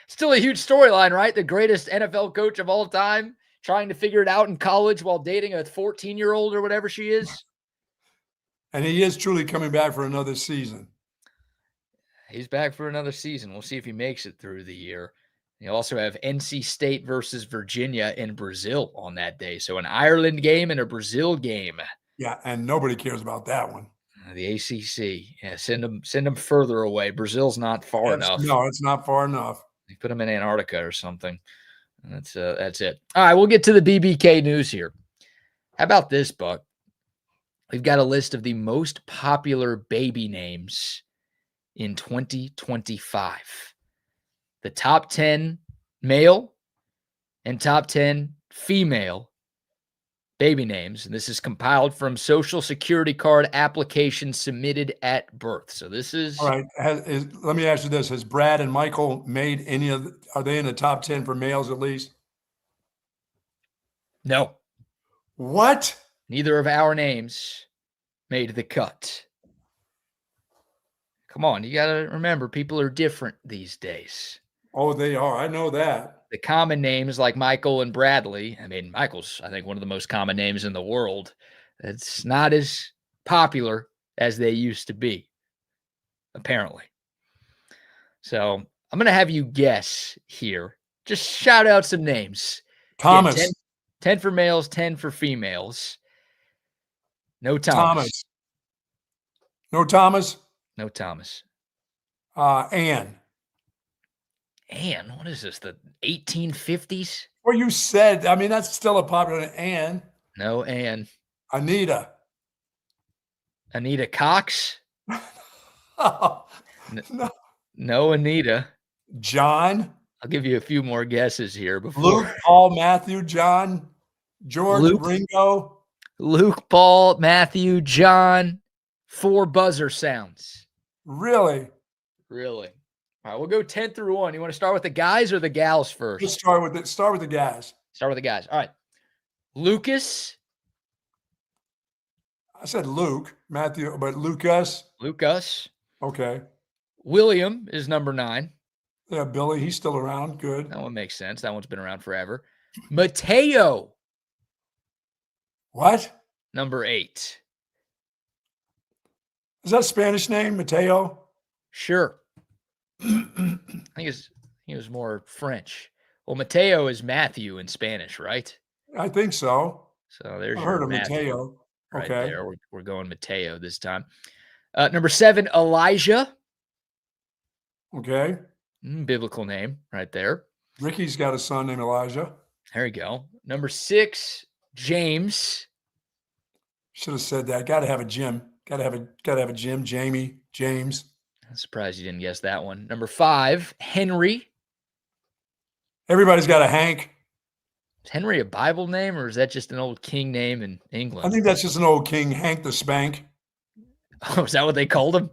still a huge storyline, right? The greatest NFL coach of all time trying to figure it out in college while dating a 14-year-old or whatever she is. And he is truly coming back for another season. He's back for another season. We'll see if he makes it through the year. You also have NC State versus Virginia in Brazil on that day. So an Ireland game and a Brazil game. Yeah, and nobody cares about that one. The ACC. Yeah, send them further away. Brazil's not far enough. No, it's not far enough. They put them in Antarctica or something. That's it. All right, we'll get to the BBK news here. How about this, Buck? We've got a list of the most popular baby names in 2025. The top 10 male and top 10 female baby names. And this is compiled from Social Security card applications submitted at birth. So this is... All right. Let me ask you this. Has Brad and Michael made any of are they in the top 10 for males at least? No. What? Neither of our names made the cut. Come on. You got to remember, people are different these days. Oh, they are. I know that. The common names like Michael and Bradley. I mean, Michael's, I think, one of the most common names in the world. It's not as popular as they used to be, apparently. So I'm going to have you guess here. Just shout out some names. Thomas. Yeah, 10 for males, 10 for females. No Thomas. No Thomas? No Thomas. Ann. Ann? What is this, the 1850s? Well, you said, I mean, that's still a popular Ann. No Ann. Anita. Anita Cox? Oh, no. No Anita. John. I'll give you a few more guesses here before. Luke, Paul, Matthew, John, George, Ringo. Luke, Paul, Matthew, John. 4 buzzer sounds. Really? Really. All right, we'll go 10 through 1. You want to start with the guys or the gals first? Let's start with the guys. Start with the guys. All right. Lucas. I said Luke, Matthew, but Lucas. Lucas. Okay. William is number 9. Yeah, Billy, he's still around. Good. That one makes sense. That one's been around forever. Mateo. What? Number 8. Is that a Spanish name, Mateo? Sure. I think it was more French. Well, Mateo is Matthew in Spanish, right? I think so. So there's I heard of Matthew Mateo. right Okay. there. We're going Mateo this time. Number 7, Elijah. Okay. Biblical name right there. Ricky's got a son named Elijah. There you go. Number 6, James. Should have said that. Got to have a Jim. Got to have a Jim. Jamie. James. I'm surprised you didn't guess that one. Number 5, Henry. Everybody's got a Hank. Is Henry a Bible name or is that just an old king name in England? I think that's just an old king, Hank the Spank. Oh, is that what they called him?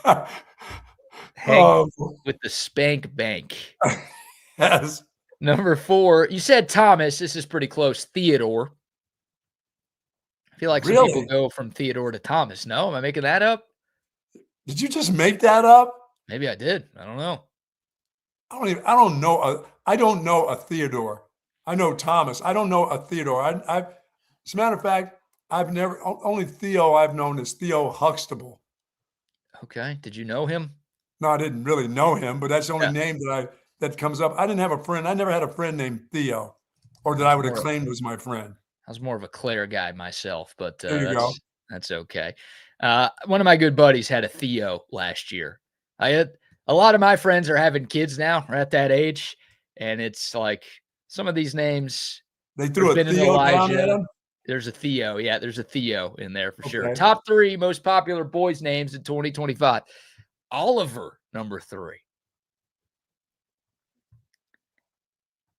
Oh, Hank with the spank bank. yes. Number 4, you said Thomas. This is pretty close. Theodore. I feel like some people Really? go from Theodore to Thomas. No, am I making that up? Did you just make that up? Maybe I did. I don't know. I don't know a Theodore. I know Thomas. I don't know a Theodore. As a matter of fact, only Theo I've known is Theo Huxtable. Okay. Did you know him? No, I didn't really know him, but that's the only Yeah. name that comes up. I didn't have a friend. I never had a friend named Theo, or that I would have Sure. claimed was my friend. I was more of a Claire guy myself, but There you go. that's okay. One of my good buddies had a Theo last year. I had a lot of my friends are having kids now, are at that age, and it's like some of these names. They threw a There's been an Theo down at Elijah. him. There's a Theo. Yeah, there's a Theo in there for sure. Okay. Top 3 most popular boys' names in 2025. Oliver, number 3.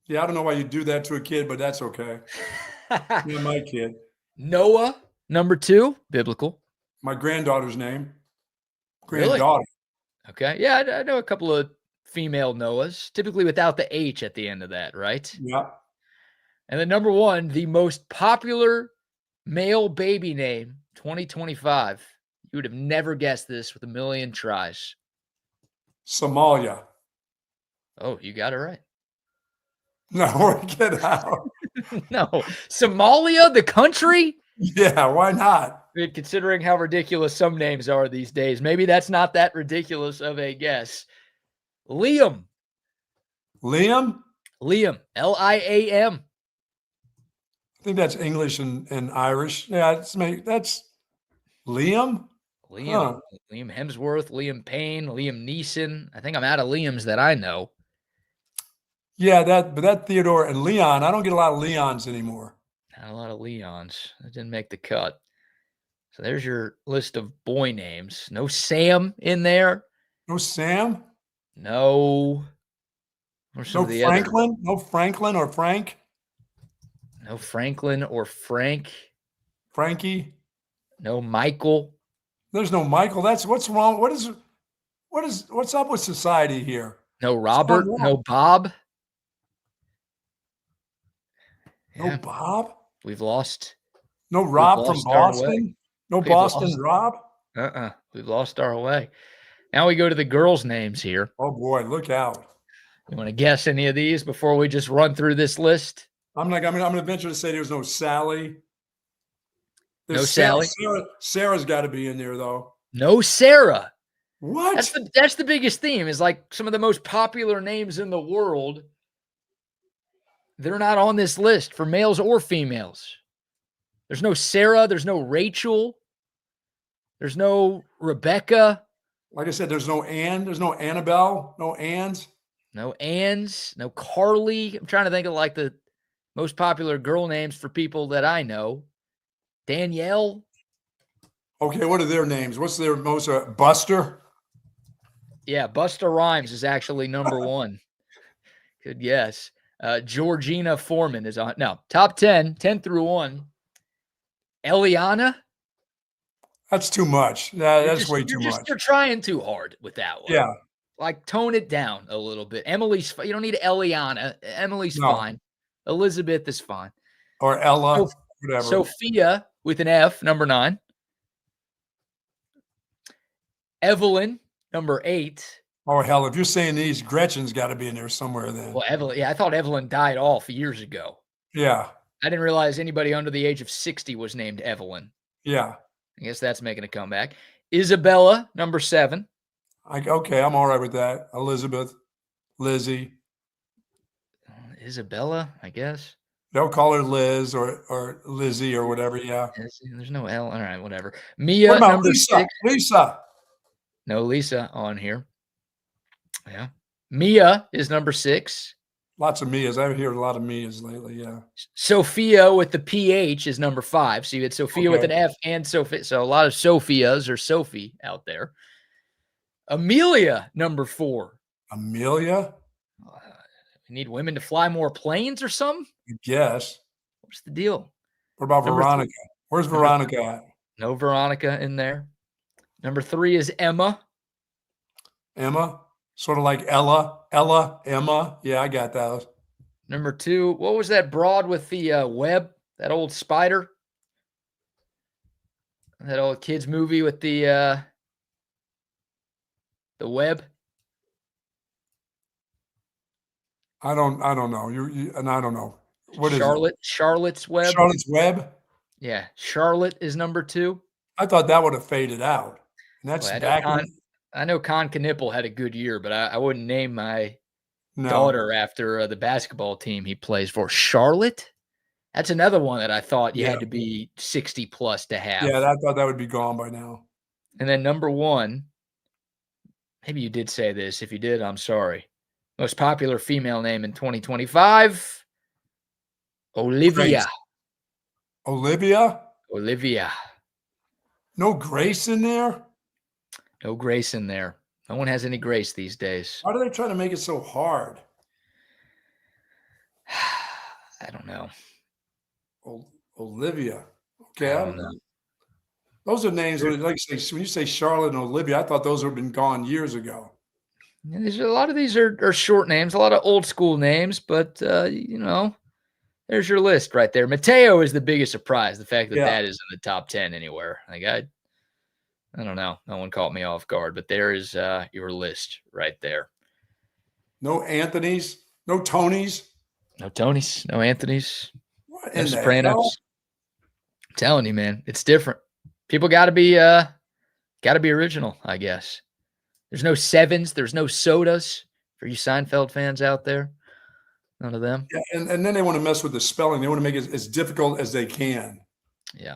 Yeah, I don't know why you do that to a kid, but that's okay. You're my kid. Noah, number 2, biblical. My granddaughter's name. Really? Granddaughter. Okay. Yeah, I know a couple of female Noahs, typically without the H at the end of that, right? Yeah. And then number 1, the most popular male baby name 2025. You would have never guessed this with a million tries. Somalia. Oh, you got it right. No, get out. No. Somalia, the country? Yeah, why not? I mean, considering how ridiculous some names are these days, maybe that's not that ridiculous of a guess. Liam. Liam? Liam. Liam. I think that's English and Irish. Yeah, that's Liam? Liam. Huh. Liam Hemsworth, Liam Payne, Liam Neeson. I think I'm out of Liams that I know. Yeah, that Theodore and Leon, I don't get a lot of Leons anymore. Not a lot of Leons. That didn't make the cut. So there's your list of boy names. No Sam in there. No Sam? No. Or some No of the Franklin? other. No Franklin or Frank? No Franklin or Frank. Frankie? No Michael. There's no Michael. That's what's wrong. What's up with society here? No Robert. wrong? No Bob. No Yeah, Bob? we've lost. No Rob from lost our way. Boston? No We've Boston lost- Rob? We've lost our way. Now we go to the girls' names here. Oh boy, look out. You want to guess any of these before we just run through this list? I'm gonna venture to say there's no Sally. No Sally? Sarah's got to be in there though. No Sarah. What? That's the biggest theme, is like some of the most popular names in the world. They're not on this list for males or females. There's no Sarah. There's no Rachel. There's no Rebecca. Like I said, there's no Ann. There's no Annabelle. No Anns. No Anns. No Carly. I'm trying to think of like the most popular girl names for people that I know. Danielle. Okay, what are their names? What's their most Buster? Yeah, Busta Rhymes is actually number 1. Good guess. Georgina Foreman is on. No, top 10 through 1. Eliana. That's too much. That's way too much. You're trying too hard with that one. Yeah. Like, tone it down a little bit. Emily's, you don't need Eliana. Emily's No. fine. Elizabeth is fine. Or Ella, whatever. Sophia with an F, number 9. Evelyn, number 8. Oh, hell, if you're saying these, Gretchen's got to be in there somewhere then. Well, Evelyn, yeah, I thought Evelyn died off years ago. Yeah. I didn't realize anybody under the age of 60 was named Evelyn. Yeah. I guess that's making a comeback. Isabella, number 7. Okay, I'm all right with that. Elizabeth, Lizzie. Isabella, I guess. They'll call her Liz or Lizzie or whatever. Yeah. There's no L. All right, whatever. Mia, What about number Lisa? 6. Lisa. No Lisa on here. Yeah. Mia is number 6. Lots of Mias. I've heard a lot of Mias lately. Yeah. Sophia with the PH is number 5. So you had Sophia with an Okay. F and Sophia. So a lot of Sophias or Sophie out there. Amelia, number 4. Amelia? We need women to fly more planes or something? I guess. What's the deal? What about Number Veronica? Where's Veronica at? No Veronica in there. Number 3 is Emma. Emma, sort of like Emma. Yeah, I got those. Number 2, what was that broad with the web? That old spider? That old kids movie with the web? I don't know. And I don't know. What is it? Charlotte's Web. Charlotte's Web? Yeah, Charlotte is number 2. I thought that would have faded out. And that's Boy, back I know Con Knipple had a good year, but I wouldn't name my no. daughter after the basketball team he plays for. Charlotte? That's another one that I thought you had to be 60 plus to have. Yeah, I thought that would be gone by now. And then number 1, maybe you did say this. If you did, I'm sorry. Most popular female name in 2025, Olivia. Olivia? Olivia. No Grace in there? No Grace in there. No one has any grace these days. Why do they try to make it so hard? I don't know. Olivia. Okay. I don't know. Those are names, like say, when you say Charlotte and Olivia, I thought those would have been gone years ago. A lot of these are short names, a lot of old school names, but, there's your list right there. Mateo is the biggest surprise, the fact that that is in the top 10 anywhere. Like I don't know. No one caught me off guard, but there is your list right there. No Anthony's, no Tony's. No Tonys, no Anthony's, What no in the Sopranos. hell? I'm telling you, man, it's different. People got to be original, I guess. There's no sevens, there's no sodas for you Seinfeld fans out there. None of them. Yeah, and then they want to mess with the spelling. They want to make it as difficult as they can. Yeah.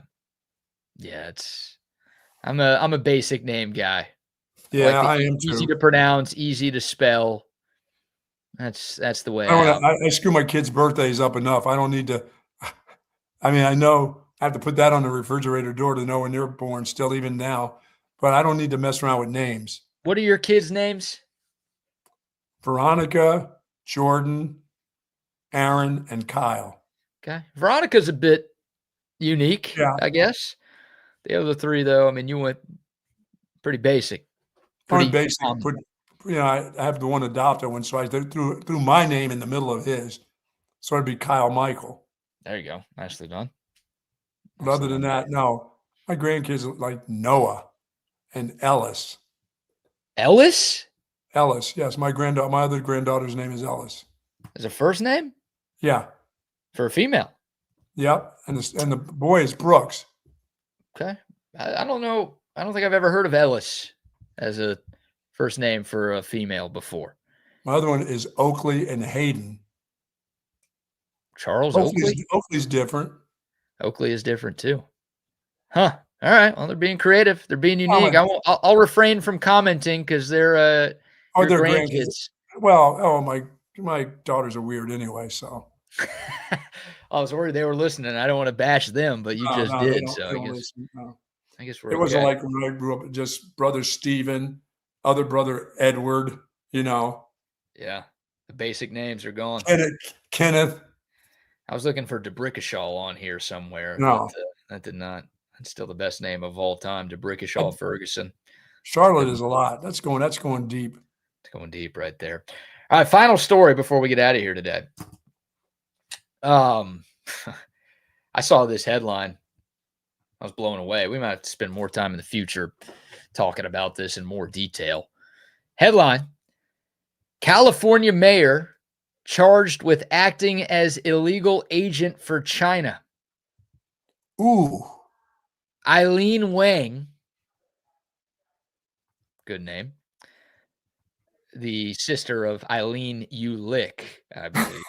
Yeah, I'm a basic name guy. Yeah, I am too. Easy to pronounce, easy to spell. That's the way I screw my kids' birthdays up enough. I don't need to. I mean, I know I have to put that on the refrigerator door to know when they're born still, even now. But I don't need to mess around with names. What are your kids' names? Veronica, Jordan, Aaron, and Kyle. Okay. Veronica's a bit unique, I guess. The other 3, though, I mean, you went pretty basic. Pretty basic. I have the one adopted one, so I threw my name in the middle of his. So it'd be Kyle Michael. There you go. Nicely done. But other than that, no. My grandkids are like Noah and Ellis. Ellis? Ellis, yes. My other granddaughter's name is Ellis. Is a first name? Yeah. For a female? Yep. And the boy is Brooks. Okay. I don't know. I don't think I've ever heard of Ellis as a first name for a female before. My other one is Oakley and Hayden. Charles Oakley? Oakley's different. Oakley is different too. Huh. All right. Well, they're being creative. They're being unique. I'll refrain from commenting because they're grandkids. Well, my daughters are weird anyway, so. I was worried they were listening. I don't want to bash them, but you just did. So I guess we're. It wasn't like when I grew up, just brother Stephen, other brother Edward. Yeah, the basic names are gone. Kenneth. I was looking for DeBrickashaw on here somewhere. No, but, that did not. That's still the best name of all time, DeBrickashaw Ferguson. Charlotte is a lot. That's going deep. It's going deep right there. All right, final story before we get out of here today. I saw this headline. I was blown away. We might have to spend more time in the future talking about this in more detail. Headline: California mayor charged with acting as illegal agent for China. Ooh. Eileen Wang, good name, the sister of Eileen Ulick, I believe.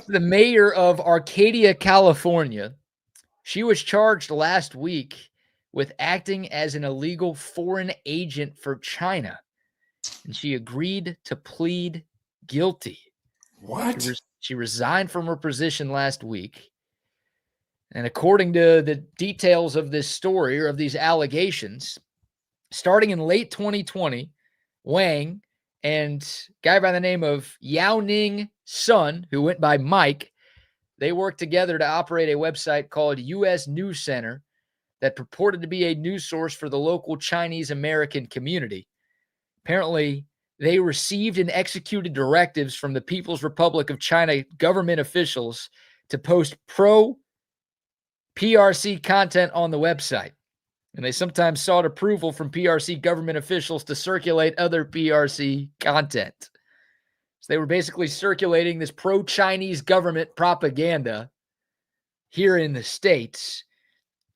The mayor of Arcadia, California, she was charged last week with acting as an illegal foreign agent for China, and she agreed to plead guilty. What? She resigned from her position last week. And according to the details of this story or of these allegations, starting in late 2020, Wang and a guy by the name of Yao Ning Sun, who went by Mike, they worked together to operate a website called U.S. News Center that purported to be a news source for the local Chinese American community. Apparently, they received and executed directives from the People's Republic of China government officials to post pro-PRC content on the website. And they sometimes sought approval from PRC government officials to circulate other PRC content. So they were basically circulating this pro-Chinese government propaganda here in the States.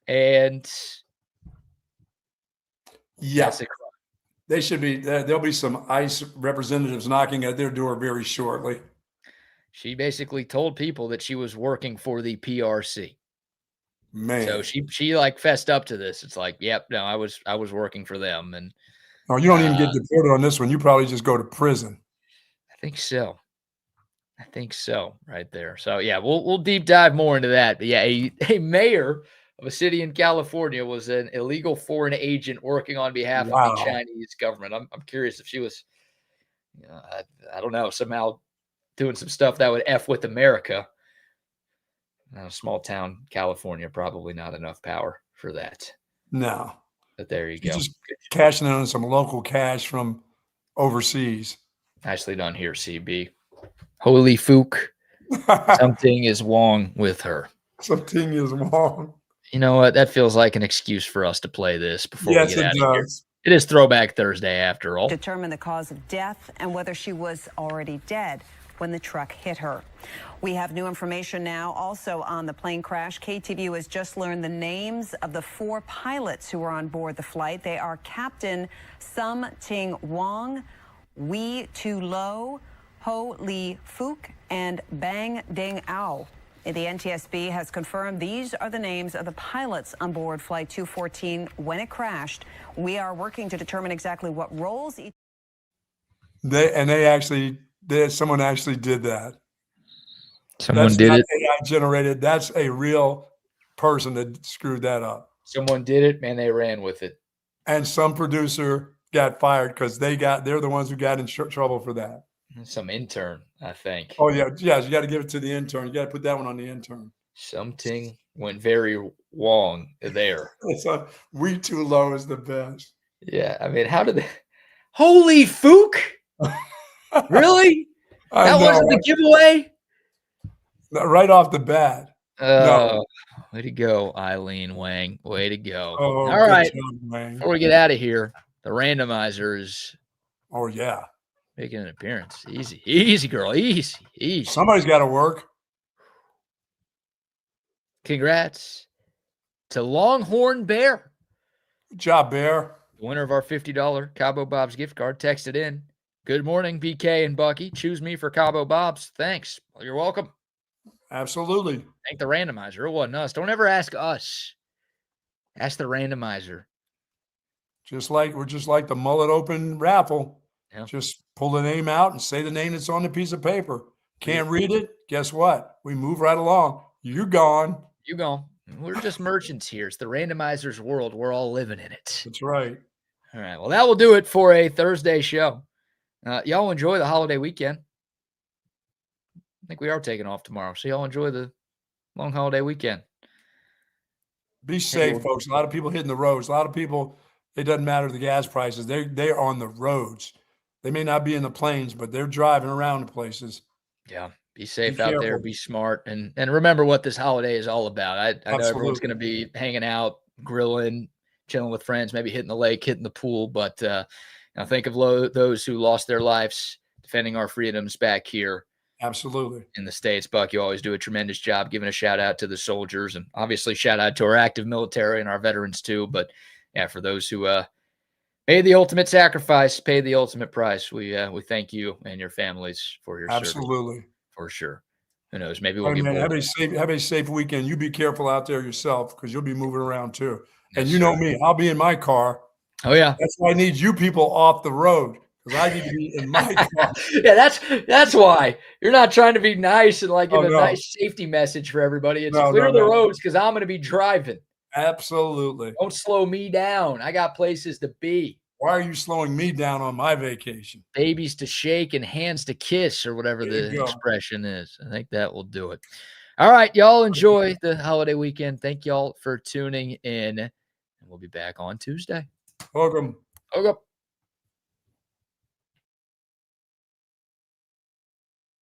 And yes, they should be. There'll be some ICE representatives knocking at their door very shortly. She basically told people that she was working for the PRC. Man, so she like fessed up to this. It's like, yep, no, I was working for them. And oh, you don't even get deported on this one. You probably just go to prison. I think so. Right there. So yeah, we'll deep dive more into that. But yeah, a mayor of a city in California was an illegal foreign agent working on behalf of the Chinese government. I'm curious if she was, I don't know, somehow doing some stuff that would F with America. Small town California, probably not enough power for that. No. But there you go. Just cashing in on some local cash from overseas. Nicely done here, CB. Holy fook. Something is wrong with her. Something is wrong. You know what? That feels like an excuse for us to play this before we get out of here. It is Throwback Thursday after all. Determine the cause of death and whether she was already dead when the truck hit her. We have new information now also on the plane crash. KTVU has just learned the names of the 4 pilots who were on board the flight. They are Captain Sum Ting Wong, Wee Tu Lo, Ho Li Fook, and Bang Ding Ao. The NTSB has confirmed these are the names of the pilots on board Flight 214 when it crashed. We are working to determine exactly what roles each. Someone actually did that. Someone did it. AI generated. That's a real person that screwed that up. Someone did it, man. They ran with it. And some producer got fired because they're the ones who got in trouble for that. Some intern, I think. Oh yeah. You got to give it to the intern. You got to put that one on the intern. Something went very wrong there. We Too Low is the best. Yeah, I mean, how did they? Holy fook! Really? That wasn't the giveaway? Right off the bat. No. Way to go, Eileen Wang. Way to go. Oh, all right. Job, before we get out of here, the randomizer is making an appearance. Easy, girl. Easy. Somebody's got to work. Congrats to Longhorn Bear. Good job, Bear. The winner of our $50 Cabo Bob's gift card texted in. Good morning, BK and Bucky. Choose me for Cabo Bob's. Thanks. Well, you're welcome. Absolutely. Thank the randomizer. It wasn't us. Don't ever ask us. Ask the randomizer. We're just like the Mullet Open raffle. Yeah. Just pull the name out and say the name that's on the piece of paper. Can't read it? Guess what? We move right along. You're gone. You gone. We're just merchants here. It's the randomizer's world. We're all living in it. That's right. All right. Well, that will do it for a Thursday show. Y'all enjoy the holiday weekend. I think we are taking off tomorrow. So y'all enjoy the long holiday weekend. Be safe, folks. A lot of people hitting the roads. A lot of people, it doesn't matter the gas prices. They're on the roads. They may not be in the planes, but they're driving around the places. Yeah. Be safe out there. Be smart. And remember what this holiday is all about. I know everyone's going to be hanging out, grilling, chilling with friends, maybe hitting the lake, hitting the pool. But think of those who lost their lives defending our freedoms back here. Absolutely. In the States. Buck, you always do a tremendous job giving a shout out to the soldiers, and obviously shout out to our active military and our veterans too. But yeah, for those who made the ultimate sacrifice, paid the ultimate price, we thank you and your families for your service. Absolutely. For sure. Who knows? Maybe we'll get have a safe weekend. You be careful out there yourself because you'll be moving around too. And you know me, I'll be in my car. Oh yeah. That's why I need you people off the road. Because I need to be in my car. Yeah, that's why. You're not trying to be nice and give a nice safety message for everybody. It's clear the roads because I'm going to be driving. Absolutely. Don't slow me down. I got places to be. Why are you slowing me down on my vacation? Babies to shake and hands to kiss or whatever the expression is. I think that will do it. All right, y'all enjoy the holiday weekend. Thank y'all for tuning in, and we'll be back on Tuesday. Welcome. Okay.